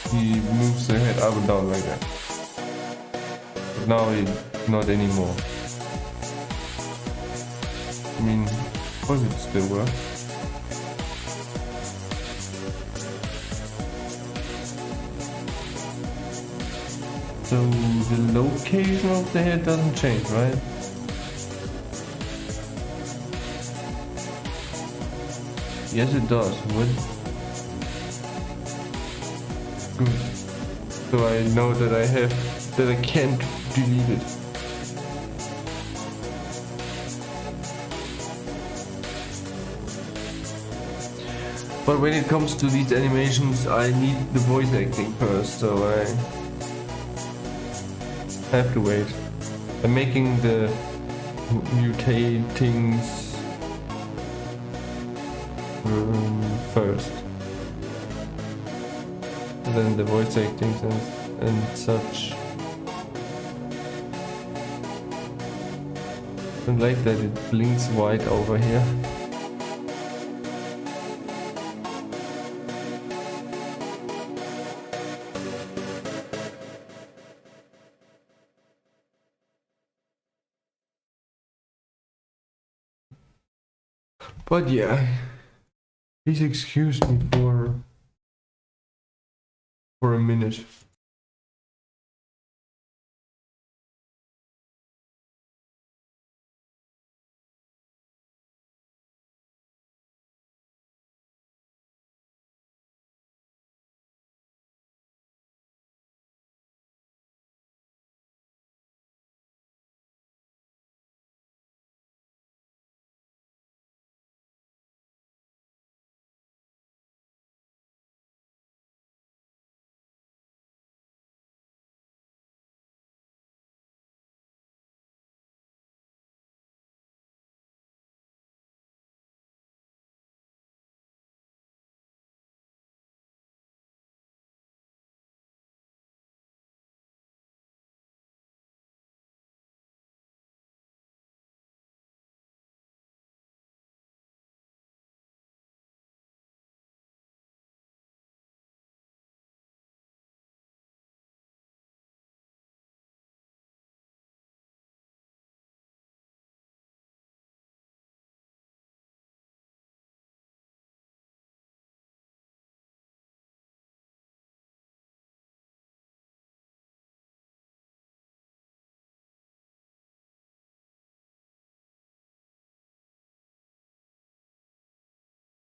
he moves the head up and down like that. But now he not anymore. I mean, does it still work? So the location of the head doesn't change, right? Yes, it does. What? Good. So I know that I can't delete it. But when it comes to these animations, I need the voice acting first, so I have to wait. I'm making the mutating first, and then the voice acting and such. I like that it blinks white over here. But yeah, please excuse me for a minute.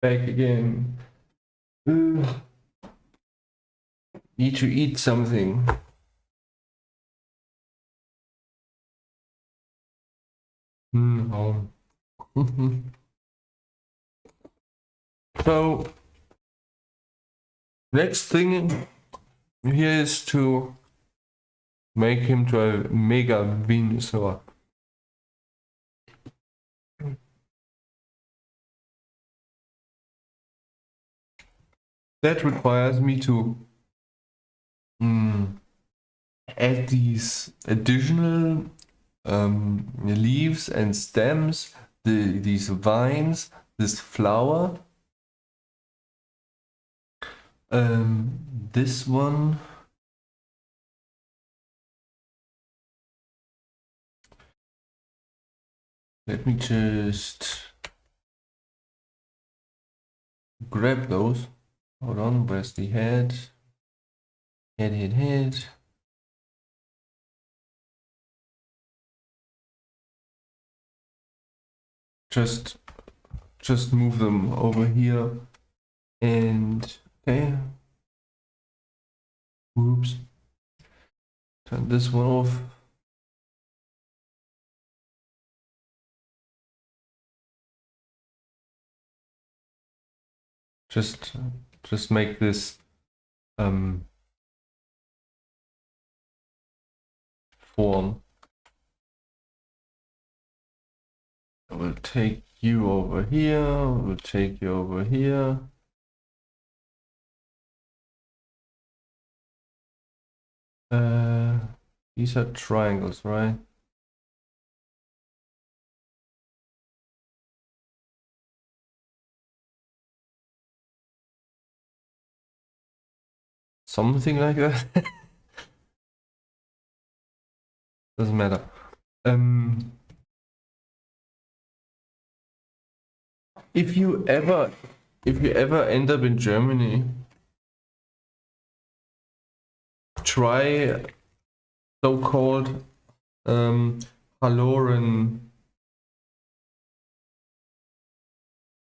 Back again. Need to eat something. Oh. So next thing here is to make him to a Mega Venusaur. That requires me to add these additional leaves and stems, these vines, this flower. This one. Let me just grab those. Hold on, where's the head? Head. Just move them over here. And okay. Oops. Turn this one off. Just make this form. I will take you over here. We'll take you over here. These are triangles, right? something like that. Doesn't matter. Um, if you ever end up in Germany, try so-called Haloren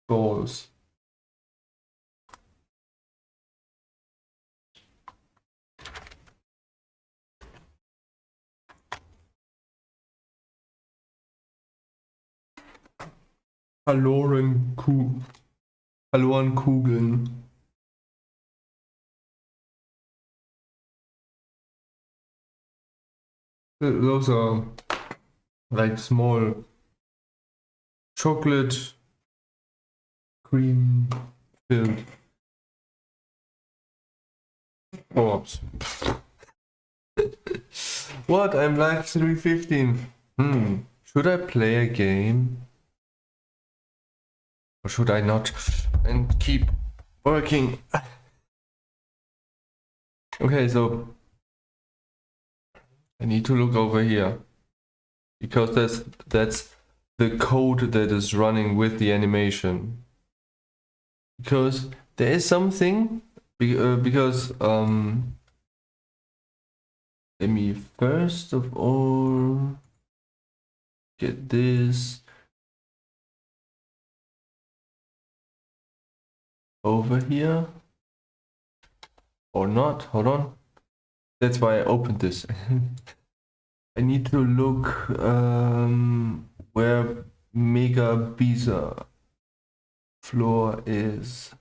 balls. Halorenkugeln. Those are like small chocolate cream filled orbs. What? I'm like 315. Should I play a game? Or should I not? And keep working. Okay, so I need to look over here. Because that's the code that is running with the animation. Because there is something because let me first of all get this over here or not. Hold on, that's why I opened this. I need to look where Mega Venusaur floor is.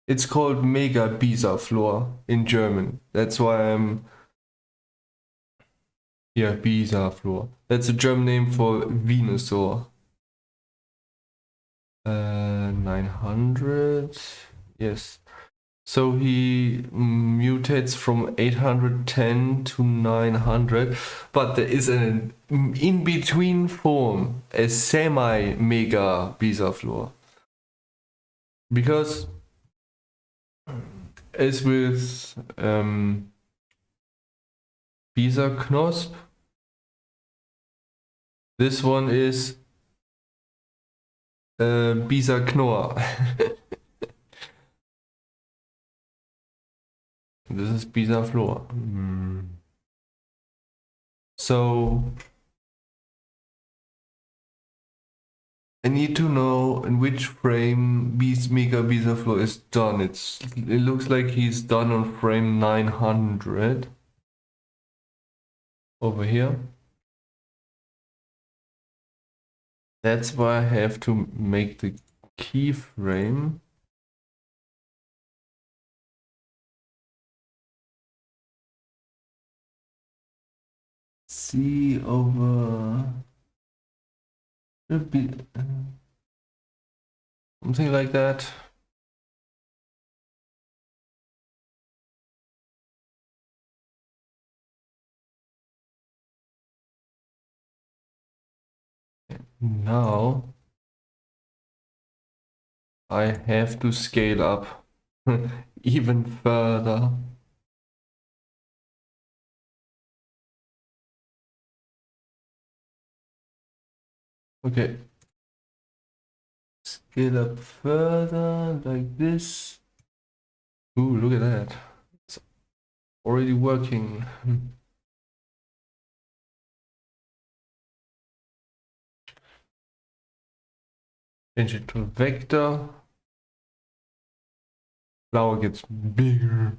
It's called Mega Venusaur floor in German. That's why I'm here. Venusaur floor. That's a German name for Venusaur. 900. Yes. So he mutates from 810 to 900, but there is an in-between form, a semi-mega Venusaur. Because as with Knosp, this one is Knorr. This is Venusaur. So I need to know in which frame Mega Venusaur is done. It looks like he's done on frame 900 over here. That's why I have to make the keyframe. See over. Should be something like that. Now I have to scale up even further. Okay. Scale up further like this. Ooh, look at that. It's already working. Change it to vector. Flower gets bigger.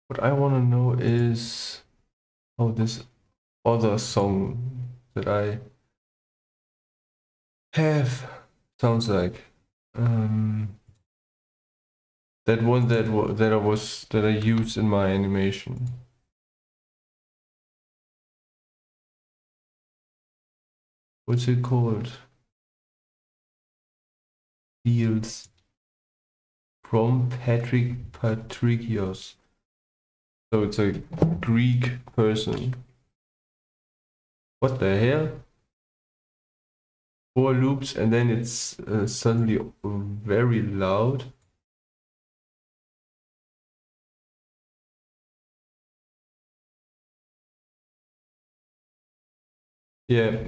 What I want to know is how this other song that I have sounds like. That one that I used in my animation. What's it called? Deals from Patrikios. So it's a Greek person. What the hell? 4 loops and then it's suddenly very loud. Yeah.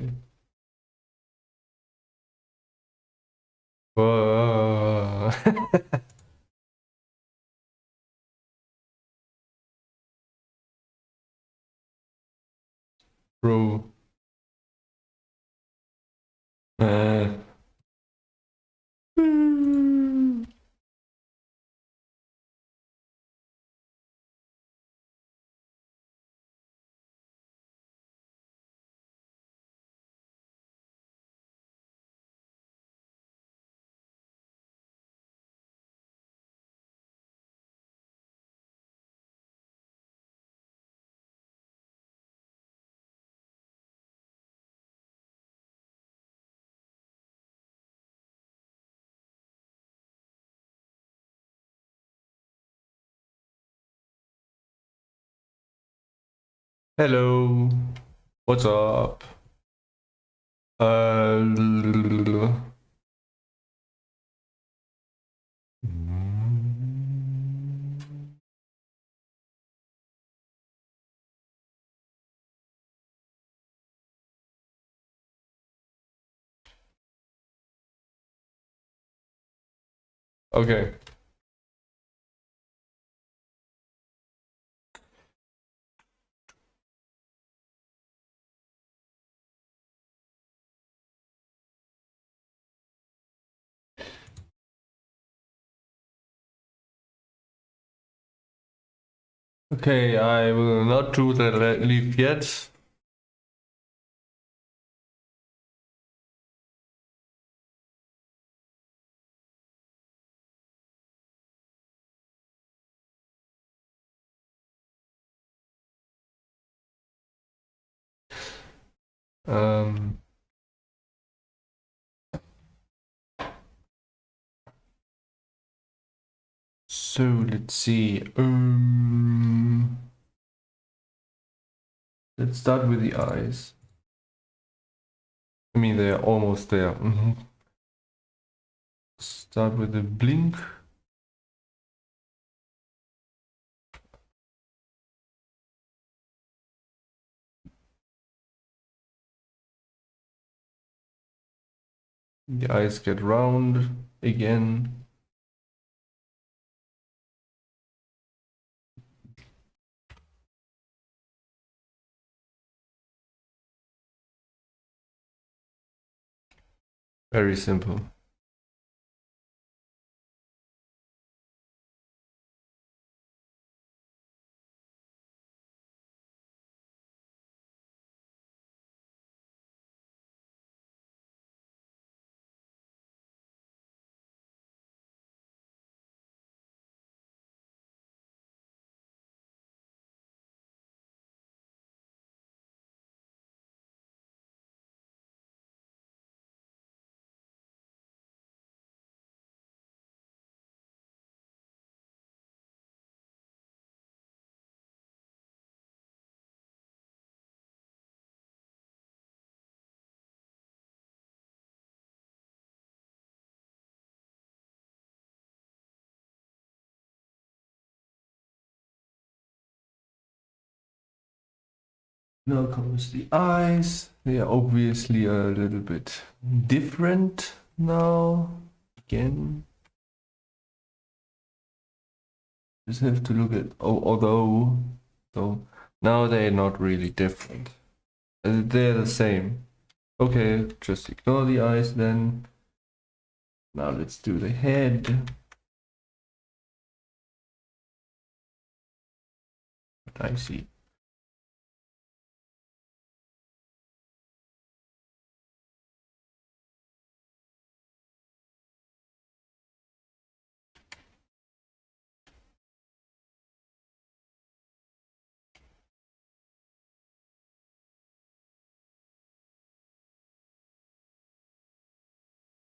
Bro. Uh, Hello. What's up? Uh, okay. Okay, I will not do the leaf yet. Um, so let's see. Let's start with the eyes. I mean, they're almost there. Start with the blink. The eyes get round again. Very simple. Now comes the eyes. They are obviously a little bit different now. Again, just have to look at. Oh, although, though now they're not really different. They're the same. Okay, just ignore the eyes then. Now let's do the head. What I see.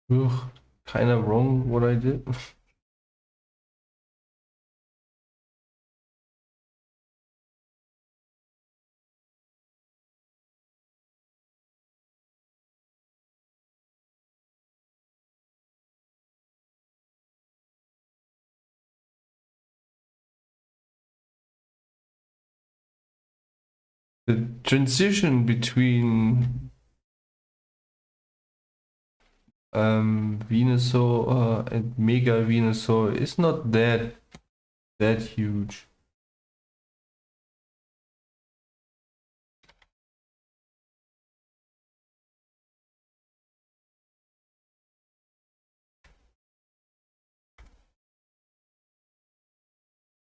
Ugh. kind of wrong what I did. The transition between Venusaur and Mega Venusaur is not that huge.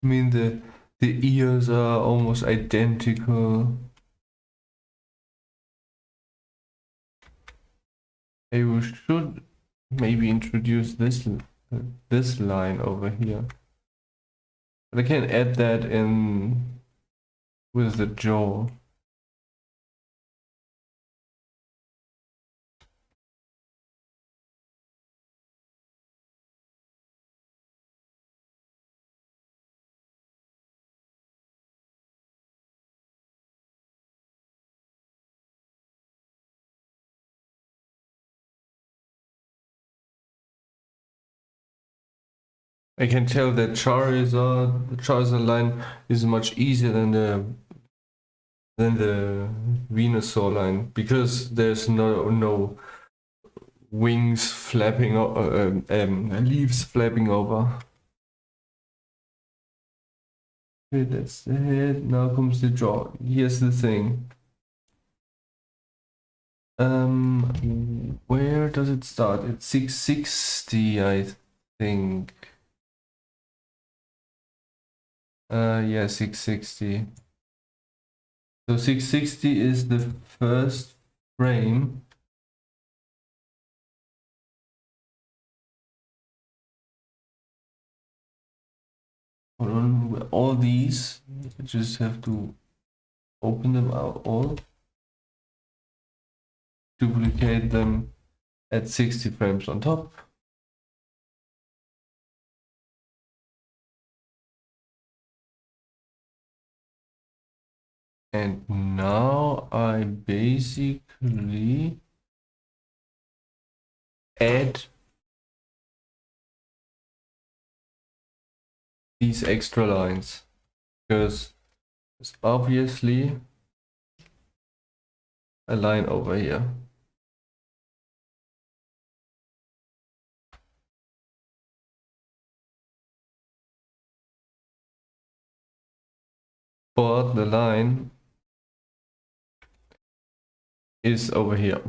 I mean the ears are almost identical. Hey, we should maybe introduce this line over here. But I can add that in with the jaw. I can tell that Charizard line is much easier than the Venusaur line because there's no wings flapping leaves flapping over. Okay, that's the head. Now comes the jaw. Here's the thing. Where does it start? It's 660, I think. Yeah, 660. So 660 is the first frame. Hold on, all these, you just have to open them out all, duplicate them, add 60 frames on top. And now I basically add these extra lines because it's obviously a line over here. But the line is over here.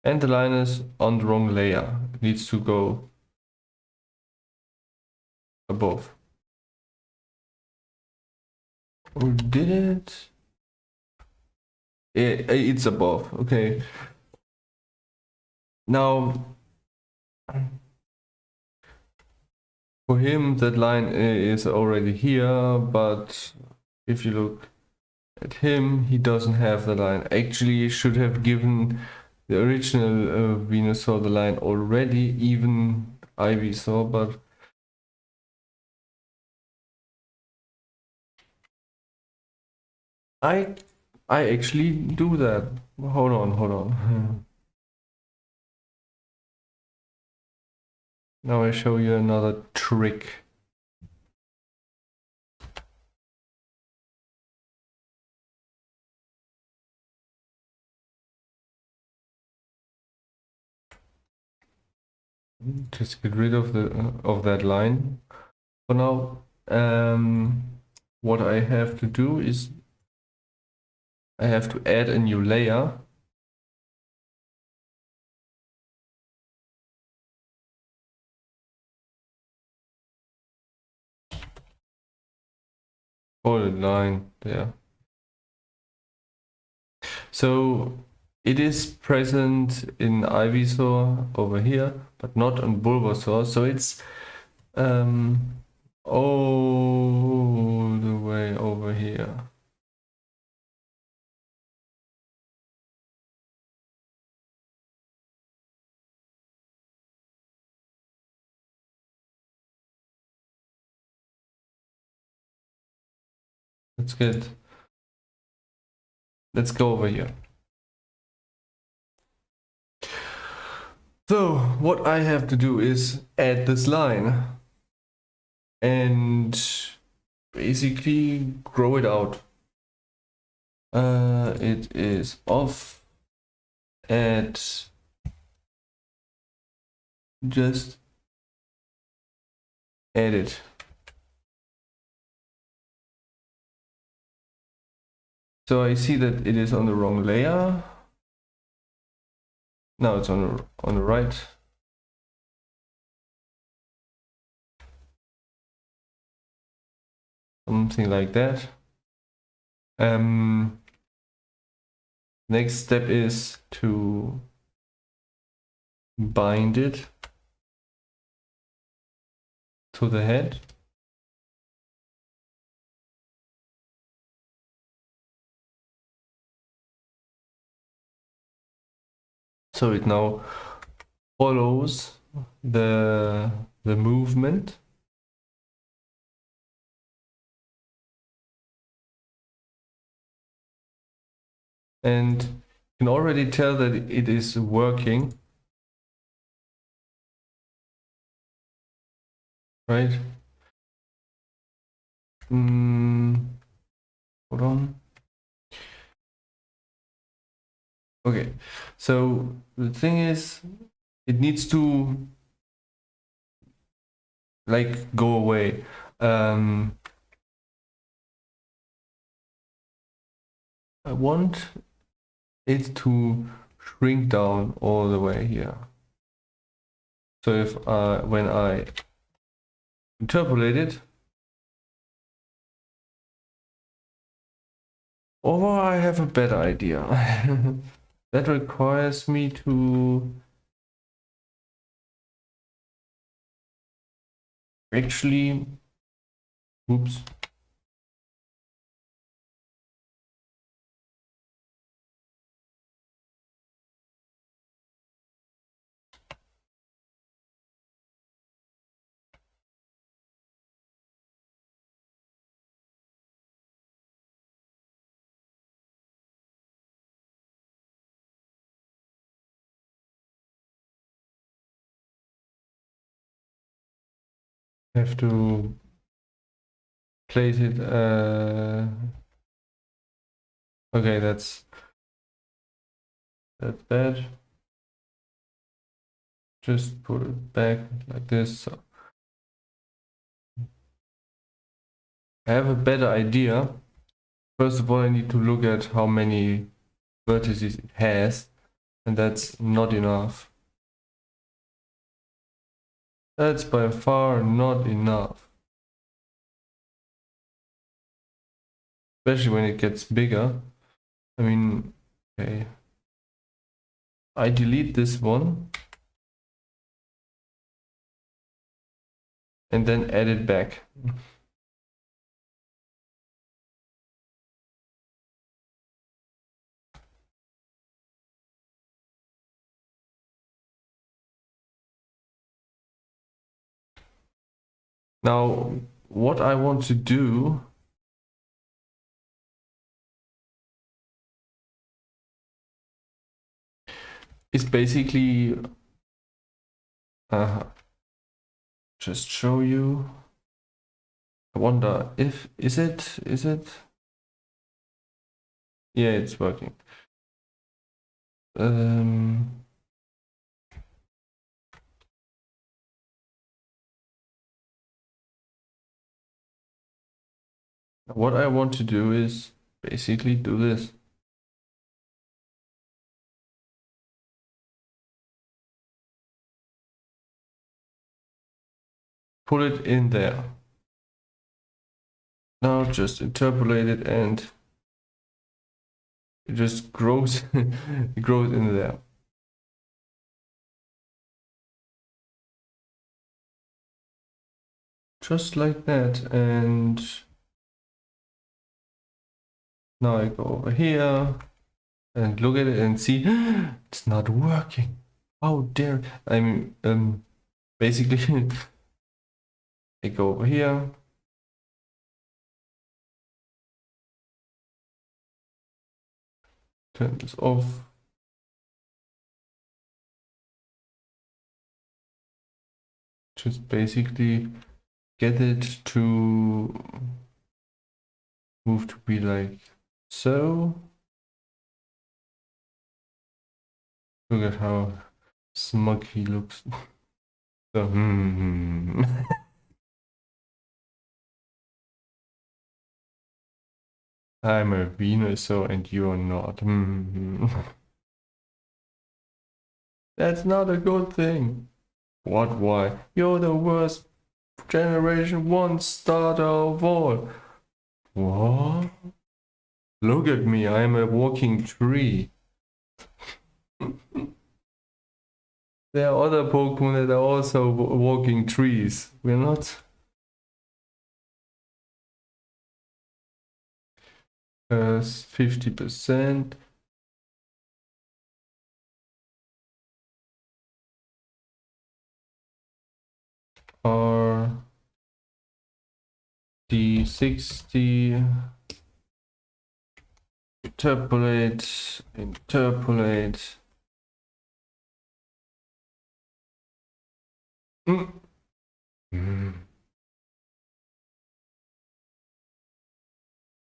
And the line is on the wrong layer. It needs to go above. Or did it? It's above. Okay. Now, for him, that line is already here, but if you look at him, he doesn't have the line. Actually, should have given the original Venusaur the line already, even Ivysaur, but I actually do that. Hold on. Now I show you another trick. Just get rid of that line for now. What I have to do is I have to add a new layer. For the line there. So It is present in Ivysaur over here, but not on Bulbasaur. So it's all the way over here. Let's go over here. So what I have to do is add this line and basically grow it out. It is off at just edit. So I see that it is on the wrong layer. Now it's on the right. Something like that. Next step is to bind it to the head. So it now follows the movement. And you can already tell that it is working. Right? Hold on. Okay, so the thing is, it needs to like go away. I want it to shrink down all the way here. So if when I interpolate it, or I have a better idea. That requires me to actually, oops. Have to place it. Okay, that's bad. Just put it back like this. So I have a better idea. First of all, I need to look at how many vertices it has, and that's not enough. That's by far not enough. Especially when it gets bigger. I mean, okay. I delete this one and then add it back. Now, what I want to do is basically just show you. I wonder if is it yeah, it's working. What I want to do is basically do this. Put it in there. Now just interpolate it and It just grows, it grows in there. Just like that. And now I go over here and look at it and see it's not working. How dare I mean, basically I go over here. Turn this off. Just basically get it to move to be like so. Look at how smug he looks. So, I'm a Venusaur and you're not. That's not a good thing. What? Why? You're the worst Generation 1 starter of all. What? Look at me, I'm a walking tree. There are other Pokemon that are also walking trees. We're not. 50%. Or D60. Interpolate.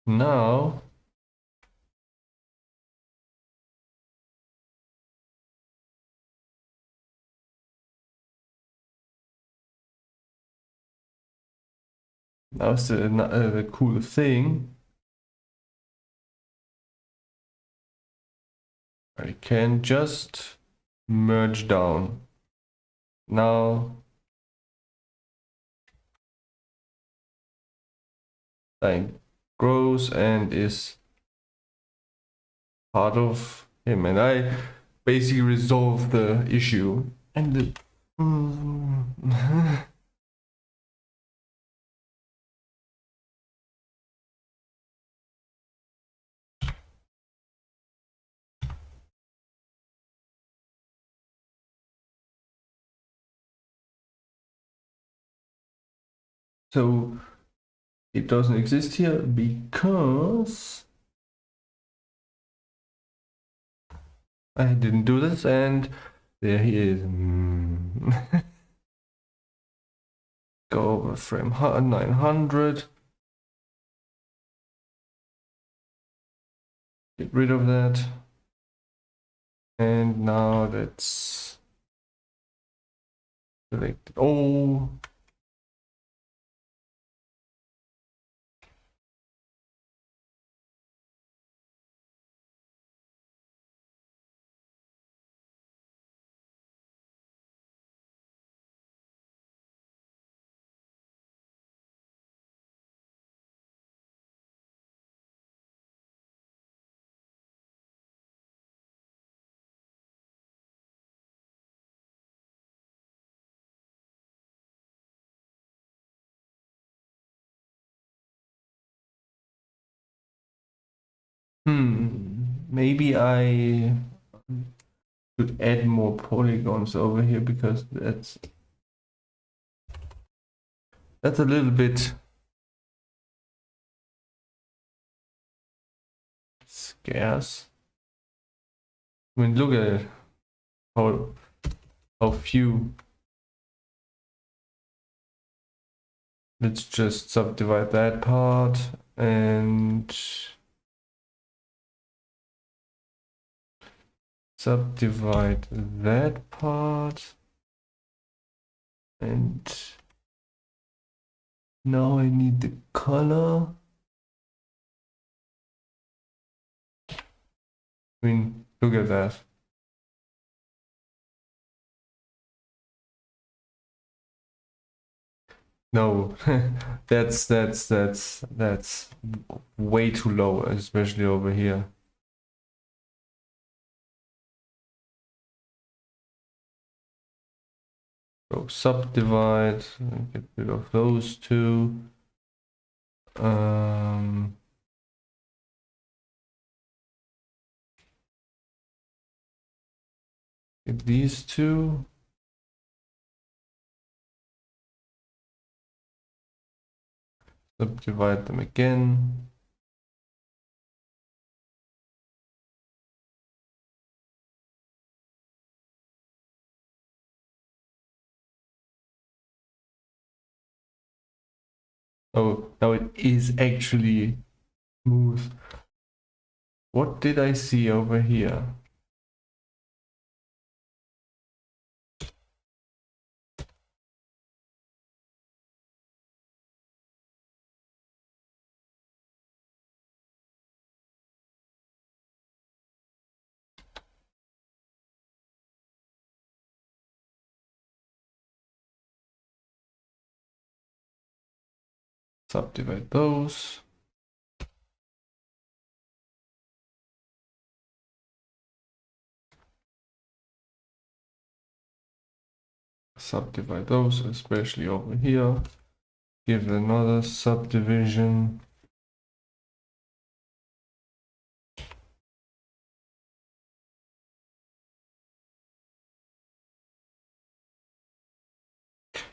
Now now's the cool thing. I can just merge down. Now thing grows and is part of him, and I basically resolve the issue. And the so it doesn't exist here because I didn't do this, and there he is. Go over frame 900. Get rid of that. And now let's select all. Maybe I should add more polygons over here because that's a little bit scarce. I mean, look at it. How few. Let's just subdivide that part and subdivide that part, and now I need the color. I mean, look at that. No, that's way too low, especially over here. So subdivide, get rid of those two. Get these two. Subdivide them again. Oh, now it is actually smooth. What did I see over here? Subdivide those. Subdivide those, especially over here. Give another subdivision.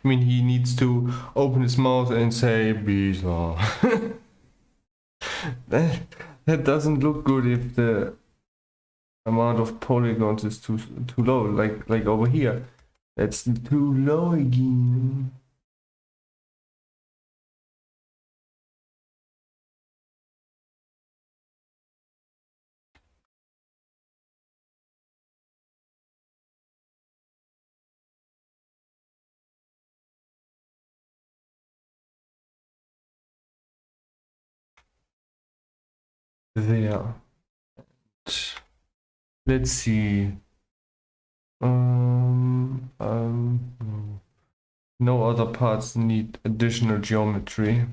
I mean, he needs to open his mouth and say Bisa. that doesn't look good if the amount of polygons is too low, like over here. That's too low again. There. Let's see. No other parts need additional geometry.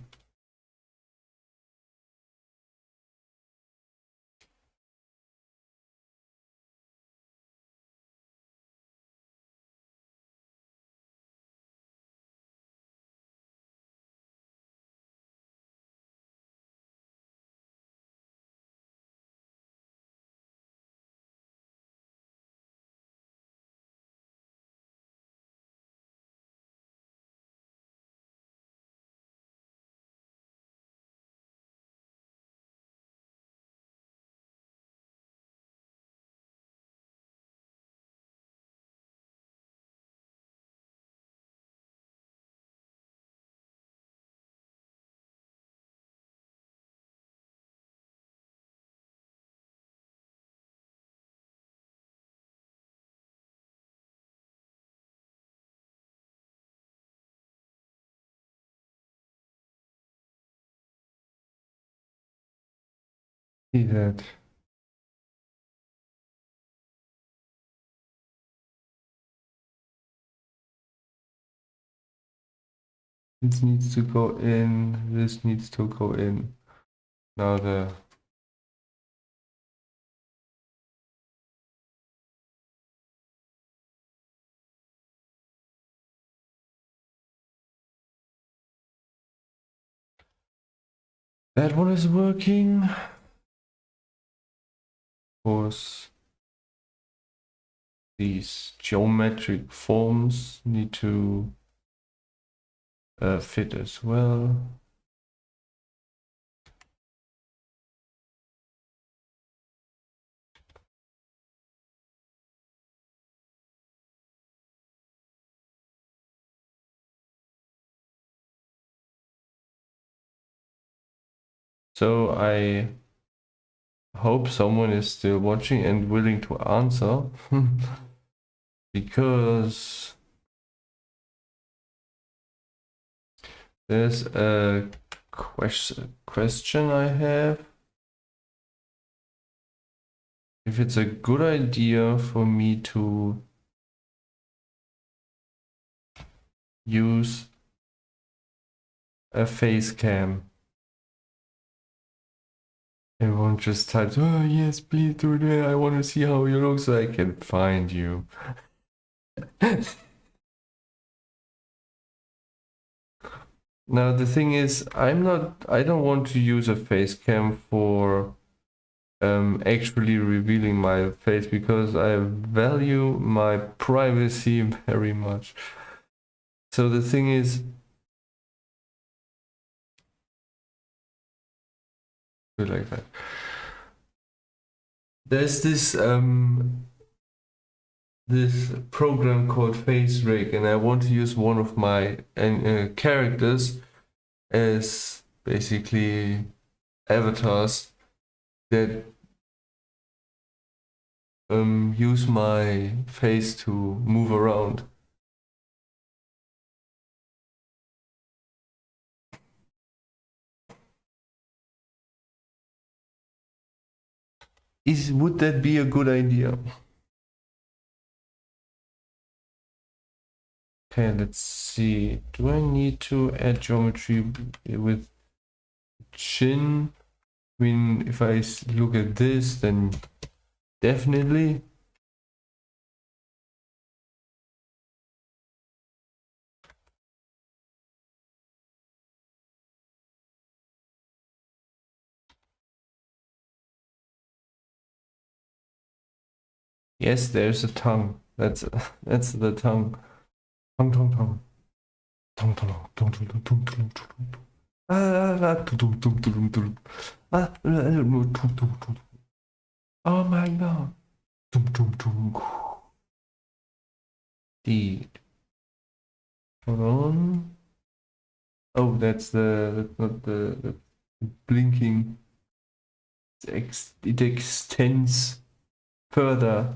See that. This needs to go in, this needs to go in. Now that one is working. Of course, these geometric forms need to fit as well. So I hope someone is still watching and willing to answer. Because there's a question I have. If it's a good idea for me to use a face cam. Everyone just types, oh yes, please do that. I want to see how you look so I can find you. Now the thing is, I don't want to use a face cam for actually revealing my face because I value my privacy very much. So the thing is, like that. There's this program called Face Rig, and I want to use one of my characters as basically avatars that use my face to move around. Would that be a good idea? Okay, let's see. Do I need to add geometry with chin? I mean, if I look at this, then definitely. Yes, there's a tongue. That's the tongue. Tongue, tongue, tongue. Tongue, tongue, tongue, tongue, tongue, tongue, tongue, tongue. Ah, tum, tum, tum, tum. Ah, tum, tum, tum. Oh my god. Tum, tum, tum. Deed. Hold on. Oh, that's not the blinking. It extends further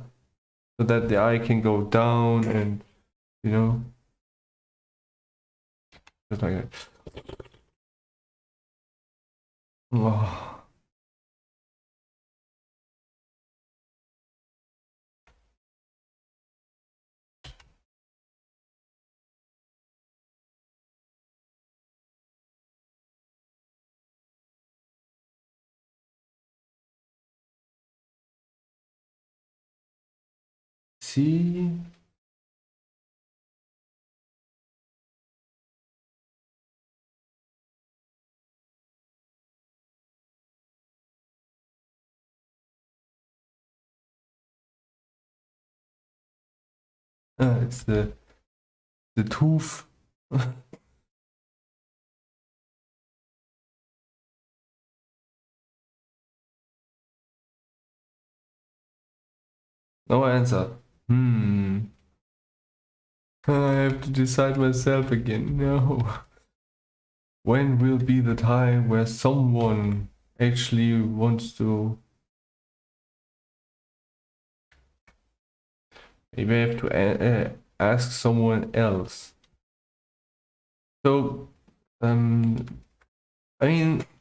so that the eye can go down and, you know, just like that. Oh. See? It's the tooth. No answer. I have to decide myself again. No. When will be the time where someone actually wants to... Maybe I have to ask someone else. So, I mean,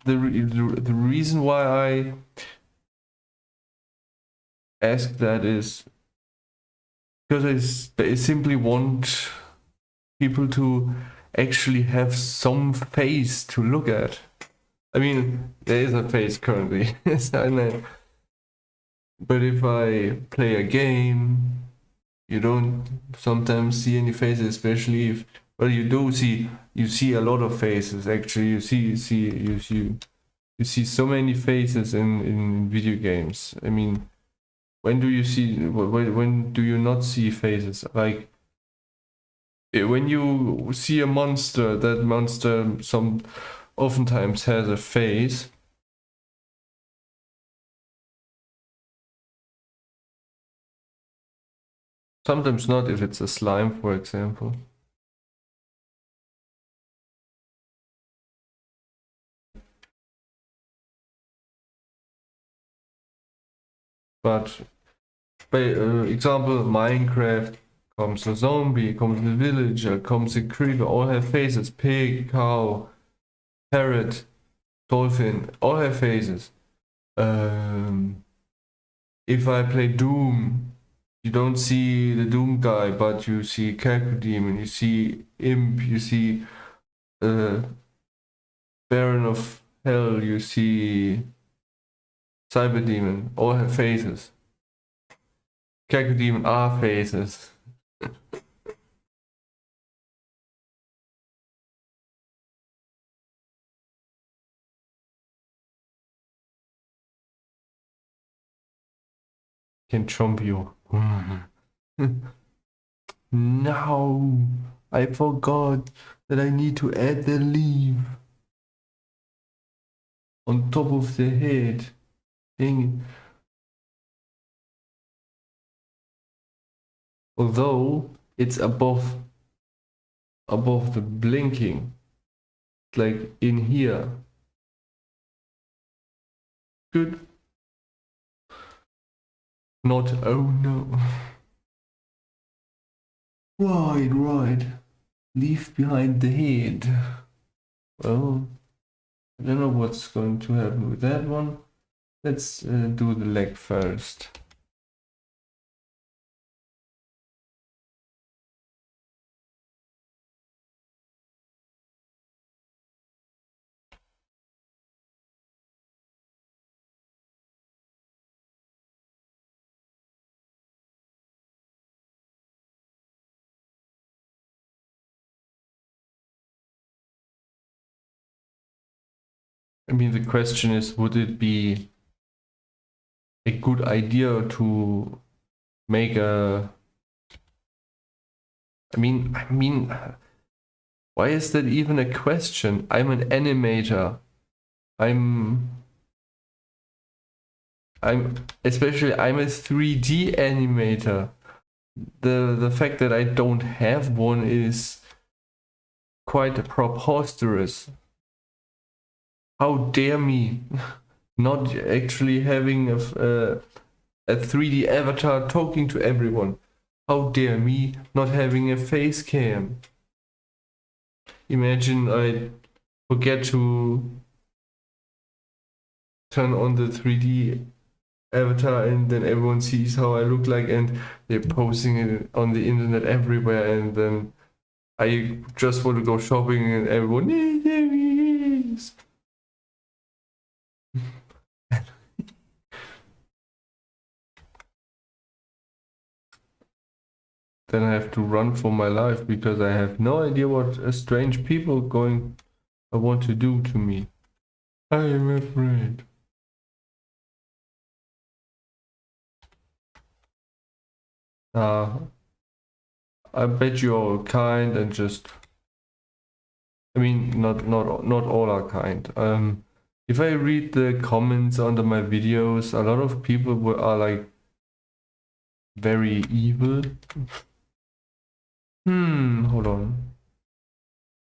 the reason why I ask that is because I simply want people to actually have some face to look at. I mean, there is a face currently, I know. But if I play a game, you don't sometimes see any faces, especially if, well, you see a lot of faces. Actually, you see so many faces in video games. I mean, when do you see? When do you not see faces? Like when you see a monster, that monster oftentimes has a face. Sometimes not if it's a slime, for example. But by example, Minecraft, comes a zombie, comes a villager, comes a creeper, all have faces. Pig, cow, parrot, dolphin, all have faces. If I play Doom, you don't see the Doom guy, but you see Demon, you see Imp, you see uh, Baron of Hell, you see Cyber Demon, all have faces. Demon are faces. Can chomp you. No, I forgot that I need to add the leaf on top of the head. Dang it. Although it's above the blinking, like in here. Good. Not, oh no. Right. Leave behind the head. Well, I don't know what's going to happen with that one. Let's do the leg first. I mean, the question is, would it be a good idea to make a... I mean, why is that even a question? I'm an animator. Especially I'm a 3D animator. The fact that I don't have one is quite preposterous. How dare me not actually having a 3D avatar talking to everyone. How dare me not having a face cam. Imagine I forget to turn on the 3D avatar and then everyone sees how I look like and they're posting it on the internet everywhere, and then I just want to go shopping and everyone, "Yeah, there he is." Then I have to run for my life because I have no idea what strange people want to do to me. I am afraid. I bet you're kind and just... I mean, not all are kind. If I read the comments under my videos, a lot of people are like very evil. Hold on.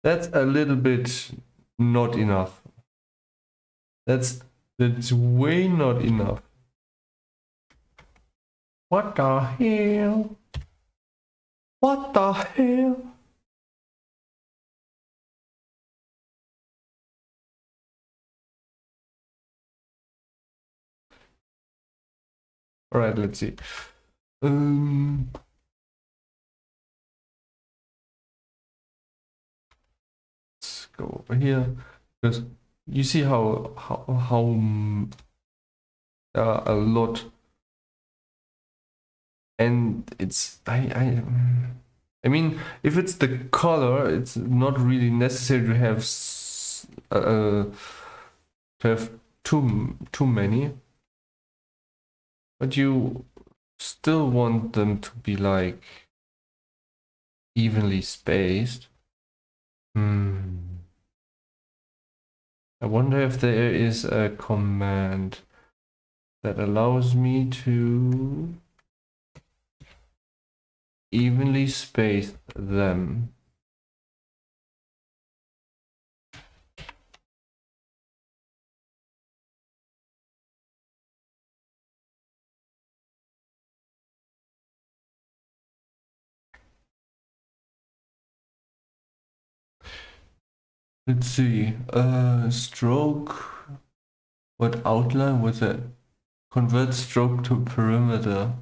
That's a little bit not enough. That's way not enough. What the hell? What the hell? All right, let's see. Let's go over here because you see how a lot, and it's I mean, if it's the color, it's not really necessary to have too many, but you still want them to be like evenly spaced. I wonder if there is a command that allows me to evenly space them. Let's see. Stroke. What outline was that? Convert stroke to perimeter.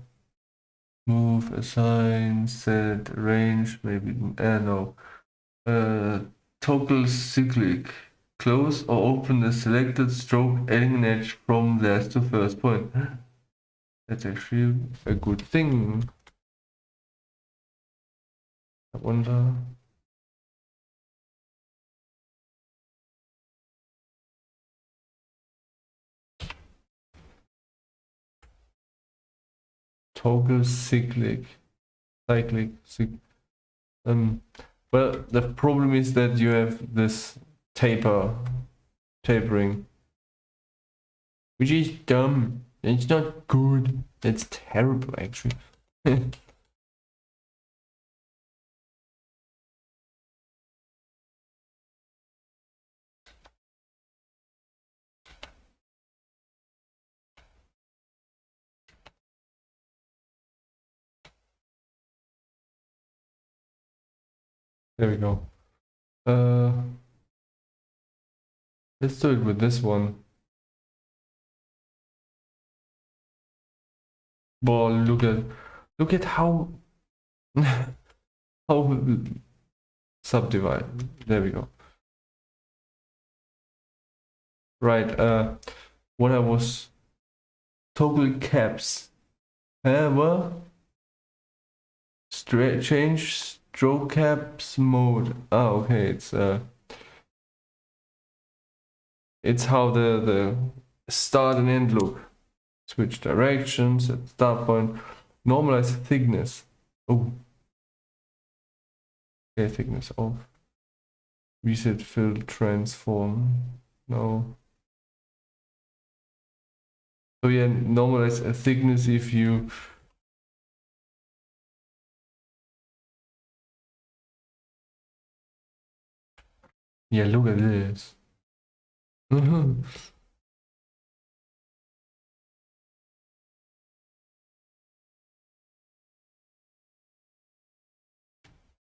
Move, assign, set, range, maybe. No. Toggle cyclic. Close or open the selected stroke, adding an edge from last to first point. That's actually a good thing. I wonder. toggle cyclic. Well, the problem is that you have this tapering, which is dumb. It's not good. It's terrible, actually. There we go. Let's do it with this one. Well, look at how how subdivide. There we go. Right. What I was toggle caps. Well, change stroke caps mode. Oh, okay. It's how the start and end look. Switch directions at start point. Normalize thickness. Oh. Okay, thickness off. Reset fill transform. No. So yeah, normalize a thickness if you yeah, look at this.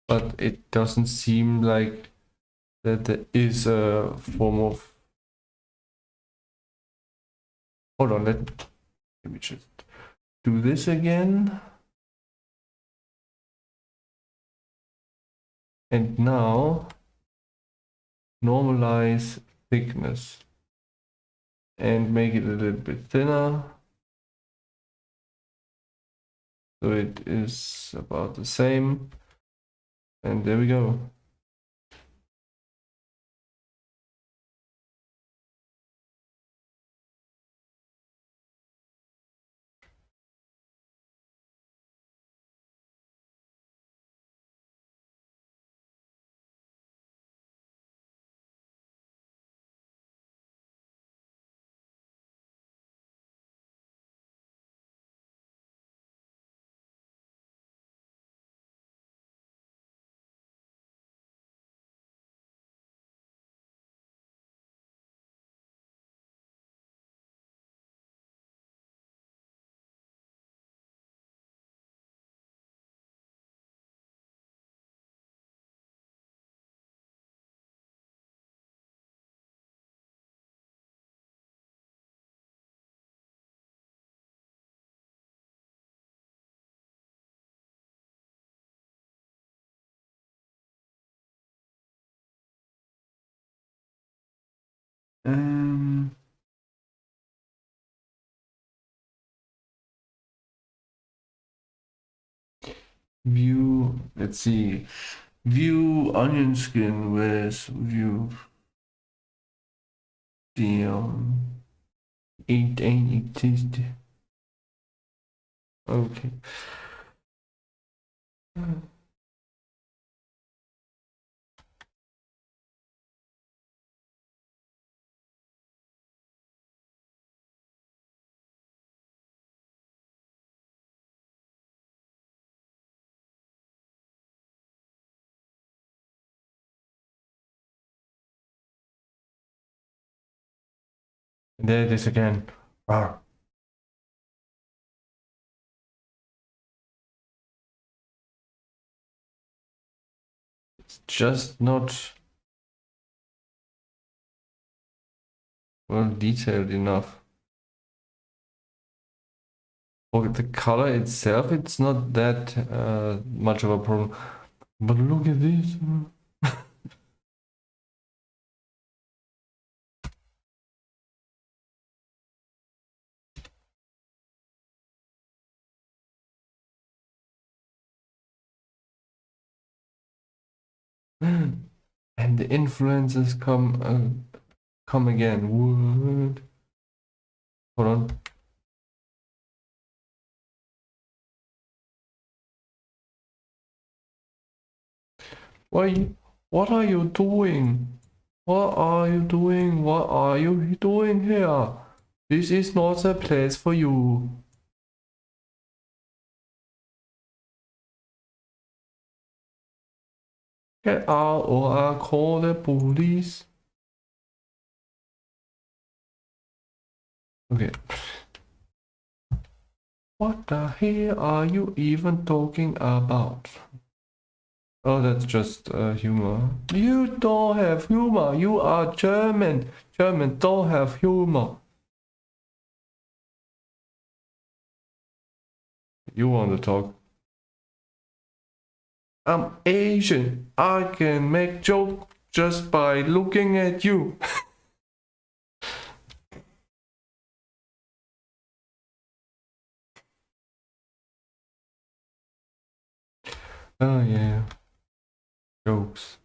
But it doesn't seem like that there is a form of. Hold on, let me just do this again. And now normalize thickness and make it a little bit thinner. So it is about the same. And there we go. View, let's see. View onion skin with view the it ain't exist. Okay. There it is again. Rawr. It's just not well detailed enough. For the color itself, it's not that much of a problem. But look at this. And the influences come again. What? Hold on. Why? What are you doing? What are you doing? What are you doing here? This is not a place for you. Get out or I'll call the police. Okay. What the hell are you even talking about? Oh, that's just humor. You don't have humor. You are German. German don't have humor. You want to talk? I'm Asian. I can make joke just by looking at you. Oh yeah, jokes.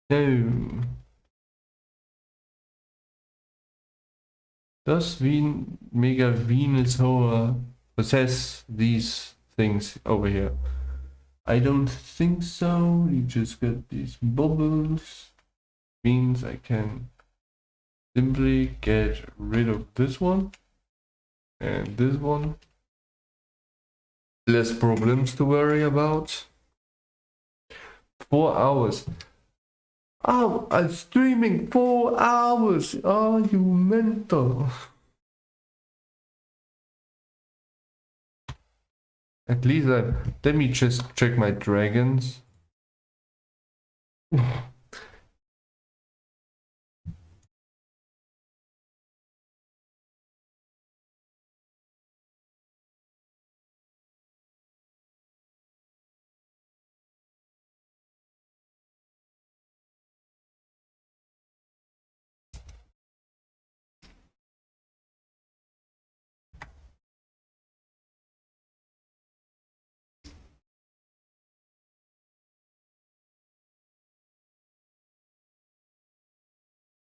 No. Does Mega Venusaur possess these things over here? I don't think so. You just get these bubbles. Means I can simply get rid of this one and this one. Less problems to worry about. 4 hours. Oh, I'm streaming 4 hours. Are you mental? At least let me just check my dragons.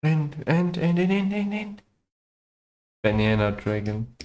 And banana dragon.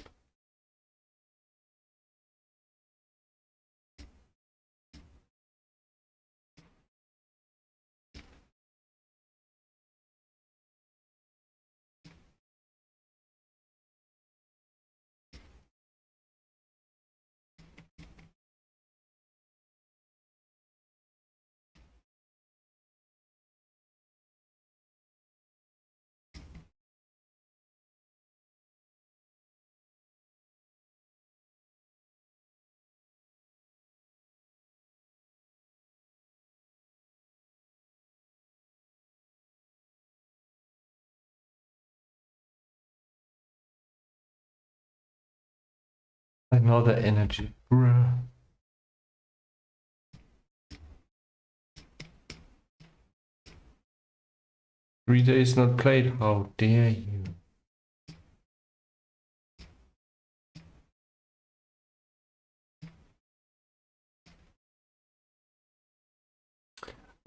Another energy. Bruh. 3 days not played. How dare you?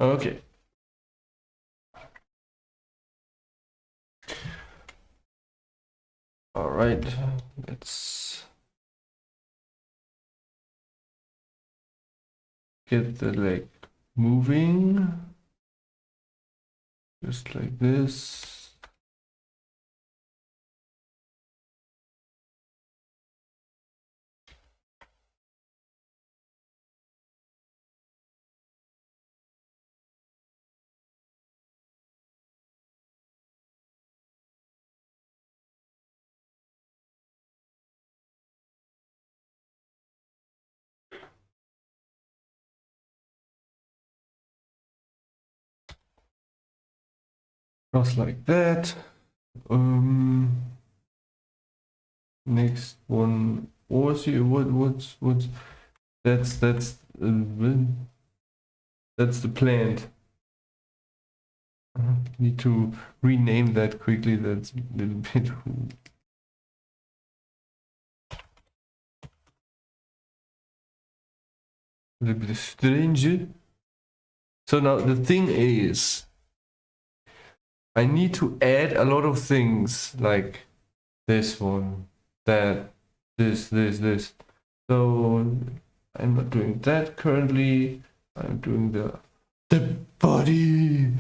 Okay. All right. Let's get the leg moving. Just like this. Just like that. Next one. What's that's the plant. Need to rename that quickly. That's a little bit strange. So now the thing is, I need to add a lot of things like this one, that, this. So I'm not doing that currently. I'm doing the body.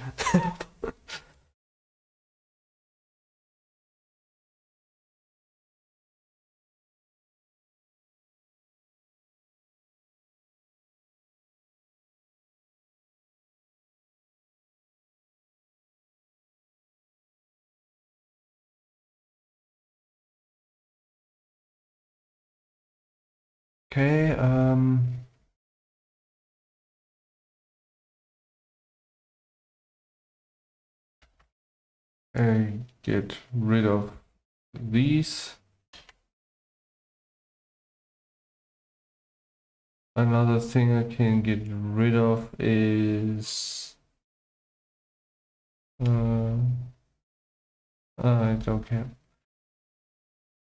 Okay, I get rid of these. Another thing I can get rid of is I don't care.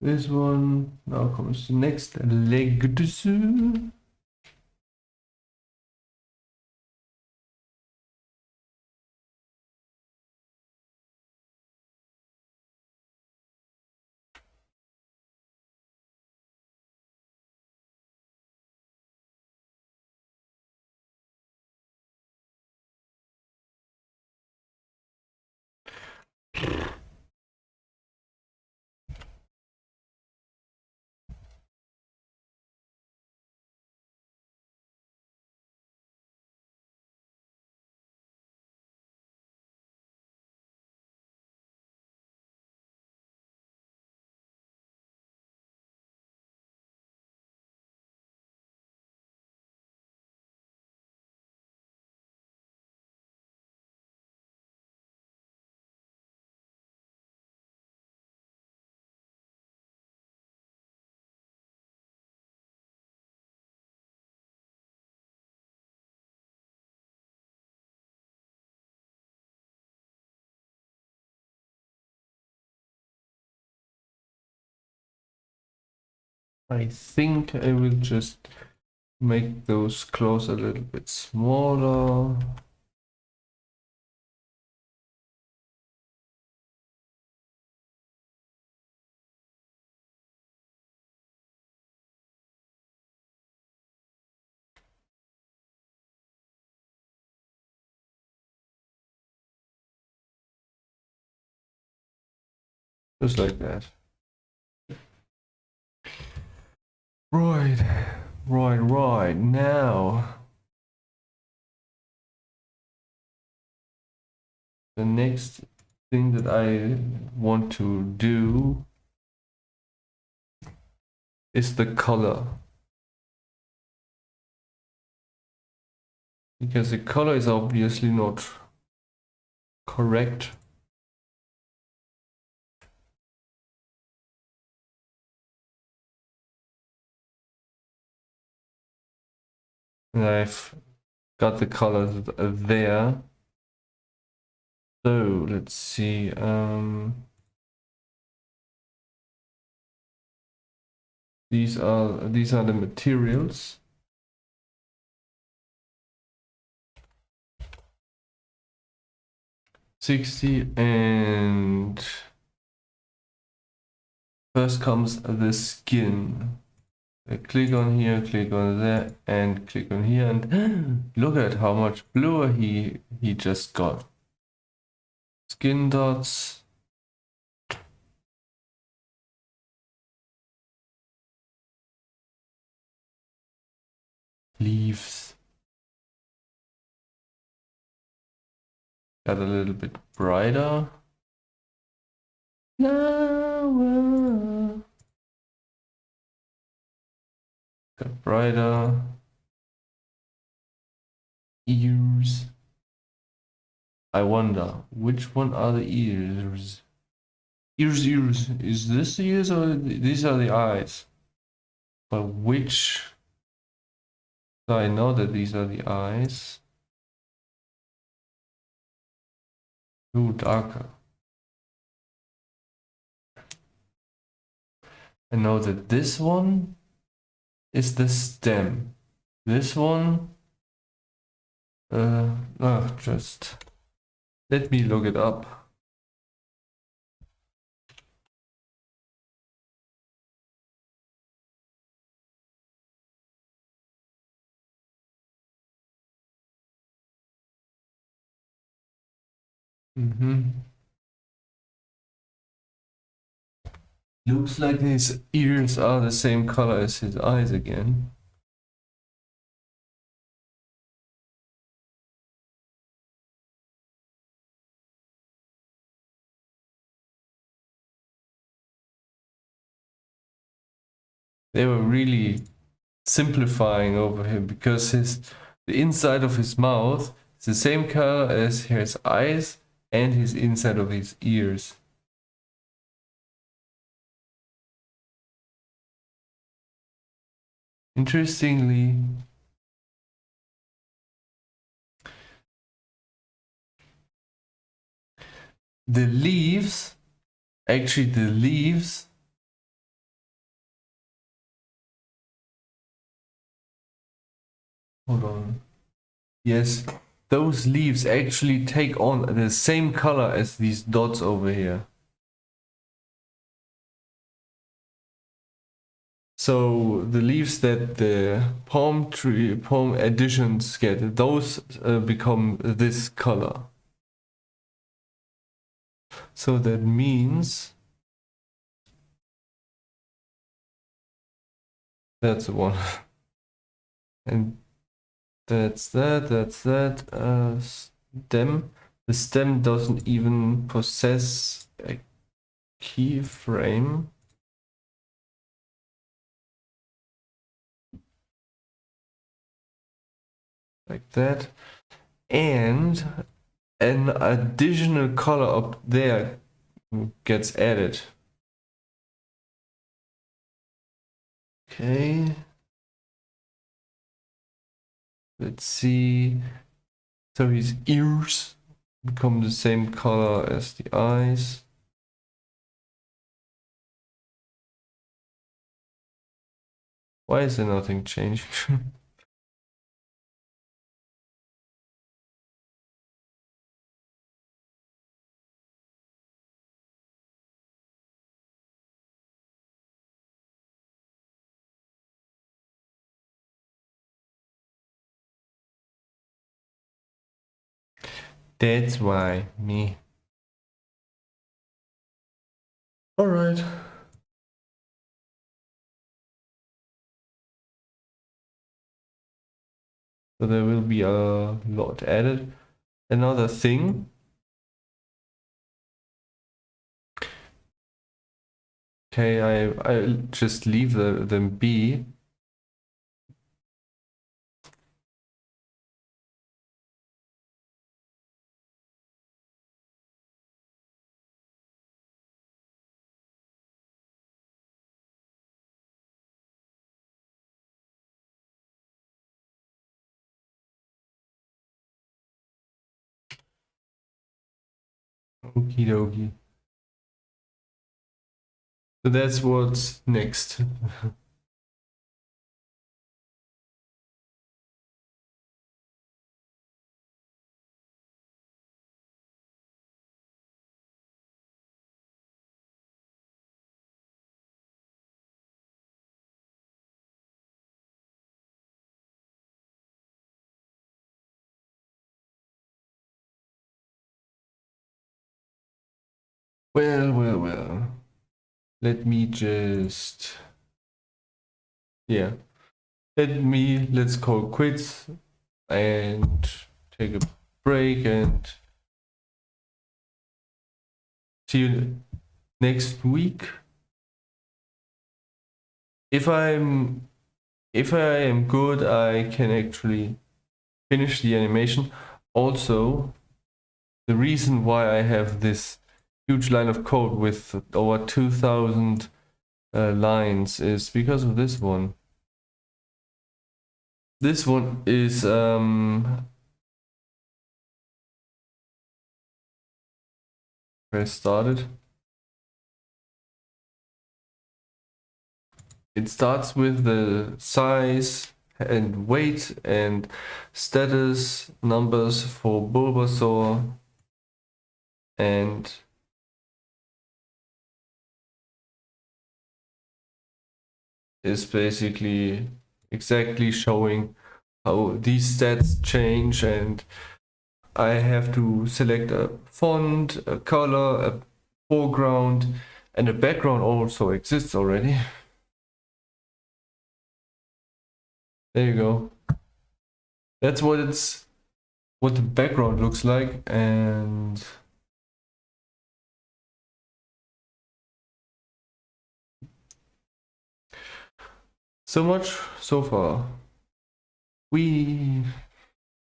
This one. Now comes the next leg. I think I will just make those claws a little bit smaller. Just like that. Right, right. Now, the next thing that I want to do is the color. Because the color is obviously not correct. And I've got the colors there. So let's see. These are the materials. $60, and first comes the skin. I click on here, click on there, and click on here, and look at how much bluer he just got. Skin dots. Leaves. Got a little bit brighter. Flower. Got brighter. Ears. I wonder, which one are the ears? Ears. Is this the ears or these are the eyes? But which? So I know that these are the eyes. Ooh, darker. I know that this one is the stem. This one, just let me look it up. Looks like his ears are the same color as his eyes again. They were really simplifying over him because the inside of his mouth is the same color as his eyes and his inside of his ears. Interestingly, the leaves, actually the leaves, hold on. Yes, those leaves actually take on the same color as these dots over here. So the leaves that the palm additions get, those become this color. So that means that's one. And that's that. Stem. The stem doesn't even possess a keyframe. Like that. And an additional color up there gets added. Okay. Let's see. So his ears become the same color as the eyes. Why is there nothing changing? That's why me. All right. So there will be a lot added. Another thing. Okay, I just leave them be. Okie dokie. So that's what's next. Well. Let me just, yeah. Let's call quits and take a break and see you next week. If I am good, I can actually finish the animation. Also, the reason why I have this huge line of code with over 2000 lines is because of this one. This one is where I started. It starts with the size and weight and status numbers for Bulbasaur and is basically exactly showing how these stats change and I have to select a font, a color, a foreground, and a background also exists already. There you go. That's what the background looks like, and so much so far. We